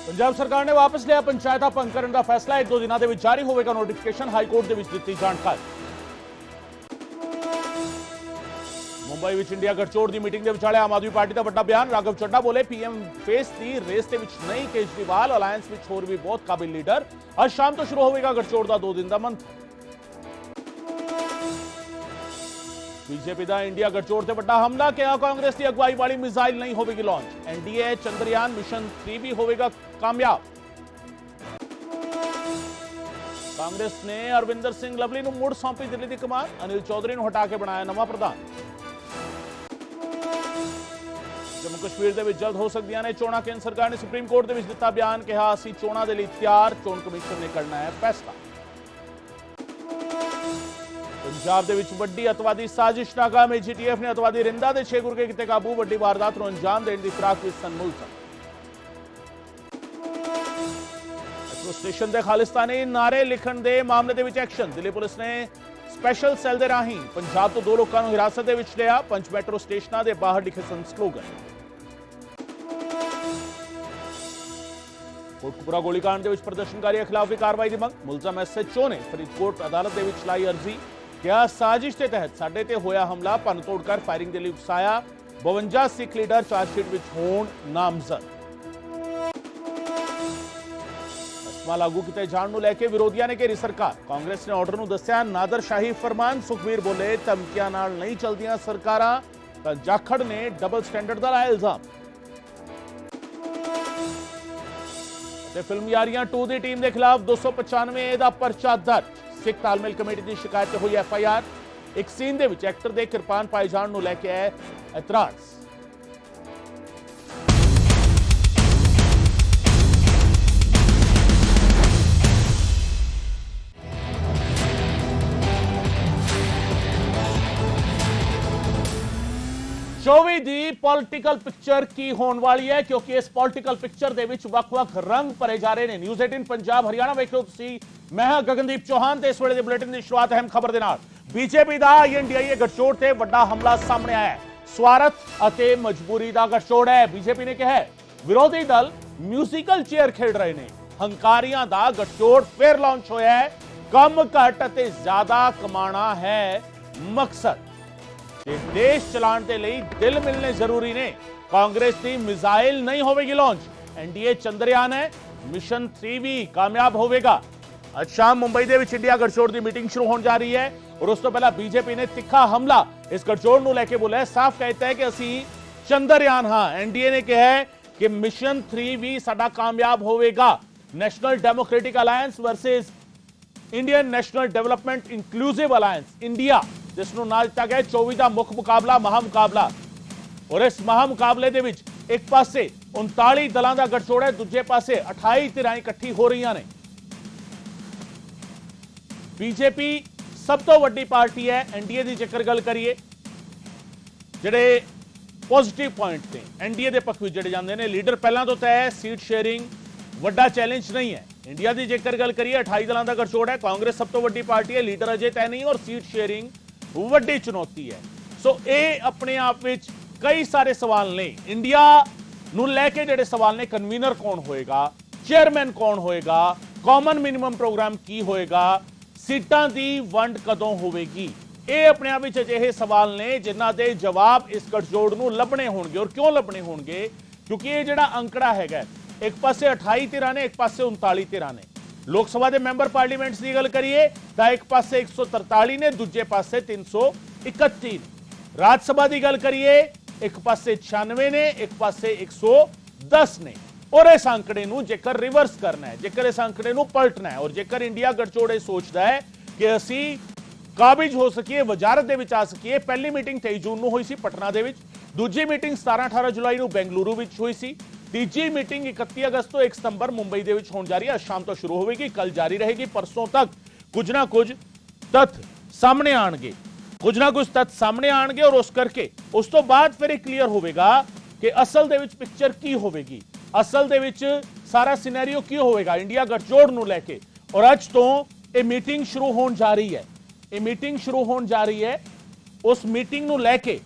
पंजाब सरकार ने वापस लिया पंचायत भंग करने का फैसला। एक दो दिनों के जारी होगा नोटिफिकेशन। हाईकोर्ट के दी जानकारी। मुंबई में इंडिया गठजोड़ की मीटिंग के विचाले आम आदमी पार्टी का बड़ा बयान। राघव चड्ढा बोले पीएम फेस की रेस के नहीं केजरीवाल अलायंस में होर भी बहुत काबिल लीडर। आज शाम तो शुरू होगा गठजोड़ का 2 दिन का मंथ। बीजेपी का इंडिया गठजोड़ से बड़ा हमला। क्या कांग्रेस की अगवाई वाली मिसाइल नहीं होगी लॉन्च। एनडीए चंद्रयान मिशन 3 भी होगा कामयाब। कांग्रेस ने अरविंदर सिंह लवली को मुड़ सौंपी दिल्ली की कमान। अनिल चौधरी को हटा के बनाया नवा प्रधान। जम्मू कश्मीर के जल्द हो सकदियां ने चोणां। केंद्र सरकार ने सुप्रीम कोर्ट के दिता बयान। कहा असीं चोणां दे लई तैयार। चोण कमीशन ने करना है फैसला। पंजाब दे विच वड्डी अतवादी साजिश नाकाम। जीटीएफ ने अतवादी रिंदा दे 6 गुरगे किते काबू। वड्डी वारदात नूं अंजाम देने की फिराक विच सन मुलज़म। मेट्रो स्टेशन के खालिस्तानी नारे लिखण दे मामले दे विच एक्शन। दिल्ली पुलिस ने स्पैशल सैल दे राही पंजाब तो 2 लोगों को हिरासत दे विच लिया। पंच मेट्रो स्टेशनां दे बाहर लिखे सन स्लोगन। कोटकपुरा गोलीकांड के प्रदर्शनकारियों खिलाफ भी कार्रवाई की मंग। मुलजम एसएचओ ने फरीदकोट अदालत के विच लाई अर्जी। क्या साजिश के तहत साडे ते होया हमला भन तोड़ कर फायरिंग के लिए उकसाया। 52 सिख लीडर चार्जशीट विच होण नामजद। अस्मा लागू किए जाण नूं लैके विरोधियों ने घेरी सरकार। कांग्रेस ने ऑर्डर नूं दस्सिया नादरशाही फरमान। सुखबीर बोले धमकियां नाल नहीं चलदियां सरकारां। तां जाखड़ ने डबल स्टैंडर्ड दा लाया इल्जाम। फिल्म यारियां 2 की टीम के खिलाफ 295 का परचा दर्ज। सिख तालमेल कमेटी की शिकायत हुई एफआईआर। एक scene they which actor they kirpan पाए जाण नूं लैके है एतराज। चौबी दी पॉलिटिकल पिक्चर की होने वाली है क्योंकि इस पॉलिटिकल पिक्चर दे विच वख-वख रंग भरे जा रहे हैं। न्यूज़ 18 पंजाब हरियाणा वेख लो तुसीं। मैं हां गगनदीप चौहान ते इस वेले दे बुलेटिन की शुरुआत अहम खबर दे नाल। बीजेपी दा एनडीए गठजोड़ ते वड्डा हमला सामने आया है। स्वार्थ अते मजबूरी दा गठजोड़ है। बीजेपी ने कहा है विरोधी दल म्यूजिकल चेयर खेड रहे हैं। हंकारियां दा गठजोड़ फिर लॉन्च होया है। कम घट अते ज्यादा कमाना है मकसद। देश चलाने के लिए दिल मिलने जरूरी ने। कांग्रेस की मिसाइल नहीं होगी लॉन्च। एनडीए चंद्रयान है मिशन 3 भी कामयाब होगा। आज शाम मुंबई के विच इंडिया गठजोड़ की मीटिंग शुरू होने जा रही है और उस तो पहला बीजेपी ने तिखा हमला इस गठजोड़ को लेकर बोला है। साफ कहता है कि असी चंद्रयान हां। एनडीए ने कहा है कि मिशन 3 भी साडा कामयाब होगा। National Democratic Alliance versus Indian National Development Inclusive Alliance India जिसनों नाम दिता गया 24 का मुख मुकाबला महामुकाबला। और इस महामुकाबले दे विच एक पासे 39 दलों का गठजोड़ है, दूजे पासे 28 धिरां इकट्ठी हो रही ने। बीजेपी सब तो वड्डी पार्टी है। एनडीए की जेकर गल करिए जिहड़े पॉजिटिव पॉइंट ने एनडीए के पक्ष में जिहड़े जांदे ने। लीडर पहला तो तय है। सीट शेयरिंग वड्डा चैलेंज नहीं है। इंडिया की जेकर गल करिए 28 दलों का गठजोड़ है। कांग्रेस सब तो वड्डी पार्टी है। लीडर अजे तय नहीं और सीट शेयरिंग वड्डी चुनौती है। सो ये अपने आप में कई सारे सवाल ने। इंडिया नूं लैके जिहड़े सवाल ने कन्वीनर कौन होएगा, चेयरमैन कौन होएगा, कॉमन मिनिमम प्रोग्राम की होएगा, सीटां दी वंड कदों होवेगी। ये अपने आप में अजिहे सवाल ने जिन्हां दे जवाब इस गठजोड़ नूं लभणे होणगे। और क्यों लभणे होणगे क्योंकि ये जिहड़ा अंकड़ा हैगा एक पासे 28 धिरां ने, एक पासे 39 धिरां ने। लोक सभा के मैंबर पार्लीमेंट्स की गल करिए तो एक पासे 143 ने, दूजे पासे 331 ने। राज्य सभा की गल करिए एक पासे 96 ने, एक पासे 110 ने। और इस आंकड़े नूं जेकर रिवर्स करना है, जेकर इस आंकड़े नूं पलटना है और जेकर इंडिया गठजोड़ सोचता है कि असी काबिज हो सकिए, वजारत दे विच आ सकिए। पहली मीटिंग 23 जून नूं हुई सी पटना दे विच, दूजी मीटिंग 17-18 जुलाई नूं बेंगलुरु विच हुई सी, तीजी मीटिंग 31 अगस्त तो 1 सितंबर मुंबई दे विच होने जा रही है। आज शाम तो शुरू होगी, कल जारी रहेगी। परसों तक कुछ ना कुछ तथ्य सामने आएंगे, कुछ ना कुछ तथ्य सामने आएंगे और उस करके उस तो बाद फिर क्लीयर होगा कि असल दे विच पिक्चर की होगी, असल दे विच सारा सिनेरियो की होगा इंडिया गठजोड़ नूं लैके। और अज तो ये मीटिंग शुरू होने जा रही है। ये मीटिंग शुरू होने जा रही है। उस मीटिंग नूं लैके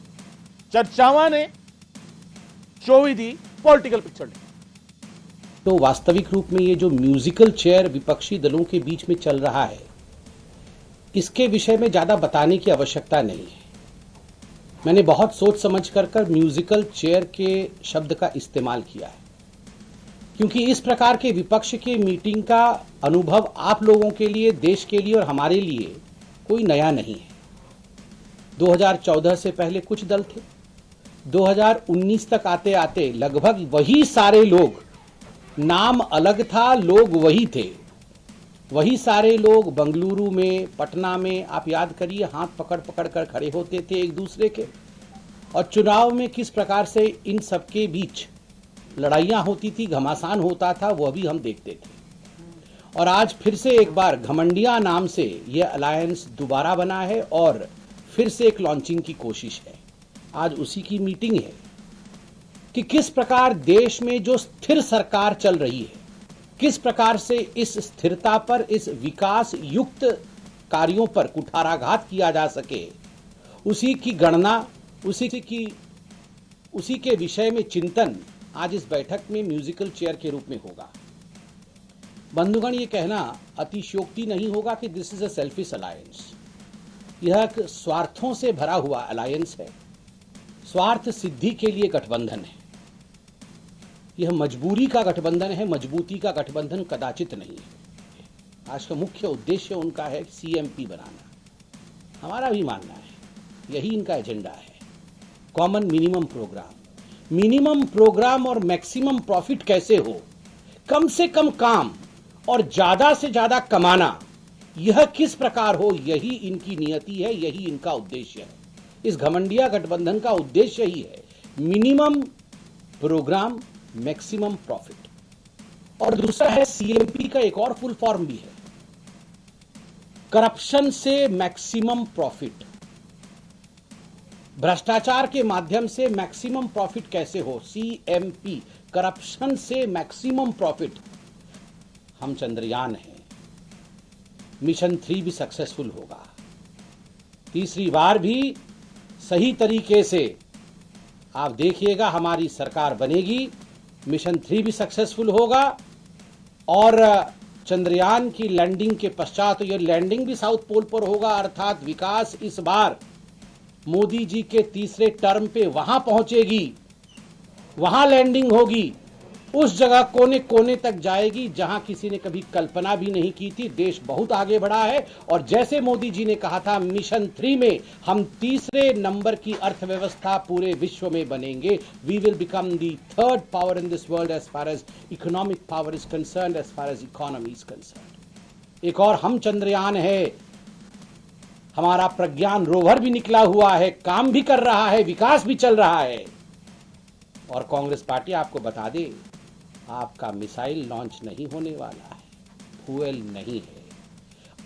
चर्चावां ने 24 दी पॉलिटिकल पिक्चर ने। तो वास्तविक रूप में ये जो म्यूजिकल चेयर विपक्षी दलों के बीच में चल रहा है, इसके विषय में ज़्यादा बताने की आवश्यकता नहीं है। मैंने बहुत सोच समझ कर म्यूजिकल चेयर के शब्द का इस्तेमाल किया है, क्योंकि इस प्रकार के विपक्ष के मीटिंग का अनुभव आप लोगों के लिए, देश के लिए और हमारे लिए कोई नया नहीं है। 2014 से पहले कुछ दल थे, 2019 तक आते आते लगभग वही सारे लोग, नाम अलग था, लोग वही थे, वही सारे लोग बंगलुरु में, पटना में, आप याद करिए, हाथ पकड़ पकड़ कर खड़े होते थे एक दूसरे के, और चुनाव में किस प्रकार से इन सबके बीच लड़ाइयां होती थी, घमासान होता था, वह भी हम देखते थे। और आज फिर से एक बार घमंडिया नाम से यह अलायंस दोबारा बना है और फिर से एक लॉन्चिंग की कोशिश है। आज उसी की मीटिंग है कि किस प्रकार देश में जो स्थिर सरकार चल रही है, किस प्रकार से इस स्थिरता पर, इस विकास युक्त कार्यों पर कुठाराघात किया जा सके, उसी की गणना, उसी के विषय में चिंतन आज इस बैठक में म्यूजिकल चेयर के रूप में होगा। बंधुगण, ये कहना अतिशयोक्ति नहीं होगा कि this is a selfish alliance. यह एक स्वार्थों से भरा हुआ अलायंस है, स्वार्थ सिद्धि के लिए गठबंधन है। यह मजबूरी का गठबंधन है, मजबूती का गठबंधन कदाचित नहीं है। आज का मुख्य उद्देश्य उनका है सीएमपी बनाना, हमारा भी मानना है, यही इनका एजेंडा है। कॉमन मिनिमम प्रोग्राम और मैक्सिमम प्रॉफिट कैसे हो, कम से कम काम और ज्यादा से ज्यादा कमाना, यह किस प्रकार हो, यही इनकी नियति है, यही इनका उद्देश्य है। इस घमंडिया गठबंधन का उद्देश्य ही है मिनिमम प्रोग्राम, मैक्सिमम प्रॉफिट। और दूसरा है सीएमपी का एक और फुल फॉर्म भी है, करप्शन से मैक्सिमम प्रॉफिट। भ्रष्टाचार के माध्यम से मैक्सिमम प्रॉफिट कैसे हो, सीएमपी, करप्शन से मैक्सिमम प्रॉफिट। हम चंद्रयान हैं, मिशन 3 भी सक्सेसफुल होगा, तीसरी बार भी सही तरीके से आप देखिएगा हमारी सरकार बनेगी, मिशन 3 भी सक्सेसफुल होगा और चंद्रयान की लैंडिंग के पश्चात, तो यह लैंडिंग भी साउथ पोल पर होगा, अर्थात विकास इस बार मोदी जी के तीसरे टर्म पे वहां पहुंचेगी, वहां लैंडिंग होगी, उस जगह कोने कोने तक जाएगी जहां किसी ने कभी कल्पना भी नहीं की थी। देश बहुत आगे बढ़ा है और जैसे मोदी जी ने कहा था, मिशन 3 में हम तीसरे नंबर की अर्थव्यवस्था पूरे विश्व में बनेंगे। We will become the third power in this world as far as economic power is concerned, as far as economy is concerned. एक और हम चंद्रयान है, हमारा प्रज्ञान रोवर भी निकला हुआ है, काम भी कर रहा है, विकास भी चल रहा है। और कांग्रेस पार्टी आपको बता दे, आपका मिसाइल लॉन्च नहीं होने वाला है, फ्यूएल नहीं है,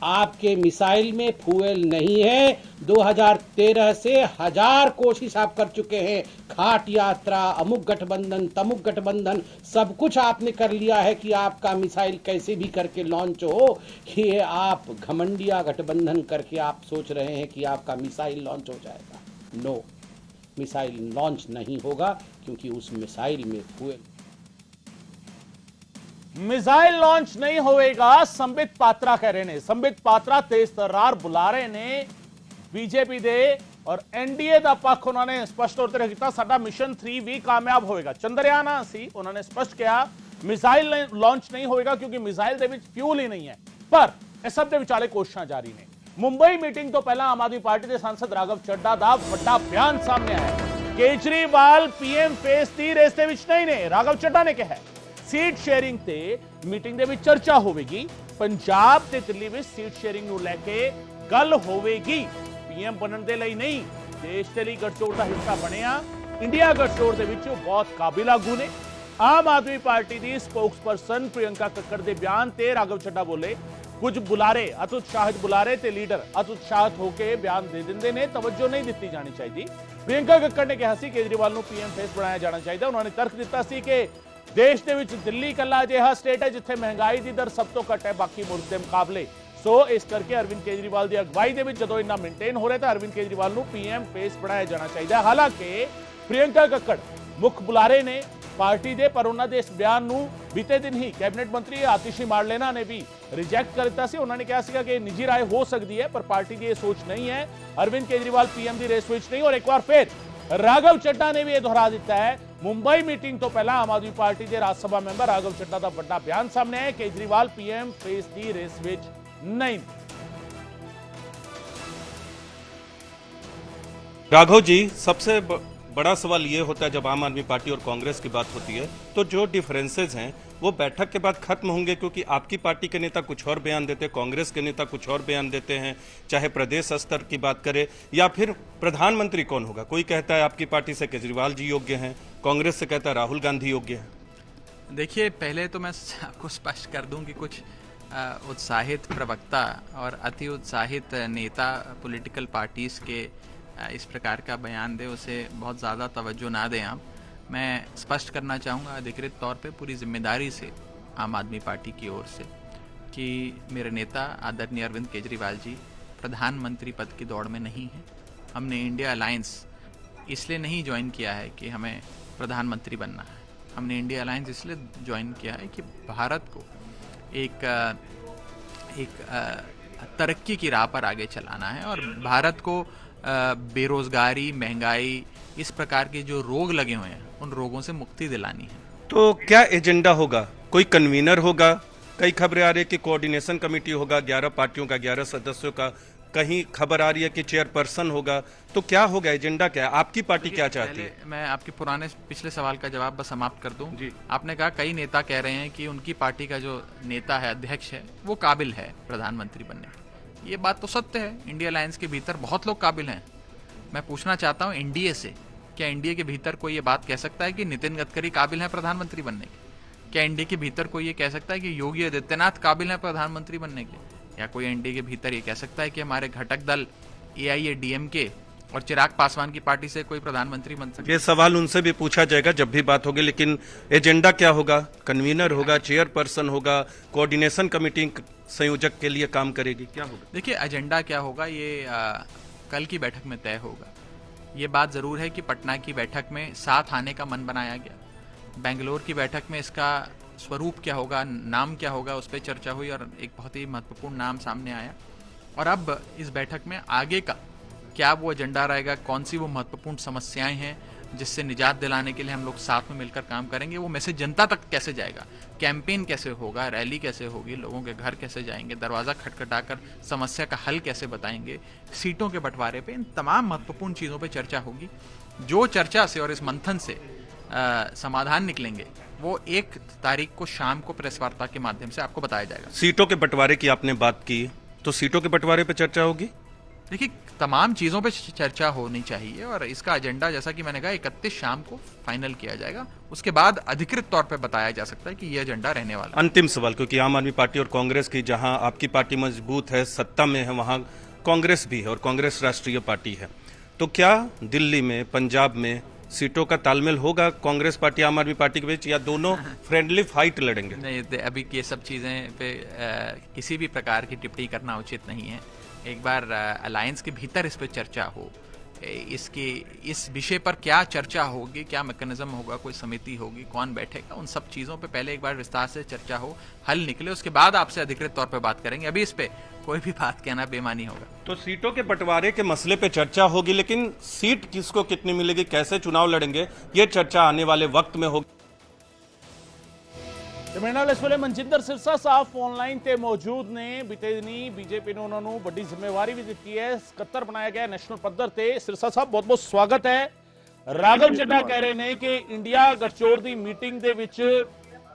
आपके मिसाइल में फ्यूएल नहीं है। 2013 से 1000 कोशिश आप कर चुके हैं, खाट यात्रा, अमुक गठबंधन, तमुक गठबंधन, सब कुछ आपने कर लिया है कि आपका मिसाइल कैसे भी करके लॉन्च हो। कि आप घमंडिया गठबंधन करके आप सोच रहे हैं कि आपका मिसाइल लॉन्च हो जाएगा। नो, मिसाइल लॉन्च नहीं होगा, क्योंकि उस मिसाइल में फ्यूएल, मिसाइल लॉन्च नहीं होएगा, संबित पात्रा कह रहे ने। संबित पात्रा तेज तर्रार बुलारे ने बीजेपी दे और एनडीए ਦਾ ਪੱਖ ਉਹਨਾਂ ਨੇ ਸਪਸ਼ਟ ਤੌਰ ਤੇ ਕੀਤਾ, ਸਾਡਾ ਮਿਸ਼ਨ 3 ਵੀ ਕਾਮਯਾਬ ਹੋਏਗਾ। ਚੰਦਰਯਾਨ ਸੀ, ਉਹਨਾਂ ਨੇ ਸਪਸ਼ਟ ਕਿਹਾ ਮਿਸਾਈਲ ਲਾਂਚ ਨਹੀਂ ਹੋਏਗਾ ਕਿਉਂਕਿ ਮਿਸਾਈਲ ਦੇ ਵਿੱਚ ਫਿਊਲ ਹੀ ਨਹੀਂ ਹੈ। ਪਰ ਇਹ ਸਭ ਦੇ ਵਿਚਾਲੇ ਕੋਸ਼ਿਸ਼ਾਂ ਜਾਰੀ ਨੇ। ਮੁੰਬਈ ਮੀਟਿੰਗ ਤੋਂ ਪਹਿਲਾਂ ਆਮ ਆਦਮੀ ਪਾਰਟੀ ਦੇ ਸੰਸਦ ਰਾਘਵ ਚੱਡਾ ਦਾ ਵੱਡਾ ਬਿਆਨ ਸਾਹਮਣੇ ਆਇਆ। ਕੇਜਰੀਵਾਲ ਪੀਐਮ ਫੇਸ ਦੀ ਰੇਸ ਦੇ ਵਿੱਚ ਨਹੀਂ ਨੇ। ਰਾਘਵ ਚੱਡਾ ਨੇ ਕਿਹਾ ਸੀਟ ਸ਼ੇਅਰਿੰਗ ਤੇ ਮੀਟਿੰਗ ਦੇ ਵਿੱਚ ਚਰਚਾ ਹੋਵੇਗੀ, ਪੰਜਾਬ ਤੇ ਦਿੱਲੀ ਵਿੱਚ ਸੀਟ ਸ਼ੇਅਰਿੰਗ ਨੂੰ ਲੈ ਕੇ ਗੱਲ ਹੋਵੇਗੀ। ਪੀਐਮ ਬਣਨ ਦੇ ਲਈ ਨਹੀਂ, ਦੇਸ਼ ਦੇ ਲਈ ਗਠਜੋੜ ਦਾ ਹਿੱਸਾ ਬਣਿਆ। ਇੰਡੀਆ ਗਠਜੋੜ ਦੇ ਵਿੱਚ ਬਹੁਤ ਕਾਬਿਲ ਆਗੂ ਨੇ। ਆਮ ਆਦਮੀ ਪਾਰਟੀ ਦੀ ਸਪੋਕਸਪਰਸਨ ਪ੍ਰਿਯੰਕਾ ਕੱਕੜ ਦੇ ਬਿਆਨ ਤੇ ਰਾਘਵ ਚੱਡਾ ਬੋਲੇ ਕੁਝ ਬੁਲਾਰੇ, ਅਤੁਤਸ਼ਾਹਿਤ ਬੁਲਾਰੇ ਤੇ ਲੀਡਰ ਅਤੁਤਸ਼ਾਹਿਤ ਹੋ ਕੇ ਬਿਆਨ ਦੇ ਦਿੰਦੇ ਨੇ, ਤਵੱਜੋ ਨਹੀਂ ਦਿੱਤੀ ਜਾਣੀ ਚਾਹੀਦੀ। ਪ੍ਰਿਯੰਕਾ ਕੱਕੜ ਨੇ ਕਿਹਾ ਸੀ ਕੇਜਰੀਵਾਲ ਨੂੰ ਪੀਐਮ ਫੇਸ ਬਣਾਇਆ ਜਾਣਾ ਚਾਹੀਦਾ। ਉਹਨਾਂ ਨੇ ਤਰਕ ਦਿੱਤਾ ਸੀ ਕਿ ਦੇਸ਼ ਦੇ ਵਿੱਚ ਦਿੱਲੀ ਇਕੱਲਾ ਅਜਿਹਾ ਸਟੇਟ ਹੈ ਜਿੱਥੇ ਮਹਿੰਗਾਈ ਦੀ ਦਰ ਸਭ ਤੋਂ ਘੱਟ ਹੈ ਬਾਕੀ ਮੁਲਕ ਦੇ ਮੁਕਾਬਲੇ। ਸੋ ਇਸ ਕਰਕੇ ਅਰਵਿੰਦ ਕੇਜਰੀਵਾਲ ਦੀ ਅਗਵਾਈ ਦੇ ਵਿੱਚ ਜਦੋਂ ਇੰਨਾ ਮੇਨਟੇਨ ਹੋ ਰਿਹਾ ਤਾਂ ਅਰਵਿੰਦ ਕੇਜਰੀਵਾਲ ਨੂੰ ਪੀਐਮ ਫੇਸ ਬਣਾਇਆ ਜਾਣਾ ਚਾਹੀਦਾ। ਹਾਲਾਂਕਿ ਪ੍ਰਿਯੰਕਾ ਕੱਕੜ ਮੁੱਖ ਬੁਲਾਰੇ ਨੇ ਪਾਰਟੀ ਦੇ, ਪਰ ਉਹਨਾਂ ਦੇ ਇਸ ਬਿਆਨ ਨੂੰ ਬੀਤੇ ਦਿਨ ਹੀ ਕੈਬਨਿਟ ਮੰਤਰੀ ਆਤਿਸ਼ੀ ਮਾਰਲੇਨਾ ਨੇ ਵੀ ਰਿਜੈਕਟ ਕਰ ਦਿੱਤਾ ਸੀ। ਉਹਨਾਂ ਨੇ ਕਿਹਾ ਸੀਗਾ ਕਿ ਨਿੱਜੀ ਰਾਏ ਹੋ ਸਕਦੀ ਹੈ, ਪਰ ਪਾਰਟੀ ਦੀ ਇਹ ਸੋਚ ਨਹੀਂ ਹੈ। ਅਰਵਿੰਦ ਕੇਜਰੀਵਾਲ ਪੀਐਮ ਦੀ ਰੇਸ ਵਿੱਚ ਨਹੀਂ। ਔਰ ਇੱਕ ਵਾਰ ਫਿਰ ਰਾਘਵ ਚੱਡਾ ਨੇ ਵੀ ਇਹ ਦੁਹਰਾ ਦਿੱਤਾ ਹੈ। ਮੁੰਬਈ ਮੀਟਿੰਗ ਤੋਂ ਪਹਿਲਾਂ ਆਮ ਆਦਮੀ ਪਾਰਟੀ ਦੇ ਰਾਜ ਸਭਾ ਮੈਂਬਰ ਰਾਘਵ ਚੱਡਾ ਦਾ ਵੱਡਾ ਬਿਆਨ ਸਾਹਮਣੇ ਆਇਆ, ਕੇਜਰੀਵਾਲ ਪੀਐਮ ਫੇਸ ਦੀ ਰੇਸ ਵਿੱਚ नहीं। राघव जी, सबसे बड़ा सवाल ये होता है जब आम आदमी पार्टी और कांग्रेस की बात होती है तो जो डिफरेंसेस हैं वो बैठक के बाद खत्म होंगे, क्योंकि आपकी पार्टी के नेता कुछ और बयान देते हैं, कांग्रेस के नेता कुछ और बयान देते हैं, चाहे प्रदेश स्तर की बात करें या फिर प्रधानमंत्री कौन होगा। कोई कहता है आपकी पार्टी से केजरीवाल जी योग्य हैं, कांग्रेस से कहता है राहुल गांधी योग्य हैं। देखिए, पहले तो मैं आपको स्पष्ट कर दूं कि कुछ उत्साहित प्रवक्ता और अति उत्साहित नेता पॉलिटिकल पार्टीज़ के इस प्रकार का बयान दे, उसे बहुत ज़्यादा तवज्जो ना दें आप। मैं स्पष्ट करना चाहूँगा अधिकृत तौर पे पूरी जिम्मेदारी से आम आदमी पार्टी की ओर से कि मेरे नेता आदरणीय अरविंद केजरीवाल जी प्रधानमंत्री पद की दौड़ में नहीं हैं। हमने इंडिया अलायंस इसलिए नहीं ज्वाइन किया है कि हमें प्रधानमंत्री बनना है। हमने इंडिया अलायंस इसलिए ज्वाइन किया है कि भारत को एक तरक्की की राह पर आगे चलाना है और भारत को बेरोजगारी, महंगाई, इस प्रकार के जो रोग लगे हुए हैं उन रोगों से मुक्ति दिलानी है। तो क्या एजेंडा होगा? कोई कन्वीनर होगा? कई खबरें आ रही है कि कोऑर्डिनेशन कमेटी होगा 11 पार्टियों का, 11 सदस्यों का, कहीं खबर आ रही है कि चेयरपर्सन होगा। तो क्या होगा, एजेंडा क्या है, आपकी पार्टी क्या चाहती है? मैं आपके पिछले सवाल का जवाब बस समाप्त कर दूं। जी। आपने कहा कई नेता कह रहे हैं कि उनकी पार्टी का जो नेता है, अध्यक्ष है, वो काबिल है प्रधानमंत्री बनने की। ये बात तो सत्य है, इंडिया अलायंस के भीतर बहुत लोग काबिल हैं। मैं पूछना चाहता हूँ एनडीए से, क्या एनडीए के भीतर कोई ये बात कह सकता है कि नितिन गडकरी काबिल है प्रधानमंत्री बनने के? क्या एनडीए के भीतर कोई ये कह सकता है कि योगी आदित्यनाथ काबिल है प्रधानमंत्री बनने के? या कोई एनडीए के भीतर ये कह सकता है कि हमारे घटक दल एआईएडीएमके और चिराग पासवान की पार्टी से कोई प्रधानमंत्री बन सकता है? ये सवाल उनसे भी पूछा जाएगा जब भी बात होगी, लेकिन एजेंडा क्या होगा? कन्वीनर होगा, चेयरपर्सन होगा, कोऑर्डिनेशन कमेटी संयोजक के लिए काम करेगी, क्या होगा? देखिए, एजेंडा क्या होगा ये कल की बैठक में तय होगा। ये बात ज़रूर है कि पटना की बैठक में साथ आने का मन बनाया गया। बेंगलोर की बैठक में इसका स्वरूप क्या होगा, नाम क्या होगा, उस पर चर्चा हुई और एक बहुत ही महत्वपूर्ण नाम सामने आया। और अब इस बैठक में आगे का क्या वो एजेंडा रहेगा, कौन सी वो महत्वपूर्ण समस्याएं हैं जिससे निजात दिलाने के लिए हम लोग साथ में मिलकर काम करेंगे, वो मैसेज जनता तक कैसे जाएगा, कैंपेन कैसे होगा, रैली कैसे होगी, लोगों के घर कैसे जाएंगे, दरवाज़ा खटखटाकर समस्या का हल कैसे बताएंगे, सीटों के बंटवारे पे, इन तमाम महत्वपूर्ण चीज़ों पे चर्चा होगी। जो चर्चा से और इस मंथन से समाधान निकलेंगे वो 1 तारीख को शाम को प्रेस वार्ता के माध्यम से आपको बताया जाएगा। सीटों के बंटवारे की आपने बात की, तो सीटों के बंटवारे पे चर्चा होगी? देखिए, तमाम चीज़ों पे चर्चा होनी चाहिए और इसका एजेंडा जैसा कि मैंने कहा 31 शाम को फाइनल किया जाएगा। उसके बाद अधिकृत तौर पे बताया जा सकता है कि ये एजेंडा रहने वाला है। अंतिम सवाल, क्योंकि आम आदमी पार्टी और कांग्रेस की, जहां आपकी पार्टी मजबूत है, सत्ता में है, वहां कांग्रेस भी है और कांग्रेस राष्ट्रीय पार्टी है, तो क्या दिल्ली में, पंजाब में सीटों का तालमेल होगा कांग्रेस पार्टी आम आदमी पार्टी के बीच, या दोनों फ्रेंडली फाइट लड़ेंगे? नहीं, अभी ये सब चीज़ें पे किसी भी प्रकार की टिप्पणी करना उचित नहीं है। एक बार अलायंस के भीतर इस पर चर्चा हो, इस विषय पर क्या चर्चा होगी, क्या मैकेनिज्म होगा, कोई समिति होगी, कौन बैठेगा, उन सब चीज़ों पे पहले एक बार विस्तार से चर्चा हो, हल निकले, उसके बाद आपसे अधिकृत तौर पे बात करेंगे। अभी इस पे कोई भी बात कहना बेमानी होगा। तो सीटों के बंटवारे के मसले पे चर्चा होगी, लेकिन सीट किसको कितनी मिलेगी, कैसे चुनाव लड़ेंगे, ये चर्चा आने वाले वक्त में होगी। ਮੇਰੇ ਨਾਲ ਇਸ ਵੇਲੇ ਮਨਜਿੰਦਰ ਸਿਰਸਾ ਸਾਹਿਬ ਫੋਨਲਾਈਨ ਤੇ ਮੌਜੂਦ ਨੇ। ਬੀਤੇ ਦਿਨੀ ਬੀਜੇਪੀ ਨੇ ਉਹਨਾਂ ਨੂੰ ਵੱਡੀ ਜ਼ਿੰਮੇਵਾਰੀ ਵੀ ਦਿੱਤੀ ਹੈ, ਸਕੱਤਰ ਬਣਾਇਆ ਗਿਆ ਨੈਸ਼ਨਲ ਪੱਧਰ ਤੇ। ਸਿਰਸਾ ਸਾਹਿਬ, ਬਹੁਤ ਬਹੁਤ ਸਵਾਗਤ ਹੈ। ਰਾਘਵ ਚੱਡਾ ਕਹਿ ਰਹੇ ਨੇ ਕਿ ਇੰਡੀਆ ਗੱਠਜੋੜ ਦੀ ਮੀਟਿੰਗ ਦੇ ਵਿੱਚ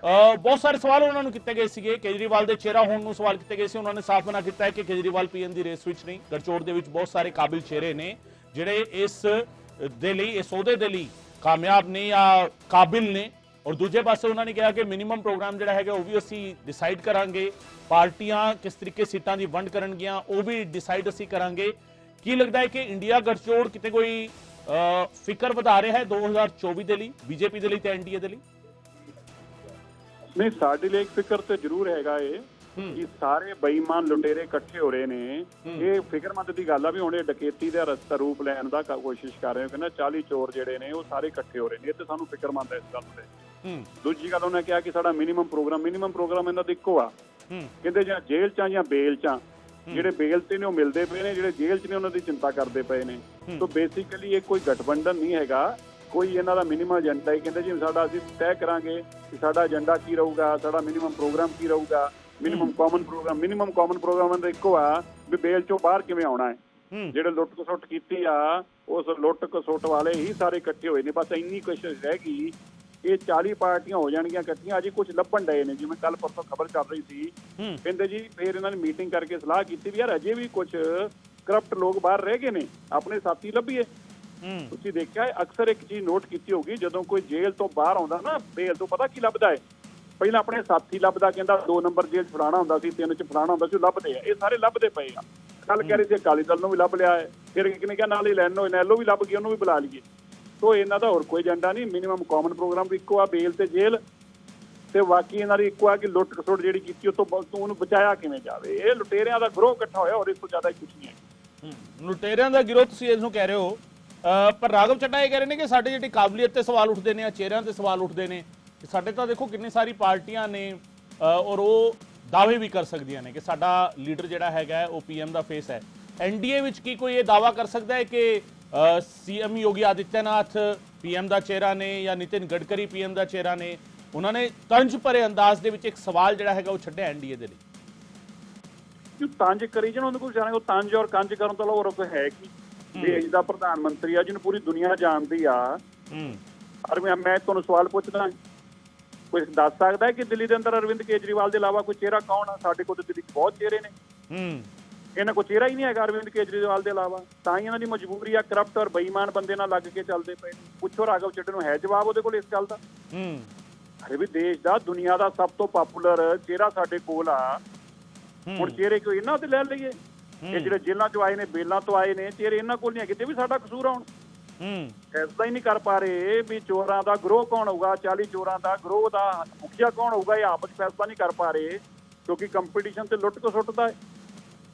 ਬਹੁਤ ਸਾਰੇ ਸਵਾਲ ਉਹਨਾਂ ਨੂੰ ਕੀਤੇ ਗਏ ਸੀਗੇ। ਕੇਜਰੀਵਾਲ ਦੇ ਚਿਹਰਾ ਹੋਣ ਨੂੰ ਸਵਾਲ ਕੀਤੇ ਗਏ ਸੀ। ਉਹਨਾਂ ਨੇ ਸਾਫ਼ ਮਨਾ ਕੀਤਾ ਹੈ ਕਿ ਕੇਜਰੀਵਾਲ ਪੀਐਮ ਦੀ ਰੇਸ ਵਿੱਚ ਨਹੀਂ। ਗੱਠਜੋੜ ਦੇ ਵਿੱਚ ਬਹੁਤ ਸਾਰੇ ਕਾਬਿਲ ਚਿਹਰੇ ਨੇ ਜਿਹੜੇ ਇਸ ਦੇ ਲਈ, ਇਸ ਅਹੁਦੇ ਦੇ ਲਈ ਕਾਮਯਾਬ ਨੇ ਜਾਂ ਕਾਬਿਲ ਨੇ। और दूजे पासे उन्होंने कहा कि मिनिमम प्रोग्राम जो है वो भी असी डिसाइड करांगे, पार्टियां किस तरीके सीटां की वंड करनगियां वो भी डिसाइड असी करांगे। की लगता है कि इंडिया गठजोड़ किते कोई फिक्र वधा रहा है 2024 के लिए, बीजेपी के लिए ते एनडीए के लिए? नहीं, साडे लिए एक फिक्र तो जरूर हैगा ये ਕਿ ਸਾਰੇ ਬੇਈਮਾਨ ਲੁਟੇਰੇ ਇਕੱਠੇ ਹੋ ਰਹੇ ਨੇ। ਇਹ ਫਿਕਰਮੰਦ ਦੀ ਗੱਲ ਆ ਵੀ ਹੁਣ ਇਹ ਡਕੈਤੀ ਦਾ ਰਸਤਾ ਰੂਪ ਲੈਣ ਦਾ ਕੋਸ਼ਿਸ਼ ਕਰ ਰਹੇ ਹੋ। ਕਹਿੰਦਾ 40 ਚੋਰ ਜਿਹੜੇ ਨੇ ਉਹ ਸਾਰੇ ਇਕੱਠੇ ਹੋ ਰਹੇ ਨੇ। ਇਹ ਤੇ ਸਾਨੂੰ ਫਿਕਰਮੰਦ ਹੈ ਇਸ ਗੱਲ ਤੇ। ਦੂਜੀ ਗੱਲ ਉਹਨੇ ਕਿਹਾ ਕਿ ਸਾਡਾ ਮਿਨੀਮਮ ਪ੍ਰੋਗਰਾਮ ਇਹਨਾਂ ਦਾ ਇੱਕੋ ਆ। ਕਹਿੰਦੇ ਜਾਂ ਜੇਲ੍ਹ ਚ ਜਾਂ ਬੇਲ ਚ, ਜਿਹੜੇ ਬੇਲ ਤੇ ਨੇ ਉਹ ਮਿਲਦੇ ਪਏ ਨੇ, ਜਿਹੜੇ ਜੇਲ੍ਹ ਚ ਨੇ ਉਹਨਾਂ ਦੀ ਚਿੰਤਾ ਕਰਦੇ ਪਏ ਨੇ। ਸੋ ਬੇਸਿਕਲੀ ਇਹ ਕੋਈ ਗਠਬੰਧਨ ਨਹੀਂ ਹੈਗਾ, ਕੋਈ ਇਹਨਾਂ ਦਾ ਮਿਨੀਮਮ ਏਜੰਡਾ ਹੀ। ਕਹਿੰਦੇ ਜੀ ਸਾਡਾ ਅਸੀਂ ਤੈਅ ਕਰਾਂਗੇ ਕਿ ਸਾਡਾ ਏਜੰਡਾ ਕੀ ਰਹੂਗਾ, ਸਾਡਾ ਮਿਨੀਮਮ ਪ੍ਰੋਗਰਾਮ ਕੀ ਰਹੂਗਾ। ਮਿਨੀਮਮ ਕਾਮਨ ਪ੍ਰੋਗਰਾਮ ਦਾ ਇੱਕੋ ਆ ਵੀ ਬੇਲ ਚੋਂ ਬਾਹਰ ਕਿਵੇਂ ਆਉਣਾ ਹੈ। ਜਿਹੜੇ ਲੁੱਟ ਖਸੁੱਟ ਕੀਤੀ ਆ ਉਸ ਲੁੱਟ ਖਸੁੱਟ ਵਾਲੇ ਹੀ ਸਾਰੇ ਇਕੱਠੇ ਹੋਏ ਨੇ। ਬਸ ਇੰਨੀ ਕੋਸ਼ਿਸ਼ ਰਹਿ ਗਈ, ਇਹ 40 ਪਾਰਟੀਆਂ ਹੋ ਜਾਣਗੀਆਂ ਇਕੱਠੀਆਂ। ਅਜੇ ਕੁਝ ਲੱਭਣ ਡਏ ਨੇ, ਜਿਵੇਂ ਕੱਲ ਪਰਸੋਂ ਖਬਰ ਚੱਲ ਰਹੀ ਸੀ। ਕਹਿੰਦੇ ਜੀ ਫਿਰ ਇਹਨਾਂ ਨੇ ਮੀਟਿੰਗ ਕਰਕੇ ਸਲਾਹ ਕੀਤੀ ਵੀ ਯਾਰ ਅਜੇ ਵੀ ਕੁਝ ਕਰਪਟ ਲੋਕ ਬਾਹਰ ਰਹਿ ਗਏ ਨੇ, ਆਪਣੇ ਸਾਥੀ ਲੱਭੀਏ। ਤੁਸੀਂ ਦੇਖਿਆ ਅਕਸਰ ਇੱਕ ਚੀਜ਼ ਨੋਟ ਕੀਤੀ ਹੋਊਗੀ, ਜਦੋਂ ਕੋਈ ਜੇਲ੍ਹ ਤੋਂ ਬਾਹਰ ਆਉਂਦਾ ਨਾ, ਬੇਲ ਤੋਂ ਪਤਾ ਕੀ ਲੱਭਦਾ ਹੈ? ਪਹਿਲਾਂ ਆਪਣੇ ਸਾਥੀ ਲੱਭਦਾ, ਕਹਿੰਦਾ 2 ਨੰਬਰ ਜੇਲ੍ਹ 'ਚ ਫਲਾਣਾ ਹੁੰਦਾ ਸੀ, 3 'ਚ ਫਲਾਣਾ ਹੁੰਦਾ ਸੀ, ਉਹ ਲੱਭਦੇ ਆ। ਇਹ ਸਾਰੇ ਲੱਭਦੇ ਪਏ ਆ। ਕੱਲ ਕਹਿ ਰਹੇ ਸੀ ਅਕਾਲੀ ਦਲ ਨੂੰ ਵੀ ਲੱਭ ਲਿਆ ਹੈ, ਫਿਰ ਇੱਕ ਨੇ ਕਿਹਾ ਨਾਲ ਹੀ ਨੈਲੋ ਵੀ ਲੱਭ ਗਈ, ਉਹਨੂੰ ਵੀ ਬੁਲਾ ਲਈਏ। ਸੋ ਇਹਨਾਂ ਦਾ ਹੋਰ ਕੋਈ ਏਜੰਡਾ ਨਹੀਂ। ਮਿਨੀਮਮ ਕਾਮਨ ਪ੍ਰੋਗਰਾਮ ਵੀ ਇੱਕੋ ਆ, ਬੇਲ ਤੇ ਜੇਲ੍ਹ, ਤੇ ਬਾਕੀ ਇਹਨਾਂ ਦੀ ਇੱਕੋ ਆ ਕਿ ਲੁੱਟ ਖਸੁੱਟ ਜਿਹੜੀ ਕੀਤੀ ਉਹ ਤੋਂ ਉਹਨੂੰ ਬਚਾਇਆ ਕਿਵੇਂ ਜਾਵੇ। ਇਹ ਲੁਟੇਰਿਆਂ ਦਾ ਗਰੋਹ ਇਕੱਠਾ ਹੋਇਆ, ਹੋਰ ਇਸ ਤੋਂ ਜ਼ਿਆਦਾ ਕੁਝ ਨਹੀਂ ਹੈ। ਲੁਟੇਰਿਆਂ ਦਾ ਗਿਰੋਹ ਤੁਸੀਂ ਇਸ ਨੂੰ ਕਹਿ ਰਹੇ ਹੋ, ਪਰ ਰਾਘਵ ਚੱਡਾ ਇਹ ਕਹਿ ਰਹੇ ਨੇ ਕਿ ਸਾਡੇ ਜਿਹੜੀ ਕਾਬਲੀਅਤ ਤੇ ਸਵਾਲ ਉੱਠਦੇ ਨੇ, ਚਿਹਰਿਆਂ ਤੇ ਸਵਾਲ ਉੱਠਦੇ ਨੇ। ਸਾਡੇ ਤਾਂ ਦੇਖੋ ਕਿੰਨੀ ਸਾਰੀ ਪਾਰਟੀਆਂ ਨੇ ਔਰ ਉਹ ਦਾਅਵੇ ਵੀ ਕਰ ਸਕਦੀਆਂ ਨੇ ਕਿ ਸਾਡਾ ਲੀਡਰ ਜਿਹੜਾ ਹੈਗਾ ਉਹ ਪੀਐਮ ਦਾ ਫੇਸ ਹੈ। ਐਨਡੀਏ ਵਿੱਚ ਕੀ ਕੋਈ ਇਹ ਦਾਅਵਾ ਕਰ ਸਕਦਾ ਹੈ ਕਿ ਸੀਐਮ ਯੋਗੀ ਆਦਿੱਤਿਆਨਾਥ ਪੀਐਮ ਦਾ ਚਿਹਰਾ ਨੇ ਜਾਂ ਨਿਤਿਨ ਗਡਕਰੀ ਪੀਐਮ ਦਾ ਚਿਹਰਾ ਨੇ? ਉਹਨਾਂ ਨੇ ਤੰਜ ਭਰੇ ਅੰਦਾਜ਼ ਦੇ ਵਿੱਚ ਇੱਕ ਸਵਾਲ ਜਿਹੜਾ ਹੈਗਾ ਉਹ ਛੱਡਿਆ ਐਨਡੀਏ ਦੇ ਲਈ। ਤੰਜ ਕਰੀ ਜਾਣ, ਉਹਦੇ ਕੋਲ ਜਾਣੇ, ਉਹ ਤੰਜ ਔਰ ਕੰਜ ਕਰਨ ਤੋਂ ਹੋਰ ਕੋਈ ਹੈ ਕੀ? ਦੇਸ਼ ਦਾ ਪ੍ਰਧਾਨ ਮੰਤਰੀ ਆ, ਜਿਹਨੂੰ ਪੂਰੀ ਦੁਨੀਆ ਜਾਣਦੀ ਆ। ਔਰ ਮੈਂ ਤੁਹਾਨੂੰ ਸਵਾਲ ਪੁੱਛਦਾ, ਕੋਈ ਦੱਸ ਸਕਦਾ ਹੈ ਕਿ ਦਿੱਲੀ ਦੇ ਅੰਦਰ ਅਰਵਿੰਦ ਕੇਜਰੀਵਾਲ ਦੇ ਇਲਾਵਾ ਕੋਈ ਚਿਹਰਾ ਕੌਣ ਆ? ਸਾਡੇ ਕੋਲ ਤਾਂ ਦਿੱਲੀ 'ਚ ਬਹੁਤ ਚਿਹਰੇ ਨੇ, ਇਹਨਾਂ ਕੋਲ ਚਿਹਰਾ ਹੀ ਨਹੀਂ ਹੈਗਾ ਅਰਵਿੰਦ ਕੇਜਰੀਵਾਲ ਦੇ ਇਲਾਵਾ। ਤਾਂ ਹੀ ਇਹਨਾਂ ਦੀ ਮਜਬੂਰੀ ਆ ਕਰਪਟ ਔਰ ਬੇਈਮਾਨ ਬੰਦੇ ਨਾਲ ਲੱਗ ਕੇ ਚੱਲਦੇ ਪਏ ਨੇ। ਪੁੱਛੋ ਰਾਘਵ ਚੱਡੇ ਨੂੰ, ਹੈ ਜਵਾਬ ਉਹਦੇ ਕੋਲ ਇਸ ਗੱਲ ਦਾ? ਅਰੇ ਵੀ ਦੇਸ਼ ਦਾ, ਦੁਨੀਆ ਦਾ ਸਭ ਤੋਂ ਪਾਪੂਲਰ ਚਿਹਰਾ ਸਾਡੇ ਕੋਲ ਆ। ਹੁਣ ਚਿਹਰੇ ਕਿਉਂ ਇਹਨਾਂ ਤੇ ਲੈ ਲਈਏ? ਇਹ ਜਿਹੜੇ ਜੇਲ੍ਹਾਂ ਚੋਂ ਆਏ ਨੇ, ਬੇਲਾਂ ਤੋਂ ਆਏ ਨੇ, ਚਿਹਰੇ ਇਹਨਾਂ ਕੋਲ ਨਹੀਂ ਹੈ। ਕਿਤੇ ਵੀ ਸਾਡਾ ਕਸੂਰ ਆ। ਹੁਣ ਫੈਸਲਾ ਹੀ ਨਹੀਂ ਕਰ ਪਾ ਰਹੇ ਵੀ ਚੋਰਾਂ ਦਾ ਗਰੋਹ ਕੌਣ ਹੋਊਗਾ, 40 ਚੋਰਾਂ ਦਾ ਗਰੋਹ ਦਾ ਮੁਖੀਆ ਕੌਣ ਹੋਊਗਾ। ਇਹ ਆਪਸ ਫੈਸਲਾ ਨਹੀਂ ਕਰ ਪਾ ਰਹੇ ਕਿਉਂਕਿ ਕੰਪੀਟੀਸ਼ਨ ਤੇ ਲੁੱਟ ਖਸੁੱਟਦਾ ਹੈ।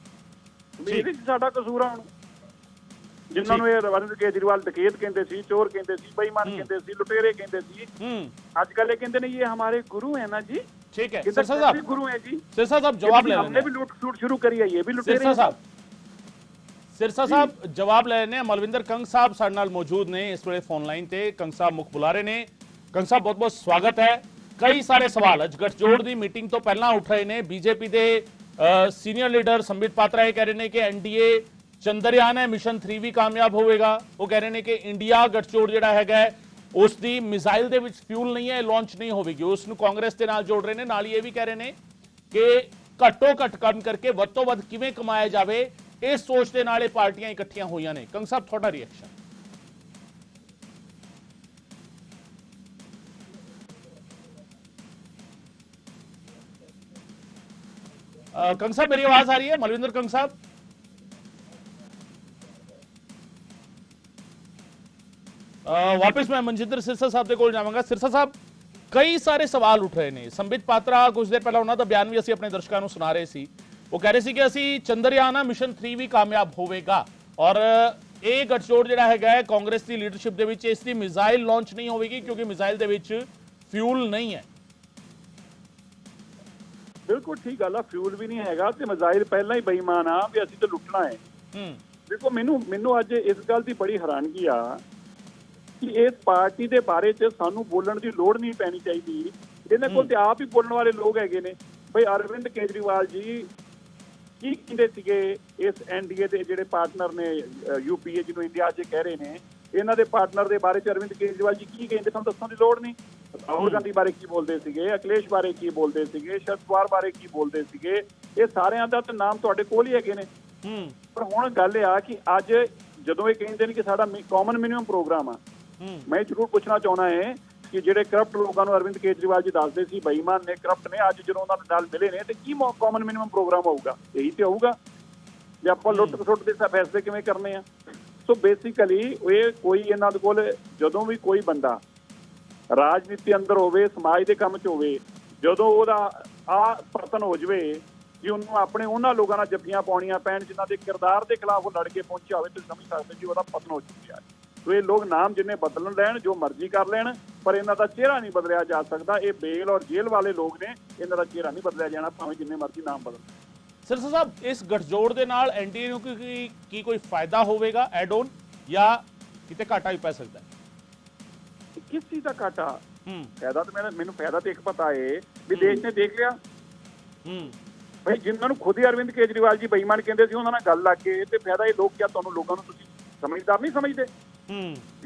ਇਹਦੇ 'ਚ ਸਾਡਾ ਕਸੂਰ ਆ। ਹੁਣ ਜਿਨ੍ਹਾਂ ਨੂੰ ਇਹ ਅਰਵਿੰਦ ਕੇਜਰੀਵਾਲ ਡਕੈਤ ਕਹਿੰਦੇ ਸੀ, ਚੋਰ ਕਹਿੰਦੇ ਸੀ, ਬੇਈਮਾਨ ਕਹਿੰਦੇ ਸੀ, ਲੁਟੇਰੇ ਕਹਿੰਦੇ ਸੀ, ਅੱਜ ਕੱਲ ਇਹ ਕਹਿੰਦੇ ਨੇ ਇਹ हमारे गुरु है ना जी। ठीक है सिरसा साहब, गुरु है जी। सिरसा साहब जवाब ले, हमने भी लूट खसुट शुरू करी है, ये भी लुटेरे। सिरसा साहब जवाब ले लेने। ਮਲਵਿੰਦਰ ਕੰਗ ਸਾਹਿਬ ਸਾਡੇ ਨਾਲ ਮੌਜੂਦ ਨੇ ਇਸ ਵੇਲੇ ਫੋਨ ਲਾਈਨ ਤੇ। ਕੰਗ ਸਾਹਿਬ ਮੁੱਖ ਬੁਲਾਰੇ ਨੇ। ਕੰਗ ਸਾਹਿਬ ਬਹੁਤ ਬਹੁਤ ਸਵਾਗਤ ਹੈ। ਕਈ ਸਾਰੇ ਸਵਾਲ ਅੱਜ ਗੱਠਜੋੜ ਦੀ ਮੀਟਿੰਗ ਤੋਂ ਪਹਿਲਾਂ ਉੱਠ ਰਹੇ ਨੇ। ਬੀਜੇਪੀ ਦੇ ਸੀਨੀਅਰ ਲੀਡਰ ਸੰਬਿਤ ਪਾਤਰਾ ਇਹ ਕਹਿ ਰਹੇ ਨੇ ਕਿ ਐਨਡੀਏ ਚੰਦਰਯਾਨ ਹੈ, ਮਿਸ਼ਨ 3 ਵੀ ਕਾਮਯਾਬ ਹੋਵੇਗਾ। ਉਹ ਕਹਿ ਰਹੇ ਨੇ ਕਿ ਇੰਡੀਆ ਗੱਠਜੋੜ ਜਿਹੜਾ ਹੈਗਾ ਉਸ ਦੀ ਮਿਜ਼ਾਈਲ ਦੇ ਵਿੱਚ ਫਿਊਲ ਨਹੀਂ ਹੈ, ਲਾਂਚ ਨਹੀਂ ਹੋਵੇਗੀ। ਉਸ ਨੂੰ ਕਾਂਗਰਸ ਦੇ ਨਾਲ ਜੋੜ ਰਹੇ ਨੇ। ਨਾਲ ਹੀ ਇਹ ਵੀ ਕਹਿ ਰਹੇ ਨੇ ਕਿ ਘੱਟੋ ਘੱਟ ਕੰਮ ਕਰਕੇ ਵੱਧ ਤੋਂ ਵੱਧ ਕਿਵੇਂ ਕਮਾਇਆ ਜਾਵੇ, ਇਸ ਸੋਚ ਦੇ ਨਾਲ ਇਹ ਪਾਰਟੀਆਂ ਇਕੱਠੀਆਂ ਹੋਈਆਂ ਨੇ। ਕੰਗ ਸਾਹਿਬ ਤੁਹਾਡਾ ਰਿਐਕਸ਼ਨ? ਕੰਗ ਸਾਹਿਬ ਮੇਰੀ ਆਵਾਜ਼ ਆ ਰਹੀ ਹੈ? ਮਲਵਿੰਦਰ ਕੰਗ ਸਾਹਿਬ ਵਾਪਸ ਮੈਂ ਮਨਜਿੰਦਰ ਸਿਰਸਾ ਸਾਹਿਬ ਦੇ ਕੋਲ ਜਾਵਾਂਗਾ। ਸਿਰਸਾ ਸਾਹਿਬ ਕਈ ਸਾਰੇ ਸਵਾਲ ਉੱਠ ਰਹੇ ਨੇ। ਸੰਬਿਤ ਪਾਤਰਾ ਕੁਝ ਦੇਰ ਪਹਿਲਾਂ ਉਹਨਾਂ ਦਾ ਬਿਆਨ ਵੀ ਅਸੀਂ ਆਪਣੇ ਦਰਸ਼ਕਾਂ ਨੂੰ ਸੁਣਾ ਰਹੇ ਸੀ। ਉਹ ਕਹਿ ਰਹੇ ਸੀ ਕਿ ਅਸੀਂ ਚੰਦਰਯਾਨ ਮਿਸ਼ਨ 3 ਵੀ ਕਾਮਯਾਬ ਹੋਵੇਗਾ ਔਰ ਇਹ ਗੱਠਜੋੜ ਜਿਹੜਾ ਹੈਗਾ ਕਾਂਗਰਸ ਦੀ ਲੀਡਰਸ਼ਿਪ ਦੇ ਵਿੱਚ ਇਸ ਦੀ ਮਿਜ਼ਾਈਲ ਲਾਂਚ ਨਹੀਂ ਹੋਵੇਗੀ ਕਿਉਂਕਿ ਮਿਜ਼ਾਈਲ ਦੇ ਵਿੱਚ ਫਿਊਲ ਨਹੀਂ ਹੈ। ਬਿਲਕੁਲ ਠੀਕ ਗੱਲ ਆ, ਫਿਊਲ ਵੀ ਨਹੀਂ ਹੈਗਾ ਤੇ ਮਿਜ਼ਾਈਲ ਪਹਿਲਾਂ ਹੀ ਬੇਈਮਾਨ ਆ ਵੀ ਅਸੀਂ ਤਾਂ ਲੁੱਟਣਾ ਹੈ। ਦੇਖੋ ਮੈਨੂੰ ਅੱਜ ਇਸ ਗੱਲ ਦੀ ਬੜੀ ਹੈਰਾਨਗੀ ਆ ਕਿ ਇਸ ਪਾਰਟੀ ਦੇ ਬਾਰੇ 'ਚ ਸਾਨੂੰ ਬੋਲਣ ਦੀ ਲੋੜ ਨਹੀਂ ਪੈਣੀ ਚਾਹੀਦੀ। ਇਹਨਾਂ ਕੋਲ ਤੇ ਆਪ ਹੀ ਬੋਲਣ ਵਾਲੇ ਲੋਕ ਹੈਗੇ ਨੇ। ਬਈ ਅਰਵਿੰਦ ਕੇਜਰੀਵਾਲ ਜੀ ਕੀ ਕਹਿੰਦੇ ਸੀਗੇ ਇਸ ਐਨਡੀਏ ਦੇ ਜਿਹੜੇ ਪਾਰਟਨਰ ਨੇ, ਯੂਪੀਏ ਜਿਹਨੂੰ ਇੰਡੀਆ 'ਚ ਕਹਿ ਰਹੇ ਨੇ, ਇਹਨਾਂ ਦੇ ਪਾਰਟਨਰ ਦੇ ਬਾਰੇ 'ਚ ਅਰਵਿੰਦ ਕੇਜਰੀਵਾਲ ਜੀ ਕੀ ਕਹਿੰਦੇ ਸਾਨੂੰ ਦੱਸਣ ਦੀ ਲੋੜ ਨਹੀਂ। ਰਾਹੁਲ ਗਾਂਧੀ ਬਾਰੇ ਕੀ ਬੋਲਦੇ ਸੀਗੇ, ਅਖਿਲੇਸ਼ ਬਾਰੇ ਕੀ ਬੋਲਦੇ ਸੀਗੇ, ਸ਼ਰਦ ਪਵਾਰ ਬਾਰੇ ਕੀ ਬੋਲਦੇ ਸੀਗੇ, ਇਹ ਸਾਰਿਆਂ ਦਾ ਤਾਂ ਨਾਮ ਤੁਹਾਡੇ ਕੋਲ ਹੀ ਹੈਗੇ ਨੇ। ਪਰ ਹੁਣ ਗੱਲ ਇਹ ਆ ਕਿ ਅੱਜ ਜਦੋਂ ਇਹ ਕਹਿੰਦੇ ਨੇ ਕਿ ਸਾਡਾ ਕਾਮਨ ਮਿਨੀਮਮ ਪ੍ਰੋਗਰਾਮ ਆ, ਮੈਂ ਜ਼ਰੂਰ ਪੁੱਛਣਾ ਚਾਹੁੰਦਾ ਹੈ ਕਿ ਜਿਹੜੇ ਕਰਪਟ ਲੋਕਾਂ ਨੂੰ ਅਰਵਿੰਦ ਕੇਜਰੀਵਾਲ ਜੀ ਦੱਸਦੇ ਸੀ ਬੇਈਮਾਨ ਨੇ, ਕਰਪਟ ਨੇ, ਅੱਜ ਜਦੋਂ ਉਹਨਾਂ ਨਾਲ ਮਿਲੇ ਨੇ ਤੇ ਕੀ ਕਾਮਨ ਮਿਨੀਮਮ ਪ੍ਰੋਗਰਾਮ ਹੋਊਗਾ? ਇਹੀ ਤੇ ਹੋਊਗਾ ਜੇ ਆਪਾਂ ਲੁੱਟ ਖਸੁੱਟ ਦੇ ਫੈਸਲੇ ਕਿਵੇਂ ਕਰਨੇ ਆ। ਸੋ ਬੇਸਿਕਲੀ ਇਹ ਕੋਈ ਇਹਨਾਂ ਦੇ ਕੋਲ ਜਦੋਂ ਵੀ ਕੋਈ ਬੰਦਾ ਰਾਜਨੀਤੀ ਅੰਦਰ ਹੋਵੇ, ਸਮਾਜ ਦੇ ਕੰਮ 'ਚ ਹੋਵੇ, ਜਦੋਂ ਉਹਦਾ ਆ ਪਤਨ ਹੋ ਜਵੇ, ਜੇ ਉਹਨੂੰ ਆਪਣੇ ਉਹਨਾਂ ਲੋਕਾਂ ਨਾਲ ਜੱਫੀਆਂ ਪਾਉਣੀਆਂ ਪੈਣ ਜਿਨ੍ਹਾਂ ਦੇ ਕਿਰਦਾਰ ਦੇ ਖਿਲਾਫ ਉਹ ਲੜ ਕੇ ਪਹੁੰਚਿਆ ਹੋਵੇ, ਤੁਸੀਂ ਸਮਝ ਸਕਦੇ ਜੀ ਉਹਦਾ ਪਤਨ ਹੋ ਚੁੱਕਿਆ ਹੈ। ਸੋ ਇਹ ਲੋਕ ਨਾਮ ਜਿੰਨੇ ਬਦਲਣ ਲੈਣ, ਜੋ ਮਰਜ਼ੀ ਕਰ ਲੈਣ, ਪਰ ਇਹਨਾਂ ਦਾ ਚਿਹਰਾ ਨਹੀਂ ਬਦਲਿਆ ਜਾ ਸਕਦਾ। ਇਹ ਬੇਲ ਔਰ ਜੇਲ੍ਹ ਵਾਲੇ ਲੋਕ ਨੇ, ਇਹਨਾਂ ਦਾ ਚਿਹਰਾ ਨਹੀਂ ਬਦਲਿਆ ਜਾਣਾ, ਭਾਵੇਂ ਜਿੰਨੇ ਮਰਜ਼ੀ ਨਾਮ ਬਦਲਣ। ਸਿਰਸਾ ਸਾਹਿਬ, ਇਸ ਗੱਠਜੋੜ ਦੇ ਨਾਲ ਐਨਡੀਏ ਨੂੰ ਕੀ ਕੋਈ ਫਾਇਦਾ ਹੋਵੇਗਾ ਐਡ ਔਨ, ਜਾਂ ਕਿਤੇ ਘਾਟਾ ਵੀ ਪੈ ਸਕਦਾ ਹੈ? ਕਿਸ ਚੀਜ਼ ਦਾ ਘਾਟਾ? ਫਾਇਦਾ ਤਾਂ ਮੈਨੂੰ ਫਾਇਦਾ ਤੇ ਇੱਕ ਪਤਾ ਏ ਵੀ ਦੇਸ਼ ਨੇ ਦੇਖ ਲਿਆ ਭਾਈ, ਜਿਨ੍ਹਾਂ ਨੂੰ ਖੁਦ ਹੀ ਅਰਵਿੰਦ ਕੇਜਰੀਵਾਲ ਜੀ ਬੇਈਮਾਨ ਕਹਿੰਦੇ ਸੀ, ਉਹਨਾਂ ਨਾਲ ਗੱਲ ਲੱਗ ਕੇ ਤੇ ਫਾਇਦਾ ਇਹ ਲੋਕ ਕਿਆ ਤੁਹਾਨੂੰ ਲੋਕਾਂ ਨੂੰ ਤੁਸੀਂ ਸਮਝਦਾਰ ਨਹੀਂ ਸਮਝਦੇ?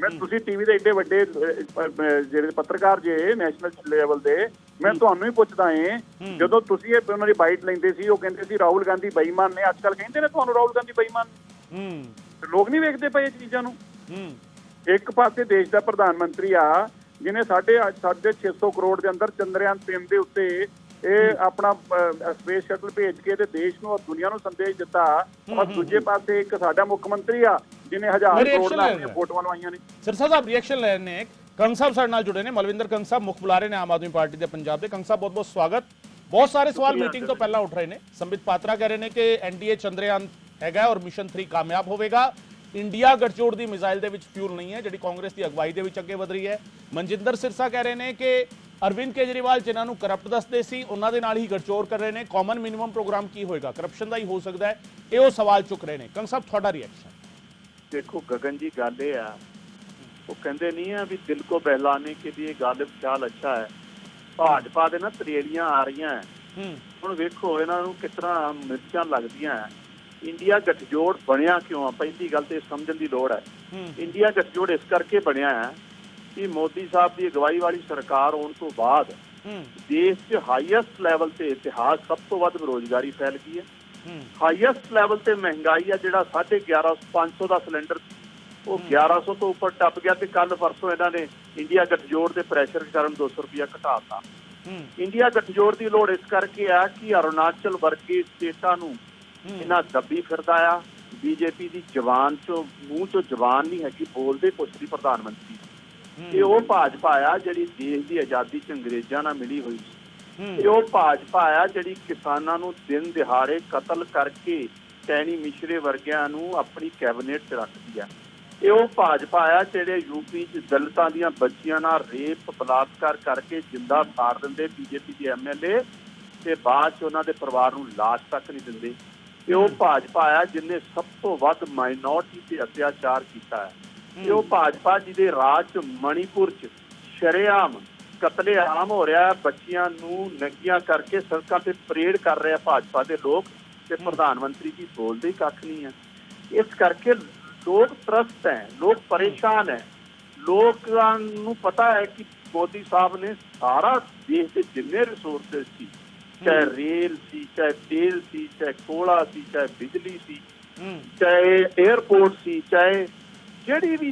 ਮੈਂ ਤੁਸੀਂ ਟੀਵੀ ਦੇ ਏਡੇ ਵੱਡੇ ਜਿਹੜੇ ਪੱਤਰਕਾਰ ਜੇ ਨੈਸ਼ਨਲ ਲੈਵਲ ਦੇ, ਮੈਂ ਤੁਹਾਨੂੰ ਹੀ ਪੁੱਛਦਾ ਏ, ਜਦੋਂ ਤੁਸੀਂ ਇਹ ਉਹਨਾਂ ਦੀ ਬਾਈਟ ਲੈਂਦੇ ਸੀ, ਉਹ ਕਹਿੰਦੇ ਸੀ ਰਾਹੁਲ ਗਾਂਧੀ ਬੇਈਮਾਨ ਨੇ, ਅੱਜ ਕੱਲ ਕਹਿੰਦੇ ਨੇ ਤੁਹਾਨੂੰ ਰਾਹੁਲ ਗਾਂਧੀ ਬੇਈਮਾਨ ਨੇ। ਲੋਕ ਨਹੀਂ ਵੇਖਦੇ ਪਏ ਇਹ ਚੀਜ਼ਾਂ ਨੂੰ। ਇੱਕ ਪਾਸੇ ਦੇਸ਼ ਦਾ ਪ੍ਰਧਾਨ ਮੰਤਰੀ ਆ ਜਿਹਨੇ 650 ਕਰੋੜ ਦੇ ਅੰਦਰ ਚੰਦਰਯਾਨ 3 ਦੇ ਉੱਤੇ ਇਹ ਆਪਣਾ ਸਪੇਸ ਸ਼ਟਲ ਭੇਜ ਕੇ ਤੇ ਦੇਸ਼ ਨੂੰ ਔਰ ਦੁਨੀਆ ਨੂੰ ਸੰਦੇਸ਼ ਦਿੱਤਾ, ਔਰ ਦੂਜੇ ਪਾਸੇ ਇੱਕ ਸਾਡਾ ਮੁੱਖ ਮੰਤਰੀ ਆ ਜਿਹਨੇ 1000 ਕਰੋੜ ਦੀਆਂ ਫੋਟੋਆਂ ਲਵਾਈਆਂ ਨੇ। ਸਿਰਸਾ ਸਾਹਿਬ ਰਿਐਕਸ਼ਨ ਲੈਣ ਨੇ ਕੰਗ ਸਾਹਿਬ ਸਾਡੇ ਨਾਲ ਜੁੜੇ ਨੇ, ਮਲਵਿੰਦਰ ਕੰਗ ਸਾਹਿਬ ਮੁੱਖ ਬੁਲਾਰੇ ਨੇ ਆਮ ਆਦਮੀ ਪਾਰਟੀ ਦੇ ਪੰਜਾਬ ਦੇ। ਕੰਗ ਸਾਹਿਬ ਬਹੁਤ ਬਹੁਤ ਸਵਾਗਤ। ਬਹੁਤ ਸਾਰੇ ਸਵਾਲ ਮੀਟਿੰਗ ਤੋਂ ਪਹਿਲਾਂ ਉੱਠ ਰਹੇ ਨੇ। ਸੰਬਿਤ ਪਾਤਰਾ ਕਹਿ ਰਹੇ ਨੇ ਕਿ ਐਨਡੀਏ ਚੰਦਰਯਾਨ ਹੈਗਾ ਔਰ ਮਿਸ਼ਨ 3 ਕਾਮਯਾਬ ਹੋਵੇਗਾ। ਇੰਡੀਆ ਗੱਠਜੋੜ ਦੀ ਮਿਜ਼ਾਈਲ ਦੇ ਵਿੱਚ ਫਿਊਲ ਨਹੀਂ ਹੈ ਜਿਹੜੀ ਕਾਂਗਰਸ ਦੀ ਅਗਵਾਈ ਦੇ ਵਿੱਚ ਅੱਗੇ ਵਧ ਰਹੀ ਹੈ। ਮਨਜਿੰਦਰ ਸਿਰਸਾ ਕਹਿ ਰਹੇ ਨੇ ਕਿ ਅਰਵਿੰਦ ਕੇਜਰੀਵਾਲ ਜਿਨ੍ਹਾਂ ਨੂੰ ਕਰਪਟ ਦੱਸਦੇ ਸੀ ਉਹਨਾਂ ਦੇ ਨਾਲ ਹੀ ਗੱਠਜੋੜ ਕਰ ਰਹੇ ਨੇ। ਕਾਮਨ ਮਿਨੀਮਮ ਪ੍ਰੋਗਰਾਮ ਕੀ ਹੋਏਗਾ? ਕਰਪਸ਼ਨ ਦਾ ਹੀ ਹੋ ਸਕਦਾ ਹੈ, ਇਹ ਉਹ ਸਵਾਲ ਚੁੱਕ ਰਹੇ ਨੇ। ਕੰਗ ਸਾਹਿਬ ਤੁਹਾਡਾ ਰਿਐਕਸ਼ਨ? देखो गगन जी, गल ये आ वो कहते नहीं है भी दिल को बहलाने के लिए गालिब ख्याल अच्छा है। भाजपा दे ना तरेड़ियां आ रही हैं हुण, वेखो इन्हां नूं किस तरह मिर्चां लगदियां हैं। इंडिया गठजोड़ बनिया क्यों? पहली गल तो समझण दी लोड़ है। इंडिया गठजोड़ इस करके बनिया है कि मोदी साहब की अगवाई वाली सरकार होने तो बाद देश च हाईएस्ट लैवल से इतिहास सब तो वध बेरोजगारी फैल गई है। हाईएस्ट लैवल से महंगाई है, जिहड़ा 1150 का सिलेंडर वो 1100 तो उपर टप गया। तो कल परसों इन्होंने इंडिया गठजोड़ के प्रैशर कारण 200 रुपया घटाता। इंडिया गठजोड़ की लोड़ इस करके आ कि अरुणाचल वर्गे स्टेटां नूं इन्हां दबी फिरदा आ। बीजेपी की जबान चो मूँह चो जबान नहीं हैगी, बोलते कुछ नहीं प्रधानमंत्री। ये वो भाजपा आ जिहड़ी देश की आज़ादी च अंग्रेज़ां नाल मिली हुई सी। ये वो भाजपा आ जिहड़ी किसानां नूं दिन दिहाड़े कतल करके टैनी मिश्रे वर्गियां नूं अपनी कैबिनेट च रखदी है। ये वो भाजपा आ जिहड़े यूपी च दलितां दीयां बच्चियां नाल रेप बलात्कार करके जिंदा साड़ दिंदे बीजेपी के MLA ते बाद च उन्हां दे परिवार नूं लाश तक नहीं दिंदे। ये वो भाजपा आ जिन्हें सब तो वध माइनॉरिटी ते अत्याचार कीता है। ये वो भाजपा जिहदे राज च मणिपुर च शरेआम कतलेआम हो रहा है, बच्चियां नूं नंगियां करके सड़कों पे परेड कर रहे हैं भाजपा के लोग, ते प्रधानमंत्री जी बोलते ही कख नहीं है। इस करके लोग त्रस्त हैं, लोग परेशान हैं। लोगों नूं पता है कि मोदी साहब ने सारा देश के जिन्ने रिसोर्सेज सी, चाहे रेल सी, चाहे तेल सी, चाहे कोला सी, चाहे बिजली सी, चाहे एयरपोर्ट सी, चाहे ਜਿਹੜੀ ਵੀ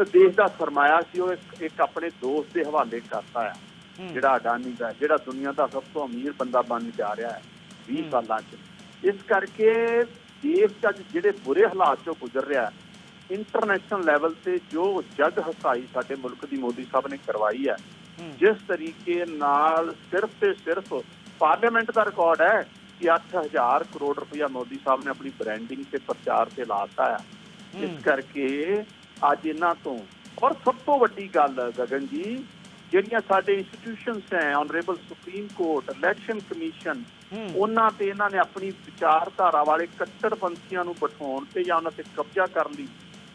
देश का सरमाया सी वो एक अपने दोस्त के हवाले करता है, ਜਿਹੜਾ ਅਡਾਨੀ ਦਾ, ਜਿਹੜਾ दुनिया का सब तो अमीर बंदा बन जा रहा है 20 सालों च। इस करके देश का ਜਿਹੜੇ बुरे हालात चो गुजर रहा है, इंटरनेशनल लैवल से जो जग हसाई साडे मुल्क की मोदी साहब ने करवाई है, जिस तरीके नाल सिर्फ ते सिर्फ पार्लियामेंट का रिकॉर्ड है कि 8000 करोड़ रुपया मोदी साहब ने अपनी ब्रांडिंग से प्रचार से लाता है। इस करके अज इन्हां तो, और सब तो वड्डी गल गगन जी, ਜਿਹੜੀਆਂ ਸਾਡੇ ਇੰਸਟੀਟਿਊਸ਼ਨਸ ਹੈ, honourable supreme court, election commission, ਉਹਨਾਂ ਤੇ ਇਹਨਾਂ ਨੇ ਆਪਣੀ ਵਿਚਾਰਧਾਰਾ ਵਾਲੇ ਕੱਟੜਪੰਥੀਆਂ ਨੂੰ ਬਿਠਾਉਣ ਤੇ ਜਾਂ ਉਹਨਾਂ ਤੇ ਕਬਜ਼ਾ ਕਰਨ ਲਈ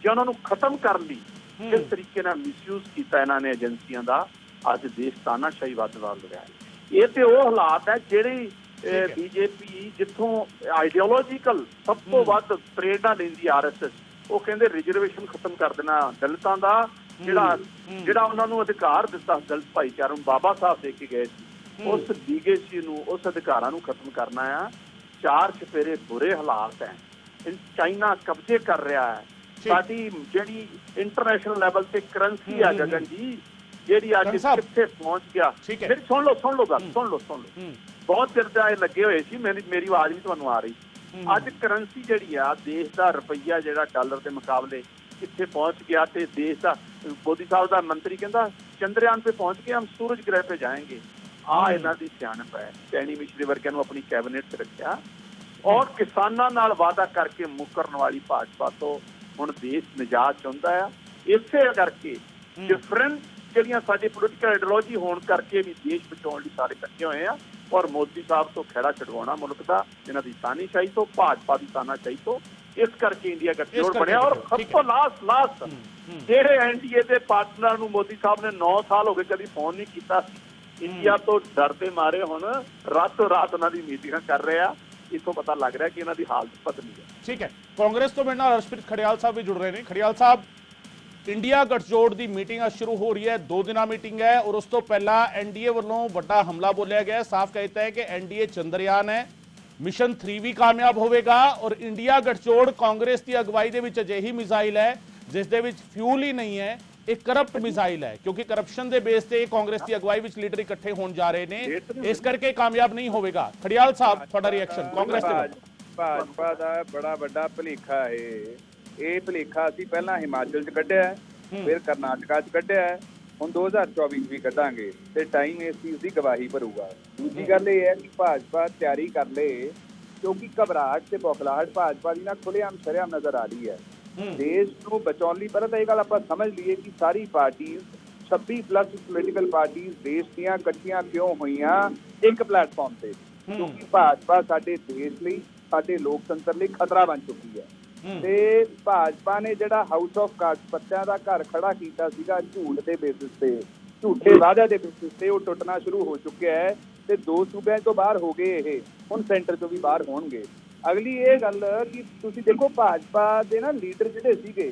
ਜਾਂ ਉਹਨਾਂ ਨੂੰ ਖਤਮ ਕਰਨ ਲਈ ਕਿਸ ਤਰੀਕੇ ਨਾਲ ਮਿਸਯੂਜ਼ ਕੀਤਾ ਇਹਨਾਂ ਨੇ ਏਜੰਸੀਆਂ ਦਾ, ਅੱਜ ਦੇਸ਼ ਤਾਨਾਸ਼ਾਹੀ ਵੱਧ ਰਿਹਾ ਹੈ। ਇਹ ਤੇ ਉਹ ਹਾਲਾਤ ਹੈ ਜਿਹੜੇ ਬੀਜੇਪੀ ਜਿੱਥੋਂ ਆਈਡੀਓਲੋਜੀਕਲ ਸਭ ਤੋਂ ਵੱਧ ਪ੍ਰੇਰਨਾ ਲੈਂਦੀ RSS, ਉਹ ਕਹਿੰਦੇ ਰਿਜ਼ਰਵੇਸ਼ਨ ਖਤਮ ਕਰ ਦੇਣਾ ਦਲਿਤਾਂ ਦਾ, ਜਿਹੜਾ ਉਹਨਾਂ ਨੂੰ ਅਧਿਕਾਰ ਦਿੱਤਾ ਦਲਿਤ ਭਾਈਚਾਰੇ ਨੂੰ ਬਾਬਾ ਸਾਹਿਬ ਦੇ ਕੇ ਗਏ ਸੀ, ਉਸ ਲੀਗੇਸੀ ਨੂੰ, ਉਸ ਅਧਿਕਾਰਾਂ ਨੂੰ ਖਤਮ ਕਰਨਾ ਆ। ਚਾਰ ਚਫੇਰੇ ਬੁਰੇ ਹਾਲਾਤ ਹੈ। ਚਾਈਨਾ ਕਬਜ਼ੇ ਕਰ ਰਿਹਾ ਹੈ। ਸਾਡੀ ਜਿਹੜੀ ਇੰਟਰਨੈਸ਼ਨਲ ਲੈਵਲ ਤੇ ਕਰੰਸੀ ਆ ਗਗਨ ਜੀ, ਜਿਹੜੀ ਅੱਜ ਕਿੱਥੇ ਪਹੁੰਚ ਗਿਆ। ਮੇਰੀ ਸੁਣ ਲਓ ਗੱਲ, ਸੁਣ ਲਓ ਬਹੁਤ ਚਿਰ ਦਾ ਇਹ ਲੱਗੇ ਹੋਏ ਸੀ, ਮੇਰੀ ਆਵਾਜ਼ ਵੀ ਤੁਹਾਨੂੰ ਆ ਰਹੀ। ਅੱਜ ਕਰੰਸੀ ਜਿਹੜੀ ਆ ਦੇਸ਼ ਦਾ ਰੁਪਈਆ ਜਿਹੜਾ ਡਾਲਰ ਦੇ ਮੁਕਾਬਲੇ ਕਿੱਥੇ पहुंच गया, देश का मोदी साहब का मंत्री कहता चंद्रयान पे पहुंच के हम सूरज ग्रह पे जाएंगे। ਆ ਇਹਨਾਂ ਦੀ ਸਿਆਣਪ ਹੈ। ਸੈਣੀ ਮਿਸ਼ਰੀ ਵਰਗਿਆਂ ਨੂੰ ਆਪਣੀ ਕੈਬਨਿਟ 'ਚ ਰੱਖਿਆ ਔਰ ਕਿਸਾਨਾਂ ਨਾਲ ਵਾਅਦਾ ਕਰਕੇ ਮੁੱਕਰਨ ਵਾਲੀ ਭਾਜਪਾ ਤੋਂ ਹੁਣ ਦੇਸ਼ ਨਿਜਾਤ ਚਾਹੁੰਦਾ ਆ। ਇਸੇ ਕਰਕੇ ਡਿਫਰੈਂਟ ਜਿਹੜੀਆਂ ਸਾਡੀ ਪੋਲੀਟੀਕਲ ਆਈਡੀਓਲੋਜੀ ਹੋਣ ਕਰਕੇ ਵੀ ਦੇਸ਼ ਬਚਾਉਣ ਲਈ ਸਾਰੇ ਇਕੱਠੇ ਹੋਏ ਆ ਔਰ ਮੋਦੀ ਸਾਹਿਬ ਤੋਂ ਖਹਿੜਾ ਛਡਵਾਉਣਾ ਮੁਲਕ ਦਾ, ਇਹਨਾਂ ਦੀ ਤਾਨਾਸ਼ਾਹੀ ਤੋਂ, ਭਾਜਪਾ ਦੀ ਤਾਨਾਸ਼ਾਹੀ ਤੋਂ। ਇਸ ਕਰਕੇ ਇੰਡੀਆ ਗੱਠਜੋੜ ਬਣਿਆ। ਔਰ ਸਭ ਤੋਂ ਲਾਸਟ ਜਿਹੜੇ ਐਨਡੀਏ ਦੇ ਪਾਰਟਨਰ ਨੂੰ ਮੋਦੀ ਸਾਹਿਬ ਨੇ 9 ਸਾਲ ਹੋ ਗਏ ਕਦੀ ਫੋਨ ਨਹੀਂ ਕੀਤਾ ਸੀ, ਇੰਡੀਆ ਤੋਂ ਡਰਦੇ ਮਾਰੇ ਹੁਣ ਰਾਤੋਂ ਰਾਤ ਉਹਨਾਂ ਦੀ ਮੀਟਿੰਗਾਂ ਕਰ ਰਹੇ ਆ। ਇਥੋਂ ਪਤਾ ਲੱਗ ਰਿਹਾ ਕਿ ਇਹਨਾਂ ਦੀ ਹਾਲਤ ਬਦਲੀ ਹੈ। ਠੀਕ ਹੈ, ਕਾਂਗਰਸ ਤੋਂ ਮੇਰੇ ਨਾਲ ਹਰਸ਼ਪ੍ਰੀਤ ਖੜਿਆਲ ਸਾਹਿਬ ਵੀ ਜੁੜ ਰਹੇ ਨੇ। ਖੜਿਆਲ ਸਾਹਿਬ, ਇੰਡੀਆ ਗੱਠਜੋੜ ਦੀ ਮੀਟਿੰਗ ਸ਼ੁਰੂ ਹੋ ਰਹੀ ਹੈ, 2 ਦਿਨਾਂ ਮੀਟਿੰਗ ਹੈ ਔਰ ਉਸ ਤੋਂ ਪਹਿਲਾਂ ਐਨਡੀਏ ਵੱਲੋਂ ਵੱਡਾ ਹਮਲਾ ਬੋਲਿਆ ਗਿਆ। ਸਾਫ਼ कहता है कि एनडीए ਚੰਦਰਯਾਨ ਹੈ, ਮਿਸ਼ਨ 3 ਵੀ ਕਾਮਯਾਬ ਹੋਵੇਗਾ ਔਰ ਇੰਡੀਆ ਗੱਠਜੋੜ ਕਾਂਗਰਸ ਦੀ ਅਗਵਾਈ ਦੇ ਵਿੱਚ ਅਜਿਹੀ ਮਿਜ਼ਾਈਲ ਹੈ ਜਿਸ ਦੇ ਵਿੱਚ ਫਿਊਲ ਹੀ ਨਹੀਂ ਹੈ, ਇਹ ਕਰਪਟ ਮਿਜ਼ਾਈਲ ਹੈ ਕਿਉਂਕਿ ਕਰਪਸ਼ਨ ਦੇ ਬੇਸ ਤੇ ਕਾਂਗਰਸ ਦੀ ਅਗਵਾਈ ਵਿੱਚ ਲੀਡਰ ਇਕੱਠੇ ਹੋਣ ਜਾ ਰਹੇ ਨੇ, ਇਸ ਕਰਕੇ ਕਾਮਯਾਬ ਨਹੀਂ ਹੋਵੇਗਾ। ਖੜਿਆਲ ਸਾਹਿਬ, ਤੁਹਾਡਾ ਰਿਐਕਸ਼ਨ ਕਾਂਗਰਸ ਦੇ ਭਾਜਪਾ ਦਾ ਬੜਾ ਵੱਡਾ ਭੁਲੇਖਾ ਹੈ। ਇਹ ਭੁਲੇਖਾ ਅਸੀਂ ਪਹਿਲਾਂ ਹਿਮਾਚਲ 'ਚ ਕੱਢਿਆ, ਫਿਰ ਕਰਨਾਟਕਾ 'ਚ ਕੱਢਿਆ, ਹੁਣ 2024 ਵੀ ਕੱਢਾਂਗੇ ਤੇ ਟਾਈਮ ਇਸ ਚੀਜ਼ ਦੀ ਗਵਾਹੀ ਭਰੂਗਾ। ਦੂਜੀ ਗੱਲ ਇਹ ਹੈ ਕਿ ਭਾਜਪਾ ਤਿਆਰੀ ਕਰ ਲੇ ਕਿਉਂਕਿ ਘਬਰਾਹਟ ਤੇ ਬੌਖਲਾਹਟ ਭਾਜਪਾ ਦੀ ਨਾ ਖੁੱਲ੍ਹੇਆਮ ਸ਼ਰੇਆਮ ਨਜ਼ਰ ਆ ਰਹੀ ਹੈ। ਦੇਸ਼ ਨੂੰ ਬਚਾਉਣ ਲਈ ਪਹਿਲਾਂ ਤਾਂ ਇਹ ਗੱਲ ਆਪਾਂ ਸਮਝ ਲਈਏ ਕਿ ਸਾਰੀ ਪਾਰਟੀਆਂ 26+ ਪੋਲੀਟੀਕਲ ਪਾਰਟੀਆਂ ਦੇਸ਼ ਦੀਆਂ ਇਕੱਠੀਆਂ ਕਿਉਂ ਹੋਈਆਂ ਇੱਕ ਪਲੇਟਫਾਰਮ ਤੇ, ਕਿਉਂਕਿ ਭਾਜਪਾ ਸਾਡੇ ਦੇਸ਼ ਲਈ, ਸਾਡੇ ਲੋਕਤੰਤਰ ਲਈ ਖਤਰਾ ਬਣ ਚੁੱਕੀ ਹੈ। ਤੇ ਭਾਜਪਾ ਨੇ ਜਿਹੜਾ ਹਾਊਸ ਆਫ ਕਾਰਡਸ ਪੱਤਿਆਂ ਦਾ ਘਰ ਖੜਾ ਕੀਤਾ ਸੀਗਾ ਝੂਠ ਦੇ ਬੇਸਿਸ ਤੇ, ਝੂਠੇ ਵਾਅਦੇ ਦੇ ਬੇਸਿਸ ਤੇ, ਉਹ ਟੁੱਟਣਾ ਸ਼ੁਰੂ ਹੋ ਚੁੱਕਿਆ ਹੈ ਤੇ 2 ਸੂਬਿਆਂ ਤੋਂ ਬਾਹਰ ਹੋ ਗਏ, ਇਹ ਹੁਣ ਸੈਂਟਰ ਤੋਂ ਵੀ ਬਾਹਰ ਹੋਣਗੇ। ਅਗਲੀ ਇਹ ਗੱਲ ਕਿ ਤੁਸੀਂ ਦੇਖੋ ਭਾਜਪਾ ਦੇ ਨਾ ਲੀਡਰ ਜਿਹੜੇ ਸੀਗੇ,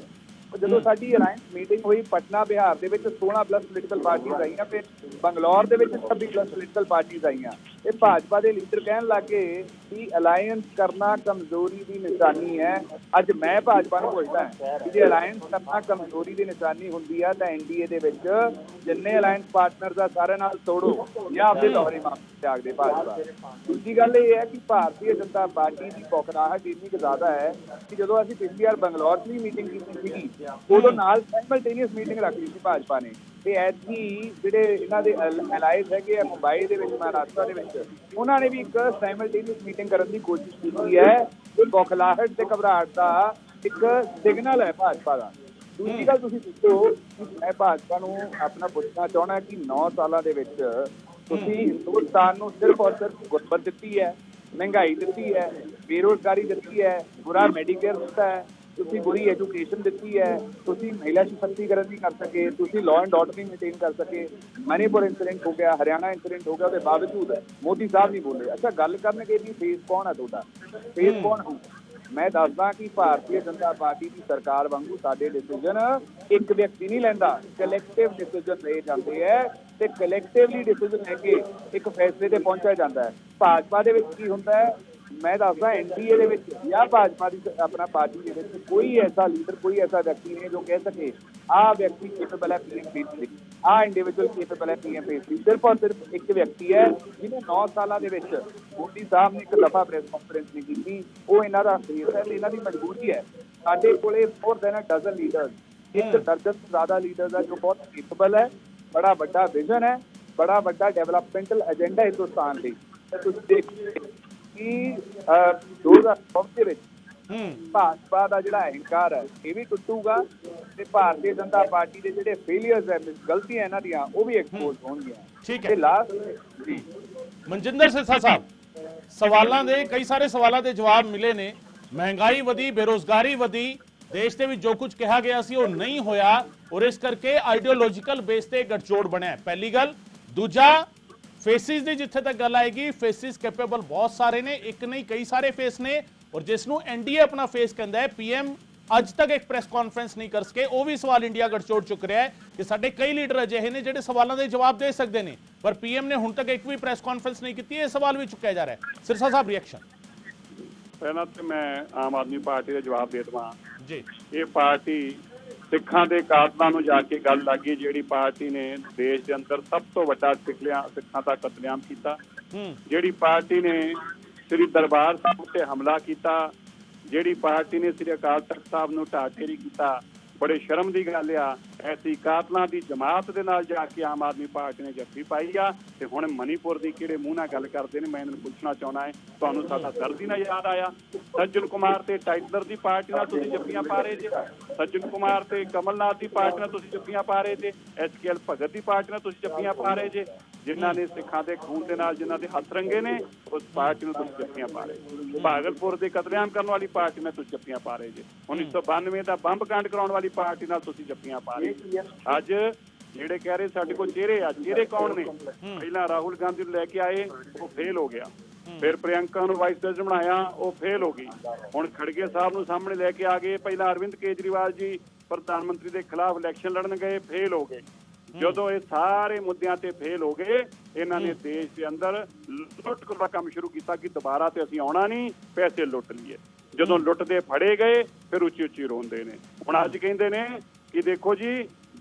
ਜਦੋਂ ਸਾਡੀ ਅਲਾਇੰਸ ਮੀਟਿੰਗ ਹੋਈ ਪਟਨਾ ਬਿਹਾਰ ਦੇ ਵਿੱਚ 16+ ਪੋਲੀਟੀਕਲ ਪਾਰਟੀਆਂ ਆਈਆਂ, ਫਿਰ ਬੰਗਲੌਰ ਦੇ ਵਿੱਚ 26+ ਪੋਲੀਟੀਕਲ ਪਾਰਟੀਆਂ ਆਈਆਂ। ਇਹ ਭਾਜਪਾ ਦੇ ਲੀਡਰ ਕਹਿਣ ਲੱਗੇ ਕਿ ਅਲਾਇੰਸ ਕਰਨਾ ਕਮਜ਼ੋਰੀ ਦੀ ਨਿਸ਼ਾਨੀ ਹੈ। ਅੱਜ ਮੈਂ ਭਾਜਪਾ ਨੂੰ ਪੁੱਛਦਾ ਕਿ ਜੇ ਅਲਾਇੰਸ ਕਰਨਾ ਕਮਜ਼ੋਰੀ ਦੀ ਨਿਸ਼ਾਨੀ ਹੁੰਦੀ ਹੈ ਤਾਂ ਐਨਡੀਏ ਦੇ ਵਿੱਚ ਜਿੰਨੇ ਅਲਾਇੰਸ ਪਾਰਟਨਰਸ ਆ ਸਾਰੇ ਨਾਲ ਤੋੜੋ ਜਾਂ ਆਪਦੇ ਦੌਰੇ ਮਾਫੀ ਤਿਆਗਦੇ ਭਾਜਪਾ। ਦੂਜੀ ਗੱਲ ਇਹ ਹੈ ਕਿ ਭਾਰਤੀ ਜਨਤਾ ਪਾਰਟੀ ਦੀ ਬੌਖਲਾਹਟ ਇੰਨੀ ਕੁ ਜ਼ਿਆਦਾ ਹੈ ਕਿ ਜਦੋਂ ਅਸੀਂ ਪਿਛਲੀ ਵਾਰ ਬੰਗਲੌਰ 'ਚ ਵੀ ਮੀਟਿੰਗ ਕੀਤੀ ਸੀਗੀ ਉਦੋਂ ਨਾਲ ਸਾਈਮਲਟੇਨੀਅਸ ਮੀਟਿੰਗ ਰੱਖ ਲਈ ਸੀ ਭਾਜਪਾ ਨੇ, ਤੇ ਐਤਕੀ ਜਿਹੜੇ ਇਹਨਾਂ ਦੇ ਅਲਾਈਜ਼ ਹੈਗੇ ਆ ਮੁੰਬਈ ਦੇ ਵਿੱਚ, ਮਹਾਰਾਸ਼ਟਰ ਦੇ ਵਿੱਚ, ਉਹਨਾਂ ਨੇ ਵੀ ਇੱਕ ਸਾਈਮਲਟੇਨੀਅਸ ਮੀਟਿੰਗ ਕਰਨ ਦੀ ਕੋਸ਼ਿਸ਼ ਕੀਤੀ ਹੈ। ਇਹ ਬੌਖਲਾਹਟ ਤੇ ਘਬਰਾਹਟ ਦਾ ਇੱਕ ਸਿਗਨਲ ਹੈ ਭਾਜਪਾ ਦਾ। ਦੂਜੀ ਗੱਲ ਤੁਸੀਂ ਪੁੱਛੋ ਕਿ ਮੈਂ ਭਾਜਪਾ ਨੂੰ ਆਪਣਾ ਪੁੱਛਣਾ ਚਾਹੁੰਦਾ ਕਿ 9 ਸਾਲਾਂ ਦੇ ਵਿੱਚ ਤੁਸੀਂ ਹਿੰਦੁਸਤਾਨ ਨੂੰ ਸਿਰਫ ਔਰ ਸਿਰਫ ਗੁਰਬਤ ਦਿੱਤੀ ਹੈ, ਮਹਿੰਗਾਈ ਦਿੱਤੀ ਹੈ, ਬੇਰੁਜ਼ਗਾਰੀ ਦਿੱਤੀ ਹੈ, ਬੁਰਾ ਮੈਡੀਕੇਅਰ ਦਿੱਤਾ ਹੈ, ਤੁਸੀਂ ਬੁਰੀ ਐਜੂਕੇਸ਼ਨ ਦਿੱਤੀ ਹੈ, ਤੁਸੀਂ ਮਹਿਲਾ ਸਸ਼ਕਤੀਕਰਨ ਨਹੀਂ ਕਰ ਸਕੇ, ਤੁਸੀਂ ਲਾਅ ਐਂਡ ਆਰਡਰ ਨਹੀਂ ਮੇਨਟੇਨ ਕਰ ਸਕੇ। ਮਨੀਪੁਰ ਇੰਸੀਡੈਂਟ ਹੋ ਗਿਆ, ਹਰਿਆਣਾ ਇੰਸੀਡੈਂਟ ਹੋ ਗਿਆ, ਉਹਦੇ ਬਾਵਜੂਦ ਮੋਦੀ ਸਾਹਿਬ ਨਹੀਂ ਬੋਲੇ। ਅੱਛਾ, ਗੱਲ ਕਰਨਗੇ ਵੀ ਫੇਸ ਕੌਣ ਹੈ ਤੁਹਾਡਾ, ਫੇਸ ਕੌਣ ਹੋ? ਮੈਂ ਦੱਸਦਾ ਕਿ ਭਾਰਤੀ ਜਨਤਾ ਪਾਰਟੀ ਦੀ ਸਰਕਾਰ ਵਾਂਗੂ ਸਾਡੇ ਡਿਸੀਜਨ ਇੱਕ ਵਿਅਕਤੀ ਨਹੀਂ ਲੈਂਦਾ, ਕਲੈਕਟਿਵ ਡਿਸੀਜਨ ਲਏ ਜਾਂਦੇ ਹੈ ਤੇ ਕਲੈਕਟਿਵਲੀ ਡਿਸੀਜਨ ਲੈ ਕੇ ਇੱਕ ਫੈਸਲੇ ਤੇ ਪਹੁੰਚਿਆ ਜਾਂਦਾ ਹੈ। ਭਾਜਪਾ ਦੇ ਵਿੱਚ ਕੀ ਹੁੰਦਾ ਹੈ, ਮੈਂ ਦੱਸਦਾ ਐਨਡੀਏ ਦੇ ਵਿੱਚ ਜਾਂ ਭਾਜਪਾ ਦੀ ਆਪਣਾ ਪਾਰਟੀ ਦੇ ਵਿੱਚ ਕੋਈ ਐਸਾ ਲੀਡਰ, ਕੋਈ ਐਸਾ ਵਿਅਕਤੀ ਨਹੀਂ ਜੋ ਕਹਿ ਸਕੇ ਆਹ ਵਿਅਕਤੀ ਕੇਪੇਬਲ ਹੈ ਪੀਐਮ ਫੇਸ ਲਈ, ਆਹ ਇੰਡੀਵਿਜੂਅਲ ਕੇਪੇਬਲ ਹੈ ਪੀਐਮ ਫੇਸ ਲਈ। ਸਿਰਫ ਔਰ ਸਿਰਫ ਇੱਕ ਵਿਅਕਤੀ ਹੈ ਜਿਹਨੇ 9 ਸਾਲਾਂ ਦੇ ਵਿੱਚ ਮੋਦੀ ਸਾਹਿਬ ਨੇ ਇੱਕ ਦਫਾ ਪ੍ਰੈਸ ਕਾਨਫਰੰਸ ਨਹੀਂ ਕੀਤੀ, ਉਹ ਇਹਨਾਂ ਦਾ ਫੇਸ ਹੈ ਤੇ ਇਹਨਾਂ ਦੀ ਮਜਬੂਰੀ ਹੈ। ਸਾਡੇ ਕੋਲੇ more than a dozen leaders, ਇੱਕ ਦਰਜਨ ਤੋਂ ਜ਼ਿਆਦਾ ਲੀਡਰਸ ਹੈ ਜੋ ਬਹੁਤ ਕੇਪੇਬਲ ਹੈ, ਬੜਾ ਵੱਡਾ ਵਿਜ਼ਨ ਹੈ, ਬੜਾ ਵੱਡਾ ਡਿਵੈਲਪਮੈਂਟਲ ਏਜੰਡਾ ਹਿੰਦੁਸਤਾਨ ਲਈ। ਤੁਸੀਂ ਦੇਖੋ ਕਿ 2024 ਦੇ ਵਿੱਚ ਭਾਜਪਾ ਦਾ ਜਿਹੜਾ ਅਹੰਕਾਰ ਹੈ ਇਹ ਵੀ ਟੁੱਟੂਗਾ ਤੇ ਭਾਰਤੀ ਜਨਤਾ ਪਾਰਟੀ ਦੇ ਜਿਹੜੇ ਫੇਲੀਅਰਸ ਹੈ, ਗਲਤੀਆਂ ਇਹਨਾਂ ਦੀਆਂ, ਉਹ ਵੀ ਐਕਸਪੋਜ਼ ਹੋਣਗੀਆਂ। ਠੀਕ ਹੈ, ਤੇ ਲਾਸਟ ਜੀ ਮਨਜਿੰਦਰ ਸਿਰਸਾ ਸਾਹਿਬ, ਸਵਾਲਾਂ ਦੇ ਕਈ ਸਾਰੇ ਸਵਾਲਾਂ ਦੇ ਜਵਾਬ ਮਿਲੇ ਨੇ। ਮਹਿੰਗਾਈ ਵਧੀ, ਬੇਰੁਜ਼ਗਾਰੀ ਵਧੀ, ਦੇਸ਼ ਦੇ ਵਿੱਚ ਜੋ ਕੁਝ ਕਿਹਾ ਗਿਆ ਸੀ ਉਹ ਨਹੀਂ ਹੋਇਆ ਔਰ ਇਸ ਕਰਕੇ ਆਈਡੀਓਲੋਜੀਕਲ ਬੇਸ ਤੇ ਗੱਠਜੋੜ ਬਣਿਆ, ਪਹਿਲੀ ਗੱਲ। ਦੂਜਾ, ਫੇਸਿਸ ਦੀ ਜਿੱਥੇ ਤੱਕ ਗੱਲ ਆਏਗੀ, ਫੇਸਿਸ ਕੈਪੇਬਲ ਬਹੁਤ ਸਾਰੇ ਨੇ, ਇੱਕ ਨਹੀਂ ਕਈ ਸਾਰੇ ਫੇਸ ਨੇ ਔਰ ਜਿਸ ਨੂੰ ਐਨਡੀਏ ਆਪਣਾ ਫੇਸ ਕਹਿੰਦਾ ਹੈ। ਪੀਐਮ ਅੱਜ ਤੱਕ ਇੱਕ ਪ੍ਰੈਸ ਕਾਨਫਰੰਸ ਨਹੀਂ ਕਰ ਸਕੇ, ਉਹ ਵੀ ਸਵਾਲ ਇੰਡੀਆ ਗੱਠਜੋੜ ਚੁੱਕ ਰਿਹਾ ਹੈ ਕਿ ਸਾਡੇ ਕਈ ਲੀਡਰ ਅਜਿਹੇ ਨੇ ਜਿਹੜੇ ਸਵਾਲਾਂ ਦੇ ਜਵਾਬ ਦੇ ਸਕਦੇ ਨੇ, ਪਰ ਪੀਐਮ ਨੇ ਹੁਣ ਤੱਕ ਇੱਕ ਵੀ ਪ੍ਰੈਸ ਕਾਨਫਰੰਸ ਨਹੀਂ ਕੀਤੀ, ਇਹ ਸਵਾਲ ਵੀ ਚੁੱਕਿਆ ਜਾ ਰਿਹਾ ਹੈ। ਸਿਰਸਾ ਸਾਹਿਬ, ਰਿਐਕਸ਼ਨ। ਪਹਿਲਾਂ ਤੇ ਮੈਂ ਆਮ ਆਦਮੀ ਪਾਰਟੀ ਦਾ ਜਵਾਬ ਦੇ ਦੇਵਾਂ ਜੀ। ਇਹ ਪਾਰਟੀ ਸਿੱਖਾਂ ਦੇ ਕਾਤਲਾਂ ਨੂੰ ਜਾ ਕੇ ਗੱਲ ਲੱਗੀ, ਜਿਹੜੀ ਪਾਰਟੀ ਨੇ ਦੇਸ਼ ਦੇ ਅੰਦਰ ਸਭ ਤੋਂ ਵੱਡਾ ਸਿੱਖਾਂ ਦਾ ਕਤਲੇਆਮ ਕੀਤਾ, ਜਿਹੜੀ ਪਾਰਟੀ ਨੇ ਸ੍ਰੀ ਦਰਬਾਰ ਸਾਹਿਬ ਉੱਤੇ ਹਮਲਾ ਕੀਤਾ, ਜਿਹੜੀ ਪਾਰਟੀ ਨੇ ਸ੍ਰੀ ਅਕਾਲ ਤਖਤ ਸਾਹਿਬ ਨੂੰ ਢਾਹ ਢੇਰੀ ਕੀਤਾ। ਬੜੇ ਸ਼ਰਮ ਦੀ ਗੱਲ ਆ ਐਸੀ ਕਾਤਲਾਂ ਦੀ ਜਮਾਤ ਦੇ ਨਾਲ ਜਾ ਕੇ ਆਮ ਆਦਮੀ ਪਾਰਟੀ ਨੇ ਜੱਫੀ ਪਾਈ ਆ। ਤੇ ਹੁਣ ਮਨੀਪੁਰ ਦੀ ਕਿਹੜੇ ਮੂੰਹ ਨਾਲ ਗੱਲ ਕਰਦੇ ਨੇ, ਮੈਂ ਇਹਨਾਂ ਨੂੰ ਪੁੱਛਣਾ ਚਾਹੁੰਦਾ ਹੈ, ਤੁਹਾਨੂੰ ਸਾਡਾ ਦਰਦ ਹੀ ਨਾ ਯਾਦ ਆਇਆ? ਸੱਜਣ ਕੁਮਾਰ ਤੇ ਟਾਈਟਲਰ ਦੀ ਪਾਰਟੀ ਨਾਲ ਤੁਸੀਂ ਜੱਫੀਆਂ ਪਾ ਰਹੇ ਜੇ, ਸੱਜਣ ਕੁਮਾਰ ਤੇ ਕਮਲਨਾਥ ਦੀ ਪਾਰਟੀ ਨਾਲ ਤੁਸੀਂ ਜੱਫੀਆਂ ਪਾ ਰਹੇ ਜੇ, SKL ਭਗਤ ਦੀ ਪਾਰਟੀ ਨਾਲ ਤੁਸੀਂ ਜੱਫੀਆਂ ਪਾ ਰਹੇ ਜੇ। ਜਿਨ੍ਹਾਂ ਨੇ ਸਿੱਖਾਂ ਦੇ ਖੂਨ ਦੇ ਨਾਲ ਜਿਨ੍ਹਾਂ ਦੇ ਹੱਥ ਰੰਗੇ ਨੇ, ਉਸ ਪਾਰਟੀ ਨੂੰ ਤੁਸੀਂ ਜੱਫੀਆਂ ਪਾ ਰਹੇ। ਭਾਗਲਪੁਰ ਦੇ ਕਤਲੇਆਮ ਕਰਨ ਵਾਲੀ ਪਾਰਟੀ ਨਾਲ ਤੁਸੀਂ ਜੱਫੀਆਂ ਪਾ ਰਹੇ ਜੇ। 1992 ਦਾ ਬੰਬ ਕਾਂਡ ਕਰਾਉਣ ਵਾਲੀ ਪਾਰਟੀ ਨਾਲ ਤੁਸੀਂ ਜੱਫੀਆਂ ਪਾ ਰਹੇ। ਅੱਜ ਜਿਹੜੇ ਕਹਿ ਰਹੇ ਸਾਡੇ ਕੋਲ ਚਿਹਰੇ ਆ, ਚਿਹਰੇ ਕੌਣ ਨੇ? ਪਹਿਲਾਂ ਰਾਹੁਲ ਗਾਂਧੀ ਨੂੰ ਲੈ ਕੇ ਆਏ, ਉਹ ਫੇਲ ਹੋ ਗਿਆ। ਫਿਰ ਪ੍ਰਿਯੰਕਾ ਨੂੰ ਵਾਈਸ ਪ੍ਰੈਜ਼ੀਡੈਂਟ ਬਣਾਇਆ, ਉਹ ਫੇਲ ਹੋ ਗਈ। ਹੁਣ ਖੜਗੇ ਸਾਹਿਬ ਨੂੰ ਸਾਹਮਣੇ ਲੈ ਕੇ ਆ ਗਏ। ਪਹਿਲਾਂ ਅਰਵਿੰਦ ਕੇਜਰੀਵਾਲ ਜੀ ਪ੍ਰਧਾਨ ਮੰਤਰੀ ਦੇ ਖਿਲਾਫ ਇਲੈਕਸ਼ਨ ਲੜਨ ਗਏ, ਫੇਲ ਹੋ ਗਏ। ਜਦੋਂ ਇਹ ਸਾਰੇ ਮੁੱਦਿਆਂ ਤੇ ਫੇਲ ਹੋ ਗਏ, ਇਹਨਾਂ ਨੇ ਦੇਸ਼ ਦੇ ਅੰਦਰ ਲੁੱਟ ਦਾ ਕੰਮ ਸ਼ੁਰੂ ਕੀਤਾ ਕਿ ਦੁਬਾਰਾ ਤੇ ਅਸੀਂ ਆਉਣਾ ਨਹੀਂ, ਪੈਸੇ ਲੁੱਟ ਲਈਏ। ਜਦੋਂ ਲੁੱਟਦੇ ਫੜੇ ਗਏ, ਫਿਰ ਉੱਚੀ ਉੱਚੀ ਰੋਂਦੇ ਨੇ। ਹੁਣ ਅੱਜ ਕਹਿੰਦੇ ਨੇ ਕਿ ਦੇਖੋ ਜੀ,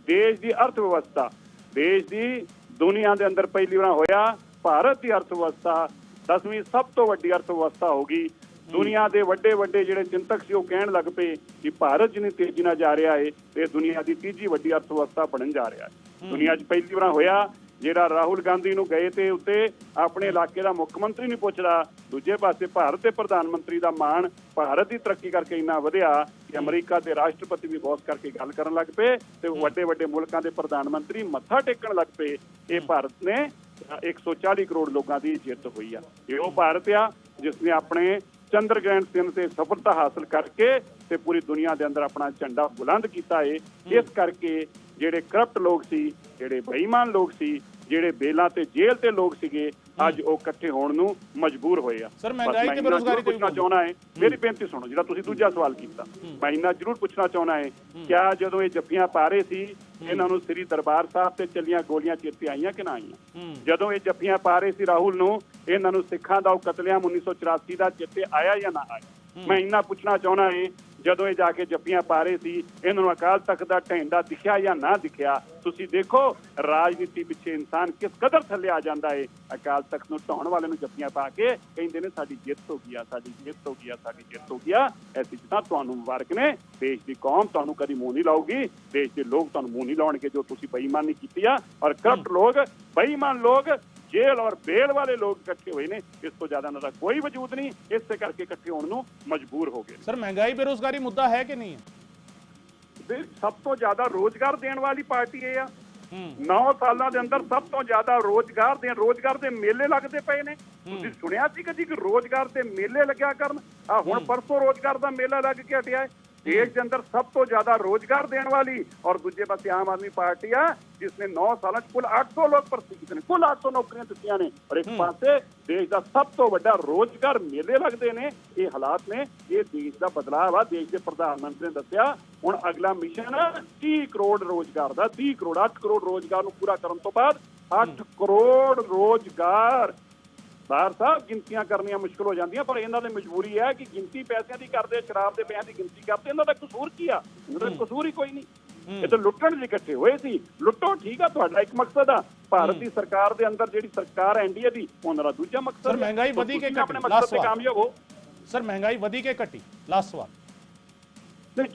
ਦੇਸ਼ ਦੀ ਅਰਥ ਵਿਵਸਥਾ, ਦੇਸ਼ ਦੀ ਦੁਨੀਆ ਦੇ ਅੰਦਰ ਪਹਿਲੀ ਵਾਰ ਹੋਇਆ ਭਾਰਤ ਦੀ ਅਰਥ ਵਿਵਸਥਾ 10ਵੀਂ ਸਭ ਤੋਂ ਵੱਡੀ ਅਰਥ ਵਿਵਸਥਾ ਹੋ ਗਈ। ਦੁਨੀਆ ਦੇ ਵੱਡੇ ਵੱਡੇ ਜਿਹੜੇ ਚਿੰਤਕ ਸੀ ਉਹ ਕਹਿਣ ਲੱਗ ਪਏ ਕਿ ਭਾਰਤ ਜਿੰਨੀ ਤੇਜ਼ੀ ਨਾਲ ਜਾ ਰਿਹਾ ਹੈ ਤੇ ਦੁਨੀਆ ਦੀ ਤੀਜੀ ਵੱਡੀ ਅਰਥ ਵਿਵਸਥਾ ਬਣਨ ਜਾ ਰਿਹਾ ਹੈ। ਦੁਨੀਆ 'ਚ ਪਹਿਲੀ ਵਾਰ ਹੋਇਆ ਜਿਹੜਾ ਰਾਹੁਲ ਗਾਂਧੀ ਨੂੰ ਗਏ ਤੇ ਉੱਤੇ ਆਪਣੇ ਇਲਾਕੇ ਦਾ ਮੁੱਖ ਮੰਤਰੀ ਨਹੀਂ ਪੁੱਛਦਾ, ਦੂਜੇ ਪਾਸੇ ਭਾਰਤ ਦੇ ਪ੍ਰਧਾਨ ਮੰਤਰੀ ਦਾ ਮਾਣ ਭਾਰਤ ਦੀ ਤਰੱਕੀ ਕਰਕੇ ਇੰਨਾ ਵਧਿਆ ਕਿ ਅਮਰੀਕਾ ਦੇ ਰਾਸ਼ਟਰਪਤੀ ਵੀ ਬੌਸ ਕਰਕੇ ਗੱਲ ਕਰਨ ਲੱਗ ਪਏ ਤੇ ਵੱਡੇ ਵੱਡੇ ਮੁਲਕਾਂ ਦੇ ਪ੍ਰਧਾਨ ਮੰਤਰੀ ਮੱਥਾ ਟੇਕਣ ਲੱਗ ਪਏ। ਇਹ ਭਾਰਤ ਨੇ 140 ਕਰੋੜ ਲੋਕਾਂ ਦੀ ਜਿੱਤ ਹੋਈ ਆ। ਇਹ ਉਹ ਭਾਰਤ ਆ ਜਿਸ ਨੇ ਆਪਣੇ ਚੰਦਰ ਗ੍ਰਹਿਣ 3 ਤੇ ਸਫਲਤਾ ਹਾਸਲ ਕਰਕੇ ਤੇ ਪੂਰੀ ਦੁਨੀਆ ਦੇ ਅੰਦਰ ਆਪਣਾ ਝੰਡਾ ਬੁਲੰਦ ਕੀਤਾ ਹੈ। ਇਸ ਕਰਕੇ ਜਿਹੜੇ ਕਰਪਟ ਲੋਕ ਸੀ, ਜਿਹੜੇ ਬੇਈਮਾਨ ਲੋਕ ਸੀ, ਜਿਹੜੇ ਬੇਲਾਂ ਤੇ ਜੇਲ੍ਹ ਤੇ ਲੋਕ ਸੀਗੇ, ਅੱਜ ਉਹ ਇਕੱਠੇ ਹੋਣ ਨੂੰ ਮਜਬੂਰ ਹੋਏ ਆ। ਸਰ ਮਹਿੰਗਾਈ ਤੇ ਬੇਰੁਜ਼ਗਾਰੀ ਤੇ ਪੁੱਛਣਾ ਚਾਹੁੰਦਾ ਹੈ, ਮੇਰੀ ਬੇਨਤੀ ਸੁਣੋ, ਜਿਹੜਾ ਤੁਸੀਂ ਦੂਜਾ ਸਵਾਲ ਕੀਤਾ, ਮੈਂ ਇੰਨਾ ਜ਼ਰੂਰ ਪੁੱਛਣਾ ਚਾਹੁੰਦਾ ਹੈ, ਕਿਆ ਜਦੋਂ ਇਹ ਜੱਫੀਆਂ ਪਾ ਰਹੇ ਸੀ ਇਹਨਾਂ ਨੂੰ ਸ੍ਰੀ ਦਰਬਾਰ ਸਾਹਿਬ ਤੇ ਚੱਲੀਆਂ ਗੋਲੀਆਂ ਚੇਤੇ ਆਈਆਂ ਕਿ ਨਾ ਆਈਆਂ? ਜਦੋਂ ਇਹ ਜੱਫੀਆਂ ਪਾ ਰਹੇ ਸੀ ਰਾਹੁਲ ਨੂੰ, ਇਹਨਾਂ ਨੂੰ ਸਿੱਖਾਂ ਦਾ ਉਹ ਕਤਲੇਆਮ 1984 ਦਾ ਚੇਤੇ ਆਇਆ ਜਾਂ ਨਾ ਆਇਆ? ਮੈਂ ਇੰਨਾ ਪੁੱਛਣਾ ਚਾਹੁੰਦਾ ਹੈ, ਜਦੋਂ ਇਹ ਜਾ ਕੇ ਜੱਫੀਆਂ ਪਾ ਰਹੇ ਸੀ ਇਹਨਾਂ ਨੂੰ ਅਕਾਲ ਤਖਤ ਦਾ ਢੈਂਡਾ ਦਿਖਿਆ ਜਾਂ ਨਾ ਦਿਖਿਆ? ਤੁਸੀਂ ਦੇਖੋ ਰਾਜਨੀਤੀ ਪਿੱਛੇ ਇਨਸਾਨ ਕਿਸ ਕਦਰ ਥੱਲੇ ਆ ਜਾਂਦਾ ਹੈ। ਅਕਾਲ ਤਖਤ ਨੂੰ ਢਾਉਣ ਵਾਲੇ ਨੂੰ ਜੱਫੀਆਂ ਪਾ ਕੇ ਕਹਿੰਦੇ ਨੇ ਸਾਡੀ ਜਿੱਤ ਹੋ ਗਈ ਆ, ਸਾਡੀ ਜਿੱਤ ਹੋ ਗਈ ਆ, ਸਾਡੀ ਜਿੱਤ ਹੋ ਗਈ ਆ। ਐਸੀ ਜਿੱਤਾਂ ਤੁਹਾਨੂੰ ਮੁਬਾਰਕ ਨੇ। ਦੇਸ਼ ਦੀ ਕੌਮ ਤੁਹਾਨੂੰ ਕਦੀ ਮੂੰਹ ਨਹੀਂ ਲਾਊਗੀ, ਦੇਸ਼ ਦੇ ਲੋਕ ਤੁਹਾਨੂੰ ਮੂੰਹ ਨਹੀਂ ਲਾਉਣਗੇ ਜੋ ਤੁਸੀਂ ਬੇਈਮਾਨੀ ਕੀਤੀ ਆ। ਔਰ ਕਰਪਟ ਲੋਕ, ਬੇਈਮਾਨ ਲੋਕ, ਜੇਲ੍ਹ ਔਰ ਬੇਲ ਵਾਲੇ ਲੋਕ ਇਕੱਠੇ ਹੋਏ ਨੇ। ਇਸ ਤੋਂ ਜ਼ਿਆਦਾ ਇਹਨਾਂ ਦਾ ਕੋਈ ਵਜੂਦ ਨਹੀਂ, ਇਸੇ ਕਰਕੇ ਇਕੱਠੇ ਹੋਣ ਨੂੰ ਮਜਬੂਰ ਹੋ ਗਏ। ਸਰ ਮਹਿੰਗਾਈ ਬੇਰੁਜ਼ਗਾਰੀ ਮੁੱਦਾ ਹੈ ਕਿ ਨਹੀਂ ਹੈ? ਸਭ ਤੋਂ ਜ਼ਿਆਦਾ ਰੋਜ਼ਗਾਰ ਦੇਣ ਵਾਲੀ ਪਾਰਟੀ ਇਹ ਆ। 9 ਸਾਲਾਂ ਦੇ ਅੰਦਰ ਸਭ ਤੋਂ ਜ਼ਿਆਦਾ ਰੋਜ਼ਗਾਰ ਦੇ ਮੇਲੇ ਲੱਗਦੇ ਪਏ ਨੇ। ਤੁਸੀਂ ਸੁਣਿਆ ਸੀ ਕਦੀ ਕਿ ਰੋਜ਼ਗਾਰ ਦੇ ਮੇਲੇ ਲੱਗਿਆ ਕਰਨ? ਆ ਹੁਣ ਪਰਸੋਂ ਰੋਜ਼ਗਾਰ ਦਾ ਮੇਲਾ ਲੱਗ ਕੇ ਹਟਿਆ ਹੈ। ਦੇਸ਼ ਦੇ ਅੰਦਰ ਸਭ ਤੋਂ ਜ਼ਿਆਦਾ ਰੋਜ਼ਗਾਰ ਦੇਣ ਵਾਲੀ ਔਰ ਦੂਜੇ ਪਾਸੇ ਆਮ ਆਦਮੀ ਪਾਰਟੀ ਆ ਜਿਸ ਨੇ 9 ਸਾਲਾਂ 'ਚ ਕੁੱਲ 800 ਲੋਕ ਭਰਤੀ ਕੀਤੇ ਨੇ, ਕੁੱਲ 800 ਨੌਕਰੀਆਂ ਦਿੱਤੀਆਂ ਨੇ। ਔਰ ਇੱਕ ਪਾਸੇ ਦੇਸ਼ ਦਾ ਸਭ ਤੋਂ ਵੱਡਾ ਰੋਜ਼ਗਾਰ ਮੇਲੇ ਲੱਗਦੇ ਨੇ। ਇਹ ਹਾਲਾਤ ਨੇ, ਇਹ ਦੇਸ਼ ਦਾ ਬਦਲਾਅ ਆ। ਦੇਸ਼ ਦੇ ਪ੍ਰਧਾਨ ਮੰਤਰੀ ਨੇ ਦੱਸਿਆ ਹੁਣ ਅਗਲਾ ਮਿਸ਼ਨ 30 ਕਰੋੜ ਰੋਜ਼ਗਾਰ ਦਾ, 30 ਕਰੋੜ 8 ਕਰੋੜ ਰੋਜ਼ਗਾਰ ਨੂੰ ਪੂਰਾ ਕਰਨ ਤੋਂ ਬਾਅਦ 8 ਕਰੋੜ ਰੋਜ਼ਗਾਰ। ਬਾਹਰ ਸਾਹਿਬ ਗਿਣਤੀਆਂ ਕਰਨੀਆਂ ਮੁਸ਼ਕਲ ਹੋ ਜਾਂਦੀਆਂ, ਪਰ ਇਹਨਾਂ ਦੀ ਮਜਬੂਰੀ ਹੈ ਕਿ ਗਿਣਤੀ ਪੈਸਿਆਂ ਦੀ ਕਰਦੇ, ਸ਼ਰਾਬ ਦੇ ਪੈਸਿਆਂ ਦੀ ਗਿਣਤੀ ਕਰਦੇ। ਇਹਨਾਂ ਦਾ ਕਸੂਰ ਕੀ ਆ? ਇਹਨਾਂ ਦਾ ਕਸੂਰ ਹੀ ਕੋਈ ਨਹੀਂ। ਇਹ ਤਾਂ ਲੁੱਟਣ ਲਈ ਇਕੱਠੇ ਹੋਏ ਸੀ। ਲੁੱਟੋ, ਠੀਕ ਆ, ਤੁਹਾਡਾ ਇੱਕ ਮਕਸਦ ਆ। ਭਾਰਤ ਦੀ ਸਰਕਾਰ ਦੇ ਅੰਦਰ ਜਿਹੜੀ ਸਰਕਾਰ ਐਨਡੀਏ ਦੀ, ਉਹਨਾਂ ਦਾ ਦੂਜਾ ਮਕਸਦ। ਸਰ ਮਹਿੰਗਾਈ ਵਧੀ ਕੇ ਆਪਣੇ ਮਕਸਦ ਤੇ ਕਾਮਯਾਬ ਹੋ। ਸਰ ਮਹਿੰਗਾਈ ਵਧੀ ਕੇ ਘਟੀ? ਲਾਸਟ ਸਵਾਲ।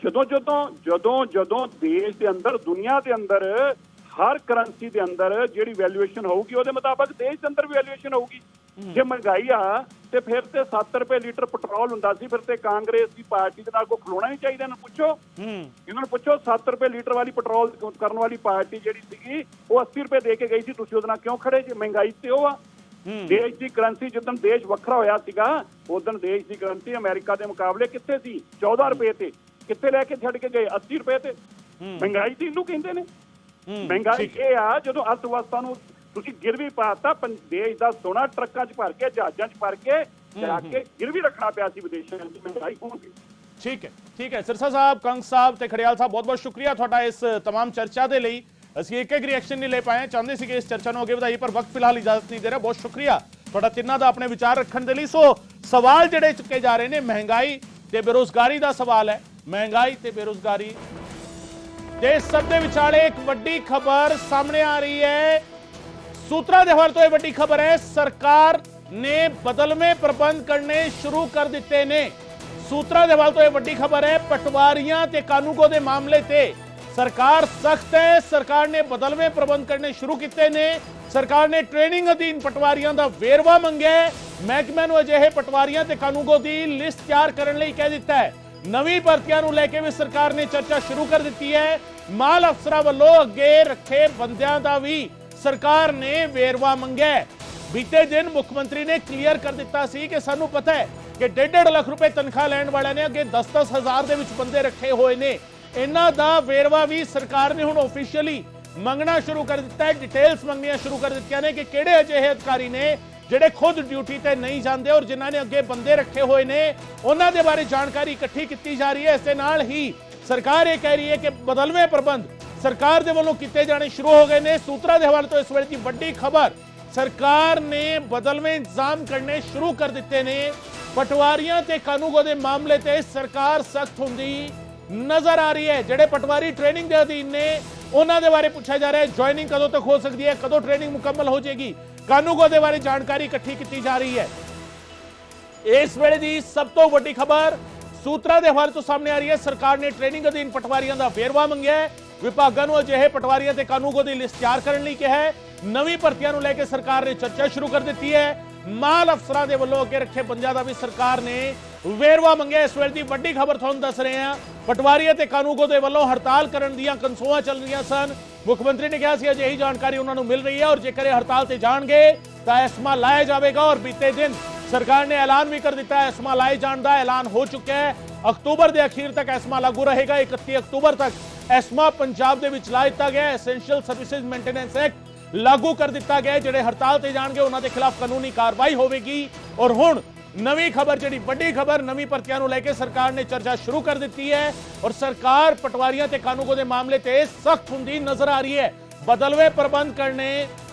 ਜਦੋਂ ਦੇਸ਼ ਦੇ ਅੰਦਰ, ਦੁਨੀਆ ਦੇ ਅੰਦਰ ਹਰ ਕਰੰਸੀ ਦੇ ਅੰਦਰ ਜਿਹੜੀ ਵੈਲਿਊਏਸ਼ਨ ਹੋਊਗੀ ਉਹਦੇ ਮੁਤਾਬਕ ਦੇਸ਼ ਦੇ ਅੰਦਰ ਵੀ ਵੈਲਿਊਏਸ਼ਨ ਹੋਊਗੀ। ਜੇ ਮਹਿੰਗਾਈ ਆ ਤੇ ਫਿਰ ਤੇ 7 ਰੁਪਏ ਲੀਟਰ ਪੈਟਰੋਲ ਹੁੰਦਾ ਸੀ, ਫਿਰ ਤੇ ਕਾਂਗਰਸ ਦੀ ਪਾਰਟੀ ਦੇ ਨਾਲ ਕੋਈ ਖਲੋਣਾ ਨਹੀਂ ਚਾਹੀਦਾ। ਇਹਨਾਂ ਨੂੰ ਪੁੱਛੋ 7 ਰੁਪਏ ਲੀਟਰ ਵਾਲੀ ਪੈਟਰੋਲ ਕਰਨ ਵਾਲੀ ਪਾਰਟੀ ਜਿਹੜੀ ਸੀਗੀ ਉਹ 80 ਰੁਪਏ ਦੇ ਕੇ ਗਈ ਸੀ, ਤੁਸੀਂ ਉਹਦੇ ਨਾਲ ਕਿਉਂ ਖੜੇ ਜੇ? ਮਹਿੰਗਾਈ ਤੇ ਉਹ ਆ। ਦੇਸ਼ ਦੀ ਕਰੰਸੀ ਜਿੱਦਣ ਦੇਸ਼ ਵੱਖਰਾ ਹੋਇਆ ਸੀਗਾ ਉਦੋਂ ਦੇਸ਼ ਦੀ ਕਰੰਸੀ ਅਮਰੀਕਾ ਦੇ ਮੁਕਾਬਲੇ ਕਿੱਥੇ ਸੀ? 14 ਰੁਪਏ ਤੇ। ਕਿੱਥੇ ਲੈ ਕੇ ਛੱਡ ਕੇ ਗਏ? 80 ਰੁਪਏ ਤੇ। ਮਹਿੰਗਾਈ ਤੇ ਇਹਨੂੰ ਕਹਿੰਦੇ ਨੇ। ਮਹਿੰਗਾਈ ਇਹ ਆ ਜਦੋਂ ਅਰਥ ਵਿਵਸਥਾ ਨੂੰ ਤੁਸੀਂ ਗਿਰਵੀ ਪਾਤਾ। ਦੇਸ਼ ਦਾ ਸੋਨਾ ਟਰੱਕਾਂ 'ਚ ਭਰ ਕੇ, ਜਹਾਜ਼ਾਂ 'ਚ ਭਰ ਕੇ ਜਾ ਕੇ ਗਿਰਵੀ ਰੱਖਣਾ ਪਿਆ ਸੀ ਵਿਦੇਸ਼ਾਂ 'ਚ। ਮਹਿੰਗਾਈ ਹੋ ਗਈ। ਠੀਕ ਹੈ ਸਿਰਸਾ ਸਾਹਿਬ, ਕੰਗ ਸਾਹਿਬ ਤੇ ਖੜਿਆਲ ਸਾਹਿਬ, ਬਹੁਤ ਬਹੁਤ ਸ਼ੁਕਰੀਆ ਤੁਹਾਡਾ ਇਸ तमाम ਚਰਚਾ ਦੇ ਲਈ। ਅਸੀਂ ਇੱਕ ਰਿਐਕਸ਼ਨ ਨਹੀਂ ਲੈ ਪਾਏ, ਚਾਹੁੰਦੇ ਸੀ ਕਿ ਇਸ ਚਰਚਾ ਨੂੰ ਅੱਗੇ ਵਧਾਈਏ ਪਰ ਵਕਤ ਫਿਲਹਾਲ ਇਜਾਜ਼ਤ ਨਹੀਂ ਦੇ ਰਿਹਾ। ਬਹੁਤ ਸ਼ੁਕਰੀਆ ਤੁਹਾਡਾ ਤਿੰਨਾਂ ਦਾ ਆਪਣੇ ਵਿਚਾਰ ਰੱਖਣ ਦੇ ਲਈ। ਸੋ ਸਵਾਲ ਜਿਹੜੇ ਚੁੱਕੇ ਜਾ ਰਹੇ ਨੇ ਮਹਿੰਗਾਈ ਤੇ ਬੇਰੁਜ਼ਗਾਰੀ ਦਾ ਸਵਾਲ ਹੈ। ਮਹਿੰਗਾਈ ਤੇ ਬੇਰੁਜ਼ਗਾਰੀ ਤੇ ਸਭ ਦੇ ਵਿਚਾਲੇ ਇੱਕ ਵੱਡੀ ਖਬਰ ਸਾਹਮਣੇ ਆ ਰਹੀ ਹੈ। सूत्रों के हवाले तो यह बड़ी खबर है, सरकार ने बदलवे प्रबंध करने शुरू कर दिते ने। सूत्रों के हवाले तो यह बड़ी खबर है, पटवारियां ते कानूनगो दे मामले ते सरकार सख्त है, सरकार ने बदलवे प्रबंध करने शुरू किए ने, सरकार ने ट्रेनिंग अधीन पटवारियों का वेरवा मंगਿਆ है, महकमे ਨੂੰ ਅਜਿਹੇ ਪਟਵਾਰੀਆਂ ਤੇ ਕਾਨੂੰਗੋ ਦੀ ਲਿਸਟ ਤਿਆਰ ਕਰਨ ਲਈ ਕਹਿ ਦਿੱਤਾ ਹੈ। ਨਵੀਂ ਭਰਤੀਆਂ ਨੂੰ ਲੈ ਕੇ ਵੀ ਸਰਕਾਰ ਨੇ ਚਰਚਾ ਸ਼ੁਰੂ ਕਰ ਦਿੱਤੀ ਹੈ। ਮਾਲ ਅਫਸਰਾਂ ਵੱਲੋਂ ਅੱਗੇ ਰੱਖੇ ਬੰਦਿਆਂ ਦਾ ਵੀ ਸਰਕਾਰ ਨੇ ਵੇਰਵਾ ਮੰਗਿਆ ਹੈ। ਬੀਤੇ ਦਿਨ ਮੁੱਖ ਮੰਤਰੀ ਨੇ ਕਲੀਅਰ ਕਰ ਦਿੱਤਾ ਸੀ ਕਿ ਸਾਨੂੰ ਪਤਾ ਹੈ ਕਿ 1.5 ਲੱਖ ਰੁਪਏ ਤਨਖਾਹ ਲੈਣ ਵਾਲਿਆਂ ਨੇ ਅੱਗੇ 10-10 ਹਜ਼ਾਰ ਦੇ ਵਿੱਚ ਬੰਦੇ ਰੱਖੇ ਹੋਏ ਨੇ। ਇਹਨਾਂ ਦਾ ਵੇਰਵਾ ਵੀ ਸਰਕਾਰ ਨੇ ਹੁਣ ਆਫੀਸ਼ੀਅਲੀ ਮੰਗਣਾ ਸ਼ੁਰੂ ਕਰ ਦਿੱਤਾ ਹੈ। ਡਿਟੇਲਸ ਮੰਗਣੀਆਂ ਸ਼ੁਰੂ ਕਰ ਦਿੱਤੀਆਂ ਨੇ ਕਿ ਕਿਹੜੇ ਅਜਿਹੇ ਅਧਿਕਾਰੀ ਨੇ ਜਿਹੜੇ ਖੁਦ ਡਿਊਟੀ ਤੇ ਨਹੀਂ ਜਾਂਦੇ ਔਰ ਜਿਨ੍ਹਾਂ ਨੇ ਅੱਗੇ ਬੰਦੇ ਰੱਖੇ ਹੋਏ ਨੇ, ਉਹਨਾਂ ਦੇ ਬਾਰੇ ਜਾਣਕਾਰੀ ਇਕੱਠੀ ਕੀਤੀ ਜਾ ਰਹੀ ਹੈ। ਇਸ ਦੇ ਨਾਲ ਹੀ ਸਰਕਾਰ ਇਹ ਕਹਿ ਰਹੀ ਹੈ ਕਿ ਬਦਲਵੇਂ ਪ੍ਰਬੰਧ ਸਰਕਾਰ ਦੇ ਵੱਲੋਂ ਕੀਤੇ ਜਾਣੇ ਸ਼ੁਰੂ ਹੋ ਗਏ ਨੇ। ਸੂਤਰਾਂ ਦੇ ਹਵਾਲੇ ਤੋਂ ਇਸ ਵੇਲੇ ਦੀ ਵੱਡੀ ਖਬਰ, ਸਰਕਾਰ ਨੇ ਬਦਲਵੇਂ ਇੰਤਜ਼ਾਮ ਕਰਨੇ ਸ਼ੁਰੂ ਕਰ ਦਿੱਤੇ ਨੇ। ਪਟਵਾਰੀਆਂ ਤੇ ਕਾਨੂੰਗੋ ਦੇ ਮਾਮਲੇ ਤੇ ਸਰਕਾਰ ਸਖਤ ਹੁੰਦੀ ਨਜ਼ਰ ਆ ਰਹੀ ਹੈ। ਜਿਹੜੇ ਪਟਵਾਰੀ ਟ੍ਰੇਨਿੰਗ ਦੇ ਅਧੀਨ ਨੇ ਉਹਨਾਂ ਦੇ ਬਾਰੇ ਪੁੱਛਿਆ ਜਾ ਰਿਹਾ ਹੈ ਜੁਆਇਨਿੰਗ ਕਦੋਂ ਤੱਕ ਹੋ ਸਕਦੀ ਹੈ, ਕਦੋਂ ਟ੍ਰੇਨਿੰਗ ਮੁਕੰਮਲ ਹੋ ਜਾਏਗੀ। ਕਾਨੂੰਗੋ ਦੇ ਬਾਰੇ ਜਾਣਕਾਰੀ ਇਕੱਠੀ ਕੀਤੀ ਜਾ ਰਹੀ ਹੈ। ਇਸ ਵੇਲੇ ਦੀ ਸਭ ਤੋਂ ਵੱਡੀ ਖਬਰ ਸੂਤਰਾਂ ਦੇ ਹਵਾਲੇ ਤੋਂ ਸਾਹਮਣੇ ਆ ਰਹੀ ਹੈ। ਸਰਕਾਰ ਨੇ ਟ੍ਰੇਨਿੰਗ ਅਧੀਨ ਪਟਵਾਰੀਆਂ ਦਾ ਵੇਰਵਾ ਮੰਗਿਆ ਹੈ। ਵਿਭਾਗਾਂ ਨੂੰ ਅਜਿਹੇ ਪਟਵਾਰੀਆਂ ਤੇ ਕਾਨੂੰਗੋ ਦੀ ਲਿਸਟ ਤਿਆਰ ਕਰਨ ਲਈ ਕਿਹਾ ਹੈ। ਨਵੀਂ ਭਰਤੀਆਂ ਨੂੰ ਲੈ ਕੇ ਸਰਕਾਰ ਨੇ ਚਰਚਾ ਸ਼ੁਰੂ ਕਰ ਦਿੱਤੀ ਹੈ। ਮਾਲ ਅਫਸਰਾਂ ਦੇ ਵੱਲੋਂ ਅੱਗੇ ਰੱਖੇ ਬੰਦਿਆਂ ਦਾ ਵੀ ਸਰਕਾਰ ਨੇ ਵੇਰਵਾ ਮੰਗਿਆ। ਇਸ ਵੇਲੇ ਦੀ ਵੱਡੀ ਖਬਰ ਤੁਹਾਨੂੰ ਦੱਸ ਰਹੇ ਹਾਂ। ਪਟਵਾਰੀ ਅਤੇ ਕਾਨੂੰਗੋ ਦੇ ਵੱਲੋਂ ਹੜਤਾਲ ਕਰਨ ਦੀਆਂ ਕਨਸੋਆਂ ਚੱਲ ਰਹੀਆਂ ਸਨ। ਮੁੱਖ ਮੰਤਰੀ ਨੇ ਕਿਹਾ ਸੀ ਅਜਿਹੀ ਜਾਣਕਾਰੀ ਉਹਨਾਂ ਨੂੰ ਮਿਲ ਰਹੀ ਹੈ ਔਰ ਜੇਕਰ ਇਹ ਹੜਤਾਲ ਤੇ ਜਾਣਗੇ ਤਾਂ ਐਸਮਾ ਲਾਇਆ ਜਾਵੇਗਾ। ਔਰ ਬੀਤੇ ਦਿਨ ਸਰਕਾਰ ਨੇ ਐਲਾਨ ਵੀ ਕਰ ਦਿੱਤਾ ਹੈ, ਐਸਮਾ ਲਾਏ ਜਾਣ ਦਾ ਐਲਾਨ ਹੋ ਚੁੱਕਿਆ ਹੈ। ਅਕਤੂਬਰ ਦੇ ਅਖੀਰ ਤੱਕ ਐਸਮਾ ਲਾਗੂ ਰਹੇਗਾ। 31 ਅਕਤੂਬਰ ਤੱਕ ਐਸਮਾ ਪੰਜਾਬ ਦੇ ਵਿੱਚ ਲਾ ਦਿੱਤਾ ਗਿਆ। ਐਸੈਂਸ਼ੀਅਲ ਸਰਵਿਸਿਜ਼ ਮੇਨਟੇਨੈਂਸ ਐਕਟ ਲਾਗੂ ਕਰ ਦਿੱਤਾ ਗਿਆ। ਜਿਹੜੇ ਹੜਤਾਲ ਤੇ ਜਾਣਗੇ ਉਹਨਾਂ ਦੇ ਖਿਲਾਫ ਕਾਨੂੰਨੀ ਕਾਰਵਾਈ ਹੋਵੇਗੀ। ਔਰ ਹੁਣ ਨਵੀਂ ਖਬਰ, ਜਿਹੜੀ ਵੱਡੀ ਖਬਰ, ਨਵੀਂ ਭਰਤੀਆਂ ਨੂੰ ਲੈ ਕੇ ਸਰਕਾਰ ਨੇ ਚਰਚਾ ਸ਼ੁਰੂ ਕਰ ਦਿੱਤੀ ਹੈ ਔਰ ਸਰਕਾਰ ਪਟਵਾਰੀਆਂ ਤੇ ਕਾਨੂੰਗੋ ਦੇ ਮਾਮਲੇ ਤੇ ਸਖਤ ਹੁੰਦੀ ਨਜ਼ਰ ਆ ਰਹੀ ਹੈ। ਬਦਲਵੇਂ ਪ੍ਰਬੰਧ ਕਰਨੇ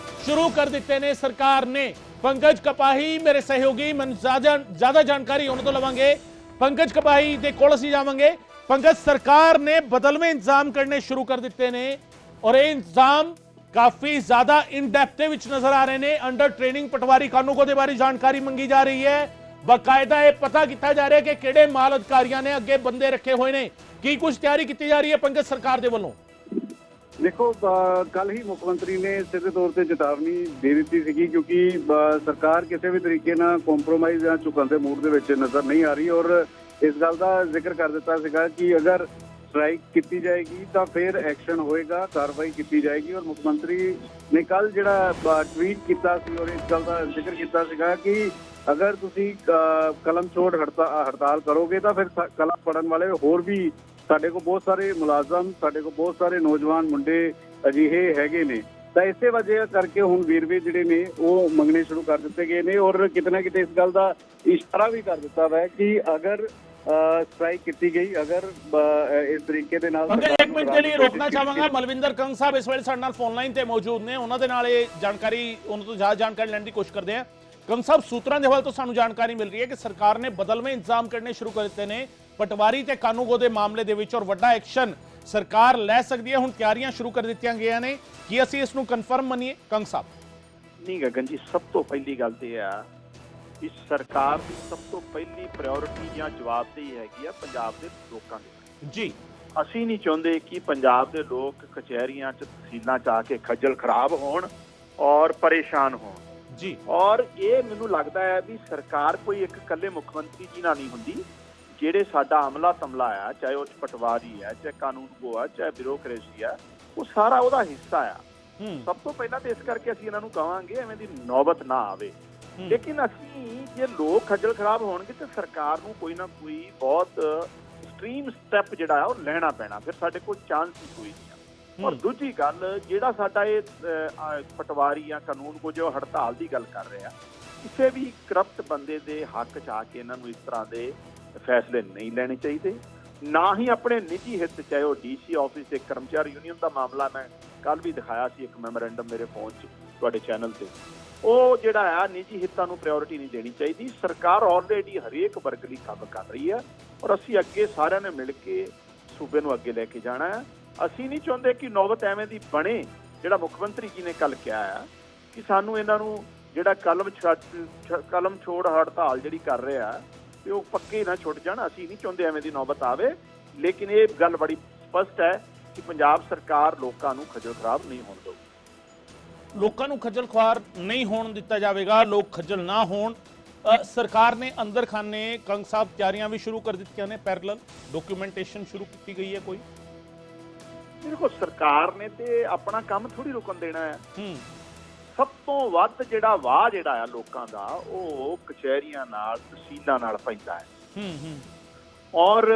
ਸ਼ੁਰੂ ਕਰ ਦਿੱਤੇ ਨੇ ਸਰਕਾਰ ਨੇ। ਪੰਕਜ ਕਪਾਹੀ ਮੇਰੇ ਸਹਿਯੋਗੀ, ਮੈਨੂੰ ਜ਼ਿਆਦਾ ਜਾਣਕਾਰੀ ਉਹਨਾਂ ਤੋਂ ਲਵਾਂਗੇ। ਪੰਕਜ ਕਪਾਹੀ ਦੇ ਕੋਲ ਅਸੀਂ ਜਾਵਾਂਗੇ। ਪੰਕਜ, ਸਰਕਾਰ ਨੇ ਬਦਲਵੇਂ ਇੰਤਜ਼ਾਮ ਕਰਨੇ ਸ਼ੁਰੂ ਕਰ ਦਿੱਤੇ ਨੇ ਔਰ ਇਹ ਇੰਤਜ਼ਾਮ ਕਾਫੀ ਜ਼ਿਆਦਾ ਇਨ ਡੈਪਥ ਦੇ ਵਿੱਚ ਨਜ਼ਰ ਆ ਰਹੇ ਨੇ। ਅੰਡਰ ਟ੍ਰੇਨਿੰਗ ਪਟਵਾਰੀ ਕਾਨੂੰਗੋ ਦੇ ਬਾਰੇ ਜਾਣਕਾਰੀ ਮੰਗੀ ਜਾ ਰਹੀ ਹੈ। ਬਕਾਇਦਾ ਇਹ ਪਤਾ ਕੀਤਾ ਜਾ ਰਿਹਾ ਕਿ ਕਿਹੜੇ ਮਾਲ ਅਧਿਕਾਰੀਆਂ ਨੇ ਅੱਗੇ ਬੰਦੇ ਰੱਖੇ ਹੋਏ ਨੇ। ਕੀ ਕੁਝ ਤਿਆਰੀ ਕੀਤੀ ਜਾ ਰਹੀ ਹੈ ਪੰਕਜ ਸਰਕਾਰ ਦੇ ਵੱਲੋਂ? ਦੇਖੋ, ਕੱਲ ਹੀ ਮੁੱਖ ਮੰਤਰੀ ਨੇ ਸਿੱਧੇ ਤੌਰ ਤੇ ਚੇਤਾਵਨੀ ਦੇ ਦਿੱਤੀ ਸੀਗੀ ਕਿਉਂਕਿ ਸਰਕਾਰ ਕਿਸੇ ਵੀ ਤਰੀਕੇ ਨਾਲ ਕੰਪਰੋਮਾਈਜ਼ ਜਾਂ ਝੁਕਣ ਦੇ ਮੂਡ ਦੇ ਵਿੱਚ ਨਜ਼ਰ ਨਹੀਂ ਆ ਰਹੀ ਔਰ ਇਸ ਗੱਲ ਦਾ ਜ਼ਿਕਰ ਕਰ ਦਿੱਤਾ ਸੀਗਾ ਕਿ ਅਗਰ ਸਟ੍ਰਾਈਕ ਕੀਤੀ ਜਾਏਗੀ ਤਾਂ ਫਿਰ ਐਕਸ਼ਨ ਹੋਏਗਾ, ਕਾਰਵਾਈ ਕੀਤੀ ਜਾਏਗੀ। ਔਰ ਮੁੱਖ ਮੰਤਰੀ ਨੇ ਕੱਲ ਜਿਹੜਾ ਟਵੀਟ ਕੀਤਾ ਸੀ ਔਰ ਇਸ ਗੱਲ ਦਾ ਜ਼ਿਕਰ ਕੀਤਾ ਸੀਗਾ ਕਿ ਅਗਰ ਤੁਸੀਂ ਕਲਮ ਛੋੜ ਹੜਤਾਲ ਕਰੋਗੇ ਤਾਂ ਫਿਰ ਕਲਮ ਪੜਨ ਵਾਲੇ ਹੋਰ ਵੀ ਸਾਡੇ ਕੋਲ ਬਹੁਤ ਸਾਰੇ ਮੁਲਾਜ਼ਮ, ਸਾਡੇ ਕੋਲ ਬਹੁਤ ਸਾਰੇ ਨੌਜਵਾਨ ਮੁੰਡੇ ਅਜਿਹੇ ਹੈਗੇ ਨੇ। ਤਾਂ ਇਸੇ ਵਜ੍ਹਾ ਕਰਕੇ ਹੁਣ ਵੇਰਵੇ ਜਿਹੜੇ ਨੇ ਉਹ ਮੰਗਣੇ ਸ਼ੁਰੂ ਕਰ ਦਿੱਤੇ ਗਏ ਨੇ ਔਰ ਕਿਤੇ ਨਾ ਕਿਤੇ ਇਸ ਗੱਲ ਦਾ ਇਸ਼ਾਰਾ ਵੀ ਕਰ ਦਿੱਤਾ ਹੈ ਕਿ ਅਗਰ ਸਟ੍ਰਾਈਕ ਕੀਤੀ ਗਈ, ਅਗਰ ਇਸ ਤਰੀਕੇ ਦੇ ਨਾਲ ਇੱਕ ਮਿੰਟ ਦੇ ਲਈ ਰੋਕਣਾ ਚਾਹਾਂਗਾ। ਮਲਵਿੰਦਰ ਕੰਗ ਸਾਹਿਬ ਇਸ ਵੇਲੇ ਸਾਡੇ ਨਾਲ ਫੋਨ ਲਾਈਨ ਤੇ ਮੌਜੂਦ ਨੇ, ਉਹਨਾਂ ਦੇ ਨਾਲ ਇਹ ਜਾਣਕਾਰੀ, ਉਹਨਾਂ ਤੋਂ ਜ਼ਿਆਦਾ ਜਾਣਕਾਰੀ ਲੈਣ ਦੀ ਕੋਸ਼ਿਸ਼ ਕਰਦੇ ਹਾਂ। ਕੰਗ ਸਾਹਿਬ, ਸੂਤਰਾਂ ਦੇ ਹਵਾਲੇ ਤੋਂ ਸਾਨੂੰ ਜਾਣਕਾਰੀ ਮਿਲ ਰਹੀ ਹੈ ਕਿ ਸਰਕਾਰ ਨੇ ਬਦਲਵੇਂ ਇੰਤਜ਼ਾਮ ਕਰਨੇ ਸ਼ੁਰੂ ਕਰ ਦਿੱਤੇ ਨੇ ਪਟਵਾਰੀ ਤੇ ਕਾਨੂੰਗੋ ਦੇ ਮਾਮਲੇ ਦੇ ਵਿੱਚ ਔਰ ਵੱਡਾ ਐਕਸ਼ਨ ਸਰਕਾਰ ਲੈ ਸਕਦੀ ਹੈ। ਹੁਣ ਤਿਆਰੀਆਂ ਸ਼ੁਰੂ ਕਰ ਦਿੱਤੀਆਂ ਗਈਆਂ ਨੇ। ਕੀ ਅਸੀਂ ਇਸ ਨੂੰ ਕਨਫਰਮ ਮੰਨੀਏ ਕੰਗ ਸਾਹਿਬ? ਨਹੀਂ ਗਗਨ ਜੀ, ਸਭ ਤੋਂ ਪਹਿਲੀ ਗੱਲ ਤੇ ਆ ਕਿ ਸਰਕਾਰ ਦੀ ਸਭ ਤੋਂ ਪਹਿਲੀ ਪ੍ਰਾਇੋਰਟੀ ਜਾਂ ਜਵਾਬਦੇਹੀ ਹੈਗੀ ਆ ਪੰਜਾਬ ਦੇ ਲੋਕਾਂ ਦੀ ਜੀ। ਅਸੀਂ ਨਹੀਂ ਚਾਹੁੰਦੇ ਕਿ ਪੰਜਾਬ ਦੇ ਲੋਕ ਕਚਹਿਰੀਆਂ 'ਚ, ਤਹਿਸੀਲਾਂ 'ਚ ਆ ਕੇ ਖੱਜਲ ਖਰਾਬ ਹੋਣ ਔਰ ਪਰੇਸ਼ਾਨ ਹੋਣ ਜੀ। ਔਰ ਇਹ ਮੈਨੂੰ ਲੱਗਦਾ ਹੈ ਵੀ ਸਰਕਾਰ ਕੋਈ ਇੱਕ ਇਕੱਲੇ ਮੁੱਖ ਮੰਤਰੀ ਜੀ ਨਾਲ ਨਹੀਂ ਹੁੰਦੀ। ਜਿਹੜੇ ਸਾਡਾ ਅਮਲਾ ਤਮਲਾ ਆ, ਚਾਹੇ ਉਹ ਪਟਵਾਰੀ ਹੈ, ਚਾਹੇ ਕਾਨੂੰਗੋ ਆ, ਚਾਹੇ ਬਿਊਰੋਕਰੇਸੀ ਆ, ਉਹ ਸਾਰਾ ਉਹਦਾ ਹਿੱਸਾ ਆ। ਸਭ ਤੋਂ ਪਹਿਲਾਂ ਤਾਂ ਇਸ ਕਰਕੇ ਅਸੀਂ ਇਹਨਾਂ ਨੂੰ ਕਹਾਂਗੇ ਐਵੇਂ ਦੀ ਨੌਬਤ ਨਾ ਆਵੇ। ਲੇਕਿਨ ਅਸੀਂ ਜੇ ਲੋਕ ਖੱਜਲ ਖਰਾਬ ਹੋਣਗੇ ਤਾਂ ਸਰਕਾਰ ਨੂੰ ਕੋਈ ਨਾ ਕੋਈ ਬਹੁਤ ਐਕਸਟ੍ਰੀਮ ਸਟੈਪ ਜਿਹੜਾ ਆ ਉਹ ਲੈਣਾ ਪੈਣਾ, ਫਿਰ ਸਾਡੇ ਕੋਲ ਚਾਂਸ ਹੀ ਕੋਈ ਨਹੀਂ। ਔਰ ਦੂਜੀ ਗੱਲ, ਜਿਹੜਾ ਸਾਡਾ ਇਹ ਪਟਵਾਰੀ ਜਾਂ ਕਾਨੂੰਗੋ ਜੋ ਹੜਤਾਲ ਦੀ ਗੱਲ ਕਰ ਰਿਹਾ, ਕਿਸੇ ਵੀ ਕਰਪਟ ਬੰਦੇ ਦੇ ਹੱਕ 'ਚ ਆ ਕੇ ਇਹਨਾਂ ਨੂੰ ਇਸ ਤਰ੍ਹਾਂ ਦੇ ਫੈਸਲੇ ਨਹੀਂ ਲੈਣੇ ਚਾਹੀਦੇ। ਨਾ ਹੀ ਆਪਣੇ ਨਿੱਜੀ ਹਿੱਤ, ਚਾਹੇ ਉਹ ਡੀਸੀ ਆਫਿਸ ਦੇ ਕਰਮਚਾਰੀ ਯੂਨੀਅਨ ਦਾ ਮਾਮਲਾ, ਮੈਂ ਕੱਲ ਵੀ ਦਿਖਾਇਆ ਸੀ ਇੱਕ ਮੈਮੋਰੈਂਡਮ ਮੇਰੇ ਫੋਨ 'ਚ ਤੁਹਾਡੇ ਚੈਨਲ ਤੇ, ਉਹ ਜਿਹੜਾ ਆ ਨਿੱਜੀ ਹਿੱਤਾਂ ਨੂੰ ਪ੍ਰਾਇੋਰਟੀ ਨਹੀਂ ਦੇਣੀ ਚਾਹੀਦੀ। ਸਰਕਾਰ ਆਲਰੇਡੀ ਹਰੇਕ ਵਰਗ ਲਈ ਕੰਮ ਕਰ ਰਹੀ ਹੈ ਔਰ ਅਸੀਂ ਅੱਗੇ ਸਾਰਿਆਂ ਨੇ ਮਿਲ ਕੇ ਸੂਬੇ ਨੂੰ ਅੱਗੇ ਲੈ ਕੇ ਜਾਣਾ ਹੈ। ਅਸੀਂ ਨਹੀਂ ਚਾਹੁੰਦੇ ਕਿ ਨੌਬਤ ਐਵੇਂ ਦੀ ਬਣੇ ਜਿਹੜਾ ਮੁੱਖ ਮੰਤਰੀ ਜੀ ਨੇ ਕੱਲ ਕਿਹਾ ਆ ਕਿ ਸਾਨੂੰ ਇਹਨਾਂ ਨੂੰ ਜਿਹੜਾ ਕਲਮ ਛੋੜ ਹੜਤਾਲ ਜਿਹੜੀ ਕਰ ਰਿਹਾ ਤੇ ਉਹ ਪੱਕੇ ਨਾ ਛੁੱਟ ਜਾਣ। ਅਸੀਂ ਨਹੀਂ ਚਾਹੁੰਦੇ ਐਵੇਂ ਦੀ ਨੌਬਤ ਆਵੇ। ਲੇਕਿਨ ਇਹ ਗੱਲ ਬੜੀ ਸਪਸ਼ਟ ਹੈ ਕਿ ਪੰਜਾਬ ਸਰਕਾਰ ਲੋਕਾਂ ਨੂੰ ਖੱਜਲ ਖਰਾਬ ਨਹੀਂ ਹੋਣ ਦਿਊ। ਲੋਕਾਂ ਨੂੰ ਖੱਜਲ ਖੁਆਰ ਨਹੀਂ ਹੋਣ ਦਿੱਤਾ ਜਾਵੇਗਾ, ਲੋਕ ਖੱਜਲ ਨਾ ਹੋਣ। ਸਰਕਾਰ ਨੇ ਅੰਦਰ ਖਾਨੇ ਕੰਗ ਸਾਹਿਬ ਤਿਆਰੀਆਂ ਵੀ ਸ਼ੁਰੂ ਕਰ ਦਿੱਤੀਆਂ ਨੇ, ਪੈਰਲਲ ਡਾਕੂਮੈਂਟੇਸ਼ਨ ਸ਼ੁਰੂ ਕੀਤੀ ਗਈ ਹੈ ਕੋਈ? ਦੇਖੋ ਸਰਕਾਰ ਨੇ ਤੇ ਆਪਣਾ ਕੰਮ ਥੋੜੀ ਰੁਕਣ ਦੇਣਾ ਹੈ। ਸਭ ਤੋਂ ਵੱਧ ਜਿਹੜਾ ਵਾਹ ਜਿਹੜਾ ਆ ਲੋਕਾਂ ਦਾ ਉਹ ਕਚਹਿਰੀਆਂ ਨਾਲ ਤਹਿਸੀਲਾਂ ਨਾਲ ਪੈਂਦਾ ਹੈ। ਔਰ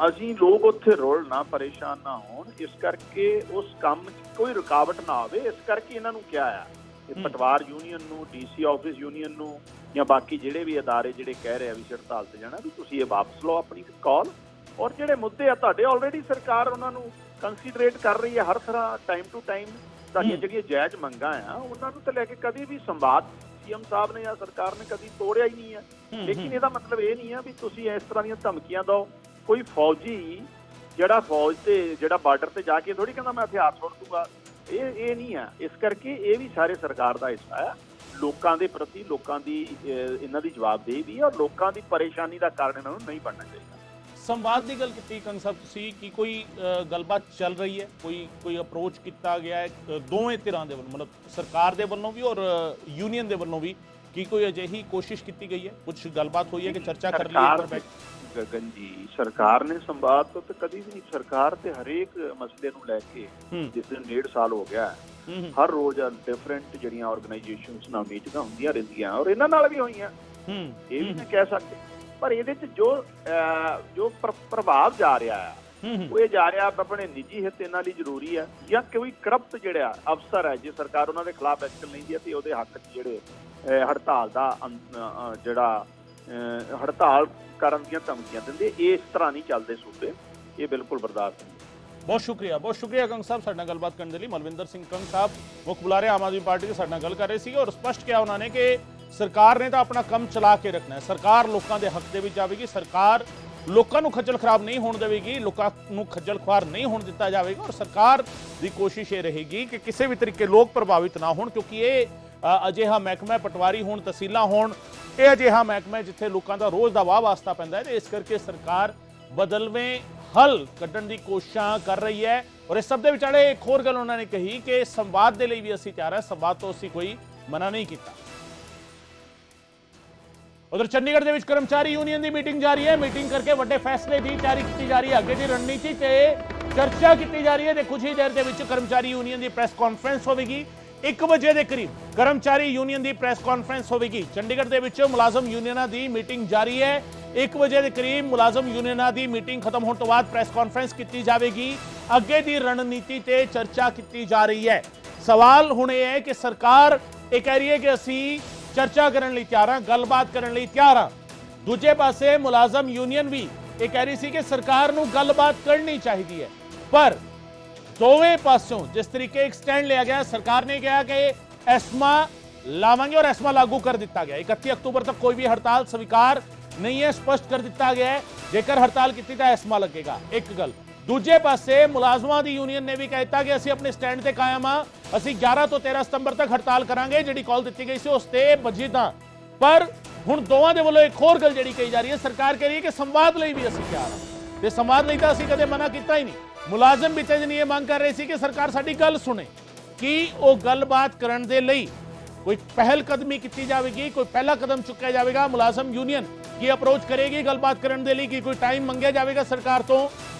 ਅਸੀਂ ਲੋਕ ਉੱਥੇ ਰੋਲ ਨਾ ਪਰੇਸ਼ਾਨ ਨਾ ਹੋਣ, ਇਸ ਕਰਕੇ ਉਸ ਕੰਮ 'ਚ ਕੋਈ ਰੁਕਾਵਟ ਨਾ ਆਵੇ। ਇਸ ਕਰਕੇ ਇਹਨਾਂ ਨੂੰ ਕਿਹਾ ਆ ਕਿ ਪਟਵਾਰ ਯੂਨੀਅਨ ਨੂੰ, DC ਆਫਿਸ ਯੂਨੀਅਨ ਨੂੰ ਜਾਂ ਬਾਕੀ ਜਿਹੜੇ ਵੀ ਅਦਾਰੇ ਜਿਹੜੇ ਕਹਿ ਰਹੇ ਆ ਵੀ ਹੜਤਾਲ ਤੇ ਜਾਣਾ, ਵੀ ਤੁਸੀਂ ਇਹ ਵਾਪਸ ਲਓ ਆਪਣੀ ਕਾਲ। ਔਰ ਜਿਹੜੇ ਮੁੱਦੇ ਆ ਤੁਹਾਡੇ ਆਲਰੇਡੀ ਸਰਕਾਰ ਉਹਨਾਂ ਨੂੰ ਕੰਸੀਡਰੇਟ ਕਰ ਰਹੀ ਹੈ ਹਰ ਤਰ੍ਹਾਂ, ਟਾਈਮ ਟੂ ਟਾਈਮ। ਤੁਹਾਡੀਆਂ ਜਿਹੜੀਆਂ ਜਾਇਜ਼ ਮੰਗਾਂ ਆ ਉਹਨਾਂ ਨੂੰ ਤਾਂ ਲੈ ਕੇ ਕਦੀ ਵੀ ਸੰਵਾਦ CM ਸਾਹਿਬ ਨੇ ਜਾਂ ਸਰਕਾਰ ਨੇ ਕਦੀ ਤੋੜਿਆ ਹੀ ਨਹੀਂ ਹੈ। ਲੇਕਿਨ ਇਹਦਾ ਮਤਲਬ ਇਹ ਨਹੀਂ ਹੈ ਵੀ ਤੁਸੀਂ ਇਸ ਤਰ੍ਹਾਂ ਦੀਆਂ ਧਮਕੀਆਂ ਦਿਓ। ਕੋਈ ਫੌਜੀ ਜਿਹੜਾ ਫੌਜ ਤੇ ਜਿਹੜਾ ਬਾਰਡਰ ਤੇ ਜਾ ਕੇ ਥੋੜੀ ਕਹਿੰਦਾ ਮੈਂ ਹਥਿਆਰ ਸੁੱਟ ਦੂੰਗਾ, ਇਹ ਨਹੀਂ ਹੈ। ਇਸ ਕਰਕੇ ਇਹ ਵੀ ਸਾਰੇ ਸਰਕਾਰ ਦਾ ਹਿੱਸਾ ਹੈ। ਲੋਕਾਂ ਦੇ ਪ੍ਰਤੀ ਲੋਕਾਂ ਦੀ ਇਹਨਾਂ ਦੀ ਜਵਾਬਦੇਹੀ ਵੀ ਹੈ ਔਰ ਲੋਕਾਂ ਦੀ ਪਰੇਸ਼ਾਨੀ ਦਾ ਕਾਰਨ ਇਹਨਾਂ ਨੂੰ ਨਹੀਂ ਬਣਨਾ ਚਾਹੀਦਾ। ਸੰਵਾਦ ਦੀ ਗੱਲ ਕੀਤੀ ਕੰਗ ਸਾਹਿਬ ਤੁਸੀਂ, ਕਿ ਕੋਈ ਗੱਲਬਾਤ ਚੱਲ ਰਹੀ ਹੈ, ਕੋਈ ਅਪਰੋਚ ਕੀਤਾ ਗਿਆ ਹੈ ਦੋਵੇਂ ਧਿਰਾਂ ਦੇ ਵੱਲੋਂ, ਮਤਲਬ ਸਰਕਾਰ ਦੇ ਵੱਲੋਂ ਵੀ ਔਰ ਯੂਨੀਅਨ ਦੇ ਵੱਲੋਂ ਵੀ, ਕੀ ਕੋਈ ਅਜਿਹੀ ਕੋਸ਼ਿਸ਼ ਕੀਤੀ ਗਈ ਹੈ? ਕੁਝ ਗੱਲਬਾਤ ਹੋਈ ਹੈ ਕਿ ਚਰਚਾ ਕਰ ਲਈ? ਗਗਨ ਜੀ, ਸਰਕਾਰ ਨੇ ਸੰਵਾਦ ਤੋਂ ਤਾਂ ਕਦੀ ਵੀ ਨਹੀਂ। ਸਰਕਾਰ ਤੇ ਹਰੇਕ ਮਸਲੇ ਨੂੰ ਲੈ ਕੇ ਜਿਸ ਦਿਨ 1.5 ਸਾਲ ਹੋ ਗਿਆ ਹਰ ਰੋਜ਼ ਡਿਫਰੈਂਟ ਜਿਹੜੀਆਂ ਆਰਗੇਨਾਈਜੇਸ਼ਨਸ ਨਾਲ ਮੀਟਿੰਗਾਂ ਹੁੰਦੀਆਂ ਰਹਿੰਦੀਆਂ ਔਰ ਇਹਨਾਂ ਨਾਲ ਵੀ ਹੋਈਆਂ। ਇਹ ਵੀ ਮੈਂ ਕਹਿ ਸਕਦੇ, ਪਰ ਇਹਦੇ 'ਚ ਜੋ ਪ੍ਰਭਾਵ ਜਾ ਰਿਹਾ ਹੈ ਉਹ ਇਹ ਜਾ ਰਿਹਾ ਆਪਣੇ ਨਿੱਜੀ ਹਿੱਤ ਇਹਨਾਂ ਲਈ ਜ਼ਰੂਰੀ ਹੈ ਜਾਂ ਕੋਈ ਕਰਪਟ ਜਿਹੜਾ ਅਫਸਰ ਹੈ, ਜੇ ਸਰਕਾਰ ਉਹਨਾਂ ਦੇ ਖਿਲਾਫ ਐਕਸ਼ਨ ਲੈਂਦੀ ਹੈ ਤੇ ਉਹਦੇ ਹੱਕ 'ਚ ਜਿਹੜੇ ਹੜਤਾਲ ਦਾ ਜਿਹੜਾ ਹੜਤਾਲ ਕਰਨ ਦੀਆਂ ਧਮਕੀਆਂ ਦਿੰਦੇ, ਇਸ ਤਰ੍ਹਾਂ ਨਹੀਂ ਚੱਲਦੇ ਸੂਬੇ। ਇਹ ਬਿਲਕੁਲ ਬਰਦਾਸ਼ਤ ਨਹੀਂ। ਬਹੁਤ ਸ਼ੁਕਰੀਆ ਕੰਗ ਸਾਹਿਬ ਸਾਡੇ ਨਾਲ ਗੱਲਬਾਤ ਕਰਨ ਦੇ ਲਈ। ਮਲਵਿੰਦਰ ਸਿੰਘ ਕੰਗ ਸਾਹਿਬ ਮੁੱਖ ਬੁਲਾਰੇ ਆਮ ਆਦਮੀ ਪਾਰਟੀ ਦੇ ਸਾਡੇ ਨਾਲ ਗੱਲ ਕਰ ਰਹੇ ਸੀ ਔਰ ਸਪਸ਼ਟ ਕਿਹਾ ਉਹਨਾਂ ਨੇ ਕਿ ਸਰਕਾਰ ਨੇ ਤਾਂ ਆਪਣਾ ਕੰਮ ਚਲਾ ਕੇ ਰੱਖਣਾ ਹੈ। ਸਰਕਾਰ ਲੋਕਾਂ ਦੇ ਹੱਕ ਦੇ ਵਿੱਚ ਜਾਵੇਗੀ, ਸਰਕਾਰ ਲੋਕਾਂ ਨੂੰ ਖੱਜਲ ਖਰਾਬ ਨਹੀਂ ਹੋਣ ਦੇਵੇਗੀ, ਲੋਕਾਂ ਨੂੰ ਖੱਜਲ ਖੁਆਰ ਨਹੀਂ ਹੋਣ ਦਿੱਤਾ ਜਾਵੇਗਾ ਔਰ ਸਰਕਾਰ ਦੀ ਕੋਸ਼ਿਸ਼ ਇਹ ਰਹੇਗੀ ਕਿ ਕਿਸੇ ਵੀ ਤਰੀਕੇ ਲੋਕ ਪ੍ਰਭਾਵਿਤ ਨਾ ਹੋਣ, ਕਿਉਂਕਿ ਇਹ ਅਜਿਹਾ ਮਹਿਕਮਾ, ਪਟਵਾਰੀ ਹੋਣ, ਤਹਿਸੀਲਾਂ ਹੋਣ, ਇਹ ਅਜਿਹਾ ਮਹਿਕਮਾ ਜਿੱਥੇ ਲੋਕਾਂ ਦਾ ਰੋਜ਼ ਦਾ ਵਾਹ ਵਾਸਤਾ ਪੈਂਦਾ ਹੈ ਤੇ ਇਸ ਕਰਕੇ ਸਰਕਾਰ ਬਦਲਵੇਂ ਹੱਲ ਕੱਢਣ ਦੀ ਕੋਸ਼ਿਸ਼ਾਂ ਕਰ ਰਹੀ ਹੈ। ਔਰ ਇਸ ਸਭ ਦੇ ਵਿਚਾਲੇ ਇੱਕ ਹੋਰ ਗੱਲ ਉਹਨਾਂ ਨੇ ਕਹੀ ਕਿ ਸੰਵਾਦ ਦੇ ਲਈ ਵੀ ਅਸੀਂ ਤਿਆਰ ਹਾਂ, ਸੰਵਾਦ ਤੋਂ ਅਸੀਂ ਕੋਈ ਮਨਾ ਨਹੀਂ ਕੀਤਾ। ਉਧਰ ਚੰਡੀਗੜ੍ਹ ਦੇ ਵਿੱਚ ਕਰਮਚਾਰੀ ਯੂਨੀਅਨ ਦੀ ਮੀਟਿੰਗ ਜਾਰੀ ਹੈ। ਮੀਟਿੰਗ ਕਰਕੇ ਵੱਡੇ ਫੈਸਲੇ ਦੀ ਤਿਆਰੀ ਕੀਤੀ ਜਾ ਰਹੀ ਹੈ, ਅੱਗੇ ਦੀ ਰਣਨੀਤੀ ਤੇ ਚਰਚਾ ਕੀਤੀ ਜਾ ਰਹੀ ਹੈ ਤੇ ਕੁਝ ਹੀ ਦੇਰ ਦੇ ਵਿੱਚ ਕਰਮਚਾਰੀ ਯੂਨੀਅਨ ਦੀ ਪ੍ਰੈਸ ਕਾਨਫਰੰਸ ਹੋਵੇਗੀ। 1 ਵਜੇ ਦੇ ਕਰੀਬ ਕਰਮਚਾਰੀ ਯੂਨੀਅਨ ਦੀ ਪ੍ਰੈਸ ਕਾਨਫਰੰਸ ਹੋਵੇਗੀ। ਚੰਡੀਗੜ੍ਹ ਦੇ ਵਿੱਚ ਮੁਲਾਜ਼ਮ ਯੂਨੀਅਨਾਂ ਦੀ ਮੀਟਿੰਗ ਜਾਰੀ ਹੈ। 1 ਵਜੇ ਦੇ ਕਰੀਬ ਮੁਲਾਜ਼ਮ ਯੂਨੀਅਨਾਂ ਦੀ ਮੀਟਿੰਗ ਖਤਮ ਹੋਣ ਤੋਂ ਬਾਅਦ ਪ੍ਰੈਸ ਕਾਨਫਰੰਸ ਕੀਤੀ ਜਾਵੇਗੀ। ਅੱਗੇ ਦੀ ਰਣਨੀਤੀ ਤੇ ਚਰਚਾ ਕੀਤੀ ਜਾ ਰਹੀ ਹੈ। ਸਵਾਲ ਹੁਣ ਇਹ ਹੈ ਕਿ ਸਰਕਾਰ ਇਹ ਕਹਿ ਰਹੀ ਹੈ ਕਿ ਅਸੀਂ ਚਰਚਾ ਕਰਨ ਲਈ ਤਿਆਰ ਹਾਂ, ਗੱਲਬਾਤ ਕਰਨ ਲਈ ਤਿਆਰ ਹਾਂ। ਦੂਜੇ ਪਾਸੇ ਮੁਲਾਜ਼ਮ ਯੂਨੀਅਨ ਵੀ ਇਹ ਕਹਿ ਰਹੀ ਸੀ ਕਿ ਸਰਕਾਰ ਨੂੰ ਗੱਲਬਾਤ ਕਰਨੀ ਚਾਹੀਦੀ ਹੈ, ਪਰ ਦੋਵੇਂ ਪਾਸੋਂ ਜਿਸ ਤਰੀਕੇ ਇੱਕ ਸਟੈਂਡ ਲਿਆ ਗਿਆ, ਸਰਕਾਰ ਨੇ ਕਿਹਾ ਕਿ ਐਸਮਾ ਲਾਵਾਂਗੇ ਔਰ ਐਸਮਾ ਲਾਗੂ ਕਰ ਦਿੱਤਾ ਗਿਆ। 31 ਅਕਤੂਬਰ ਤੱਕ ਕੋਈ ਵੀ ਹੜਤਾਲ ਸਵੀਕਾਰ ਨਹੀਂ ਹੈ, ਸਪਸ਼ਟ ਕਰ ਦਿੱਤਾ ਗਿਆ ਹੈ। ਜੇਕਰ ਹੜਤਾਲ ਕੀਤੀ ਤਾਂ ਐਸਮਾ ਲੱਗੇਗਾ, ਇੱਕ ਗੱਲ। ਦੂਜੇ ਪਾਸੇ ਮੁਲਾਜ਼ਮਾਂ ਦੀ ਯੂਨੀਅਨ ਨੇ ਵੀ ਕਹਿ ਦਿੱਤਾ ਕਿ ਅਸੀਂ ਆਪਣੇ ਸਟੈਂਡ ਤੇ ਕਾਇਮ ਹਾਂ, ਅਸੀਂ 11 ਤੋਂ 13 ਸਤੰਬਰ ਤੱਕ ਹੜਤਾਲ ਕਰਾਂਗੇ। ਜਿਹੜੀ ਕਾਲ ਦਿੱਤੀ ਗਈ ਸੀ ਉਸ ਤੇ ਵਜੀਦਾਂ। ਪਰ ਹੁਣ ਦੋਵਾਂ ਦੇ ਵੱਲੋਂ ਇੱਕ ਹੋਰ ਗੱਲ ਜਿਹੜੀ ਕਹੀ ਜਾ ਰਹੀ ਹੈ, ਸਰਕਾਰ ਕਹਿ ਰਹੀ ਹੈ ਕਿ ਸੰਵਾਦ ਲਈ ਵੀ ਅਸੀਂ ਤਿਆਰ ਹਾਂ ਤੇ ਸੰਵਾਦ ਲਈ ਤਾਂ ਅਸੀਂ ਕਦੇ ਮਨਾ ਕੀਤਾ ਹੀ ਨਹੀਂ। ਮੁਲਾਜ਼ਮ ਵੀ ਤੇਜ ਨਹੀਂ ਇਹ ਮੰਗ ਕਰ ਰਹੇ ਸੀ ਕਿ ਸਰਕਾਰ ਸਾਡੀ ਗੱਲ ਸੁਣੇ, ਕਿ ਉਹ ਗੱਲਬਾਤ ਕਰਨ ਦੇ ਲਈ ਕੋਈ ਪਹਿਲ ਕਦਮੀ ਕੀਤੀ ਜਾਵੇਗੀ, ਕੋਈ ਪਹਿਲਾ ਕਦਮ ਚੁੱਕਿਆ ਜਾਵੇਗਾ। ਮੁਲਾਜ਼ਮ ਯੂਨੀਅਨ ਕੀ ਅਪਰੋਚ ਕਰੇਗੀ ਗੱਲਬਾਤ ਕਰਨ ਦੇ ਲਈ, ਕਿ ਕੋਈ ਟਾਈਮ ਮੰਗਿਆ ਜਾਵੇਗਾ ਸਰਕਾਰ ਤੋਂ,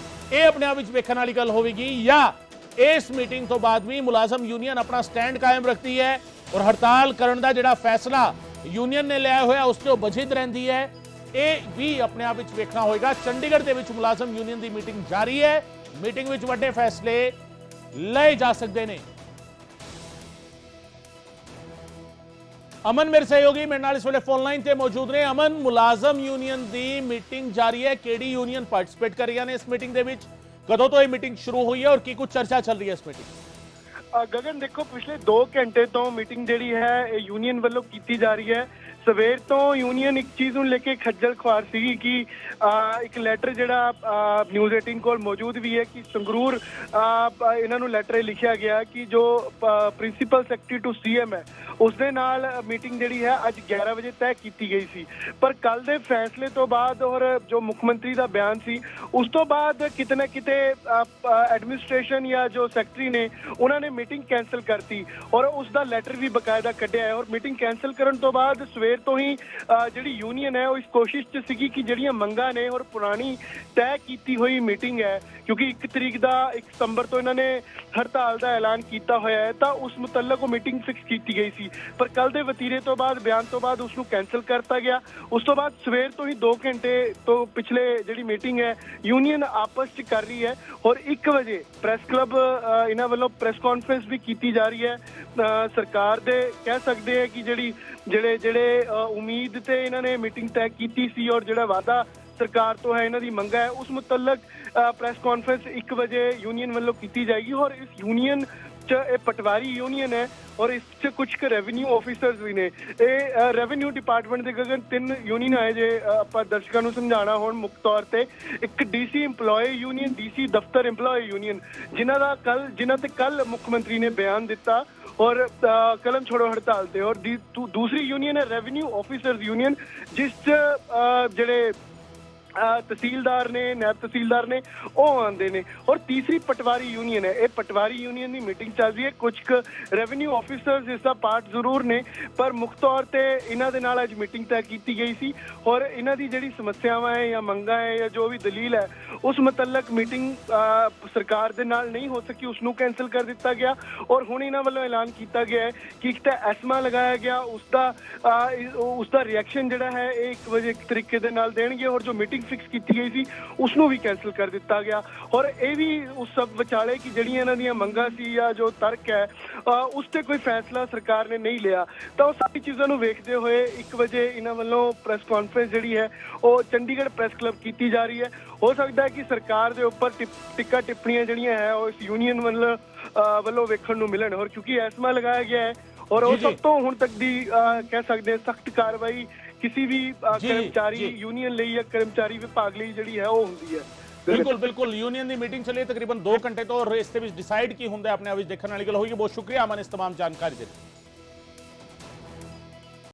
ਇਹ ਆਪਣੇ ਆਪ ਵਿੱਚ ਵੇਖਣ ਵਾਲੀ ਗੱਲ ਹੋਵੇਗੀ। ਜਾਂ ਇਸ ਮੀਟਿੰਗ ਤੋਂ ਬਾਅਦ ਵੀ ਮੁਲਾਜ਼ਮ ਯੂਨੀਅਨ ਆਪਣਾ ਸਟੈਂਡ ਕਾਇਮ ਰੱਖਦੀ ਹੈ ਔਰ ਹੜਤਾਲ ਕਰਨ ਦਾ ਜਿਹੜਾ ਫੈਸਲਾ ਯੂਨੀਅਨ ਨੇ ਲਿਆ ਹੋਇਆ ਉਸ ਤੋਂ ਬਚਿਤ ਰਹਿੰਦੀ ਹੈ, ਇਹ ਵੀ ਆਪਣੇ ਆਪ ਵਿੱਚ ਵੇਖਣਾ ਹੋਏਗਾ। ਚੰਡੀਗੜ੍ਹ ਦੇ ਵਿੱਚ ਮੁਲਾਜ਼ਮ ਯੂਨੀਅਨ ਦੀ ਮੀਟਿੰਗ ਜਾਰੀ ਹੈ। ਮੀਟਿੰਗ ਵਿੱਚ ਵੱਡੇ ਫੈਸਲੇ ਲਏ ਜਾ ਸਕਦੇ ਨੇ। ਅਮਨ ਮੇਰੇ ਸਹਿਯੋਗੀ ਮੇਰੇ ਨਾਲ ਇਸ ਵੇਲੇ ਫੋਨ ਲਾਈਨ ਤੇ ਮੌਜੂਦ ਨੇ। ਅਮਨ, ਮੁਲਾਜ਼ਮ ਯੂਨੀਅਨ ਦੀ ਮੀਟਿੰਗ ਜਾਰੀ ਹੈ, ਕਿਹੜੀ ਯੂਨੀਅਨ ਪਾਰਟਿਸਿਪੇਟ ਕਰ ਰਹੀਆਂ ਨੇ ਇਸ ਮੀਟਿੰਗ ਦੇ ਵਿੱਚ? ਕਦੋਂ ਤੋਂ ਇਹ ਮੀਟਿੰਗ ਸ਼ੁਰੂ ਹੋਈ ਹੈ ਔਰ ਕੀ ਕੁਝ ਚਰਚਾ ਚੱਲ ਰਹੀ ਹੈ ਇਸ ਮੀਟਿੰਗ? ਗਗਨ ਦੇਖੋ, ਪਿਛਲੇ 2 ਘੰਟੇ ਤੋਂ ਮੀਟਿੰਗ ਜਿਹੜੀ ਹੈ ਇਹ ਯੂਨੀਅਨ ਵੱਲੋਂ ਕੀਤੀ ਜਾ ਰਹੀ ਹੈ। ਸਵੇਰ ਤੋਂ ਯੂਨੀਅਨ ਇੱਕ ਚੀਜ਼ ਨੂੰ ਲੈ ਕੇ ਖੱਜਲ ਖੁਆਰ ਸੀਗੀ ਕਿ ਇੱਕ ਲੈਟਰ ਜਿਹੜਾ ਨਿਊਜ਼ 18 ਕੋਲ ਮੌਜੂਦ ਵੀ ਹੈ ਕਿ ਸੰਗਰੂਰ ਇਹਨਾਂ ਨੂੰ ਲੈਟਰ ਲਿਖਿਆ ਗਿਆ ਕਿ ਜੋ ਪ੍ਰਿੰਸੀਪਲ ਸੈਕਟਰੀ ਟੂ ਸੀਐਮ ਹੈ ਉਸ ਦੇ ਨਾਲ ਮੀਟਿੰਗ ਜਿਹੜੀ ਹੈ ਅੱਜ 11 ਵਜੇ ਤੈਅ ਕੀਤੀ ਗਈ ਸੀ। ਪਰ ਕੱਲ ਦੇ ਫੈਸਲੇ ਤੋਂ ਬਾਅਦ ਔਰ ਜੋ ਮੁੱਖ ਮੰਤਰੀ ਦਾ ਬਿਆਨ ਸੀ ਉਸ ਤੋਂ ਬਾਅਦ ਕਿਤੇ ਨਾ ਕਿਤੇ ਐਡਮਿਨਿਸਟ੍ਰੇਸ਼ਨ ਜਾਂ ਜੋ ਸੈਕਟਰੀ ਨੇ ਉਹਨਾਂ ਨੇ ਮੀਟਿੰਗ ਕੈਂਸਲ ਕਰਤੀ ਔਰ ਉਸ ਦਾ ਲੈਟਰ ਵੀ ਬਕਾਇਦਾ ਕੱਢਿਆ ਹੈ। ਔਰ ਮੀਟਿੰਗ ਕੈਂਸਲ ਕਰਨ ਤੋਂ ਬਾਅਦ ਸਵੇਰ ਤੋਂ ਹੀ ਜਿਹੜੀ ਯੂਨੀਅਨ ਹੈ ਉਹ ਇਸ ਕੋਸ਼ਿਸ਼ 'ਚ ਸੀਗੀ ਕਿ ਜਿਹੜੀਆਂ ਮੰਗਾਂ ਨੇ ਔਰ ਪੁਰਾਣੀ ਤੈਅ ਕੀਤੀ ਹੋਈ ਮੀਟਿੰਗ ਹੈ ਕਿਉਂਕਿ 1 ਸਤੰਬਰ ਤੋਂ ਇਹਨਾਂ ਨੇ ਹੜਤਾਲ ਦਾ ਐਲਾਨ ਕੀਤਾ ਹੋਇਆ ਹੈ ਤਾਂ ਉਸ ਮੁਤਲਕ ਉਹ ਮੀਟਿੰਗ ਫਿਕਸ ਕੀਤੀ ਗਈ ਸੀ। ਪਰ ਕੱਲ ਦੇ ਵਤੀਰੇ ਤੋਂ ਬਾਅਦ ਬਿਆਨ ਤੋਂ ਬਾਅਦ ਉਸ ਨੂੰ ਕੈਂਸਲ ਕਰਤਾ ਗਿਆ। ਉਸ ਤੋਂ ਬਾਅਦ ਸਵੇਰ ਤੋਂ ਹੀ 2 ਘੰਟੇ ਤੋਂ ਪਿਛਲੇ ਜਿਹੜੀ ਮੀਟਿੰਗ ਹੈ ਯੂਨੀਅਨ ਆਪਸ 'ਚ ਕਰ ਰਹੀ ਹੈ ਔਰ 1 ਵਜੇ ਪ੍ਰੈਸ ਕਲੱਬ ਇਹਨਾਂ ਵੱਲੋਂ ਪ੍ਰੈਸ ਕਾਨਫਰੰਸ ਵੀ ਕੀਤੀ ਜਾ ਰਹੀ ਹੈ। ਸਰਕਾਰ ਦੇ ਕਹਿ ਸਕਦੇ ਹੈ ਕਿ ਜਿਹੜੇ ਉਮੀਦ ਤੇ ਇਹਨਾਂ ਨੇ ਮੀਟਿੰਗ ਤੈਅ ਕੀਤੀ ਸੀ ਔਰ ਜਿਹੜਾ ਵਾਅਦਾ ਸਰਕਾਰ ਤੋਂ ਹੈ ਇਹਨਾਂ ਦੀ ਮੰਗ ਹੈ ਉਸ ਮੁਤਲਕ ਪ੍ਰੈਸ ਕਾਨਫਰੰਸ 1 ਵਜੇ ਯੂਨੀਅਨ ਵੱਲੋਂ ਕੀਤੀ ਜਾਏਗੀ। ਔਰ ਇਸ ਯੂਨੀਅਨ 'ਚ ਇਹ ਪਟਵਾਰੀ ਯੂਨੀਅਨ ਹੈ ਔਰ ਇਸ 'ਚ ਕੁਝ ਰੈਵਨਿਊ ਆਫੀਸਰਸ ਵੀ ਨੇ। ਇਹ ਰੈਵਨਿਊ ਡਿਪਾਰਟਮੈਂਟ ਦੇ ਗਗਨ 3 ਯੂਨੀਅਨ ਆਏ ਜੇ ਆਪਾਂ ਦਰਸ਼ਕਾਂ ਨੂੰ ਸਮਝਾਉਣਾ ਹੁਣ ਮੁੱਖ ਤੌਰ ਤੇ ਇੱਕ ਡੀਸੀ EMPLOYE ਯੂਨੀਅਨ, ਡੀਸੀ ਦਫ਼ਤਰ EMPLOYE ਯੂਨੀਅਨ ਜਿਨ੍ਹਾਂ ਤੇ ਕੱਲ ਮੁੱਖ ਮੰਤਰੀ ਨੇ ਬਿਆਨ ਦਿੱਤਾ ਔਰ ਕਲਮ ਛੋੜੋ ਹੜਤਾਲ ਤੇ। ਔਰ ਦੂਸਰੀ ਯੂਨੀਅਨ ਹੈ ਰੈਵਨਿਊ ਆਫੀਸਰਸ ਯੂਨੀਅਨ ਜਿਸ 'ਚ ਜਿਹੜੇ ਤਹਿਸੀਲਦਾਰ ਨੇ, ਨਾਇਬ ਤਹਿਸੀਲਦਾਰ ਨੇ ਉਹ ਆਉਂਦੇ ਨੇ। ਔਰ ਤੀਸਰੀ ਪਟਵਾਰੀ ਯੂਨੀਅਨ ਹੈ। ਇਹ ਪਟਵਾਰੀ ਯੂਨੀਅਨ ਦੀ ਮੀਟਿੰਗ ਚੱਲ ਰਹੀ ਹੈ। ਕੁਝ ਰੈਵਨਿਊ ਆਫੀਸਰਸ ਇਸ ਦਾ ਪਾਰਟ ਜ਼ਰੂਰ ਨੇ ਪਰ ਮੁੱਖ ਤੌਰ ਤੇ ਇਹਨਾਂ ਦੇ ਨਾਲ ਅੱਜ ਮੀਟਿੰਗ ਤੈਅ ਕੀਤੀ ਗਈ ਸੀ ਔਰ ਇਹਨਾਂ ਦੀ ਜਿਹੜੀ ਸਮੱਸਿਆਵਾਂ ਹੈ ਜਾਂ ਮੰਗਾਂ ਹੈ ਜਾਂ ਜੋ ਵੀ ਦਲੀਲ ਹੈ ਉਸ ਮੁਤਲਕ ਮੀਟਿੰਗ ਸਰਕਾਰ ਦੇ ਨਾਲ ਨਹੀਂ ਹੋ ਸਕੀ ਉਸ ਨੂੰ ਕੈਂਸਲ ਕਰ ਦਿੱਤਾ ਗਿਆ। ਔਰ ਹੁਣ ਇਹਨਾਂ ਵੱਲੋਂ ਐਲਾਨ ਕੀਤਾ ਗਿਆ ਹੈ ਕਿ ਇੱਕ ਤਾਂ ਐਸਮਾ ਲਗਾਇਆ ਗਿਆ ਉਸ ਦਾ ਰਿਐਕਸ਼ਨ ਜਿਹੜਾ ਹੈ ਇਹ 1 ਵਜੇ ਇੱਕ ਤਰੀਕੇ ਦੇ ਨਾਲ ਦੇਣਗੇ ਔਰ ਜੋ ਮੀਟਿੰਗ ਫਿਕਸ ਕੀਤੀ ਗਈ ਸੀ ਉਸ ਨੂੰ ਵੀ ਕੈਂਸਲ ਕਰ ਦਿੱਤਾ ਗਿਆ। ਔਰ ਇਹ ਵੀ ਉਸ ਸਭ ਵਿਚਾਲੇ ਕਿ ਜਿਹੜੀਆਂ ਇਹਨਾਂ ਦੀਆਂ ਮੰਗਾਂ ਸੀ ਜਾਂ ਜੋ ਤਰਕ ਹੈ ਉਸ ਤੇ ਕੋਈ ਫੈਸਲਾ ਸਰਕਾਰ ਨੇ ਨਹੀਂ ਲਿਆ। ਤਾਂ ਉਹ ਸਾਰੀ ਚੀਜ਼ਾਂ ਨੂੰ ਵੇਖਦੇ ਹੋਏ 1 ਵਜੇ ਇਹਨਾਂ ਵੱਲੋਂ ਪ੍ਰੈਸ ਕਾਨਫਰੰਸ ਜਿਹੜੀ ਹੈ ਉਹ ਚੰਡੀਗੜ੍ਹ ਪ੍ਰੈਸ ਕਲੱਬ ਕੀਤੀ ਜਾ ਰਹੀ ਹੈ। ਹੋ ਸਕਦਾ ਹੈ ਕਿ ਸਰਕਾਰ ਦੇ ਉੱਪਰ ਟਿੱਕਾ ਟਿੱਪਣੀਆਂ ਜਿਹੜੀਆਂ ਹੈ ਉਹ ਇਸ ਯੂਨੀਅਨ ਵੱਲੋਂ ਵੇਖਣ ਨੂੰ ਮਿਲਣ। ਔਰ ਕਿਉਂਕਿ ਐਸਮਾ ਲਗਾਇਆ ਗਿਆ ਹੈ ਔਰ ਉਹ ਸਭ ਤੋਂ ਹੁਣ ਤੱਕ ਦੀ ਕਹਿ ਸਕਦੇ ਸਖਤ ਕਾਰਵਾਈ ਕਿਸੇ ਵੀ ਕਰਮਚਾਰੀ ਯੂਨੀਅਨ ਲਈ ਜਾਂ ਕਰਮਚਾਰੀ ਵਿਭਾਗ ਲਈ ਜਿਹੜੀ ਹੈ ਉਹ ਹੁੰਦੀ ਹੈ। ਬਿਲकुल यूनियन की मीटिंग चली तकरीबन 2 घंटे तो और इस डिसाइड की होंगे अपने आप देखने वाली गल होगी। बहुत शुक्रिया अमन इस तमाम जानकारी देने।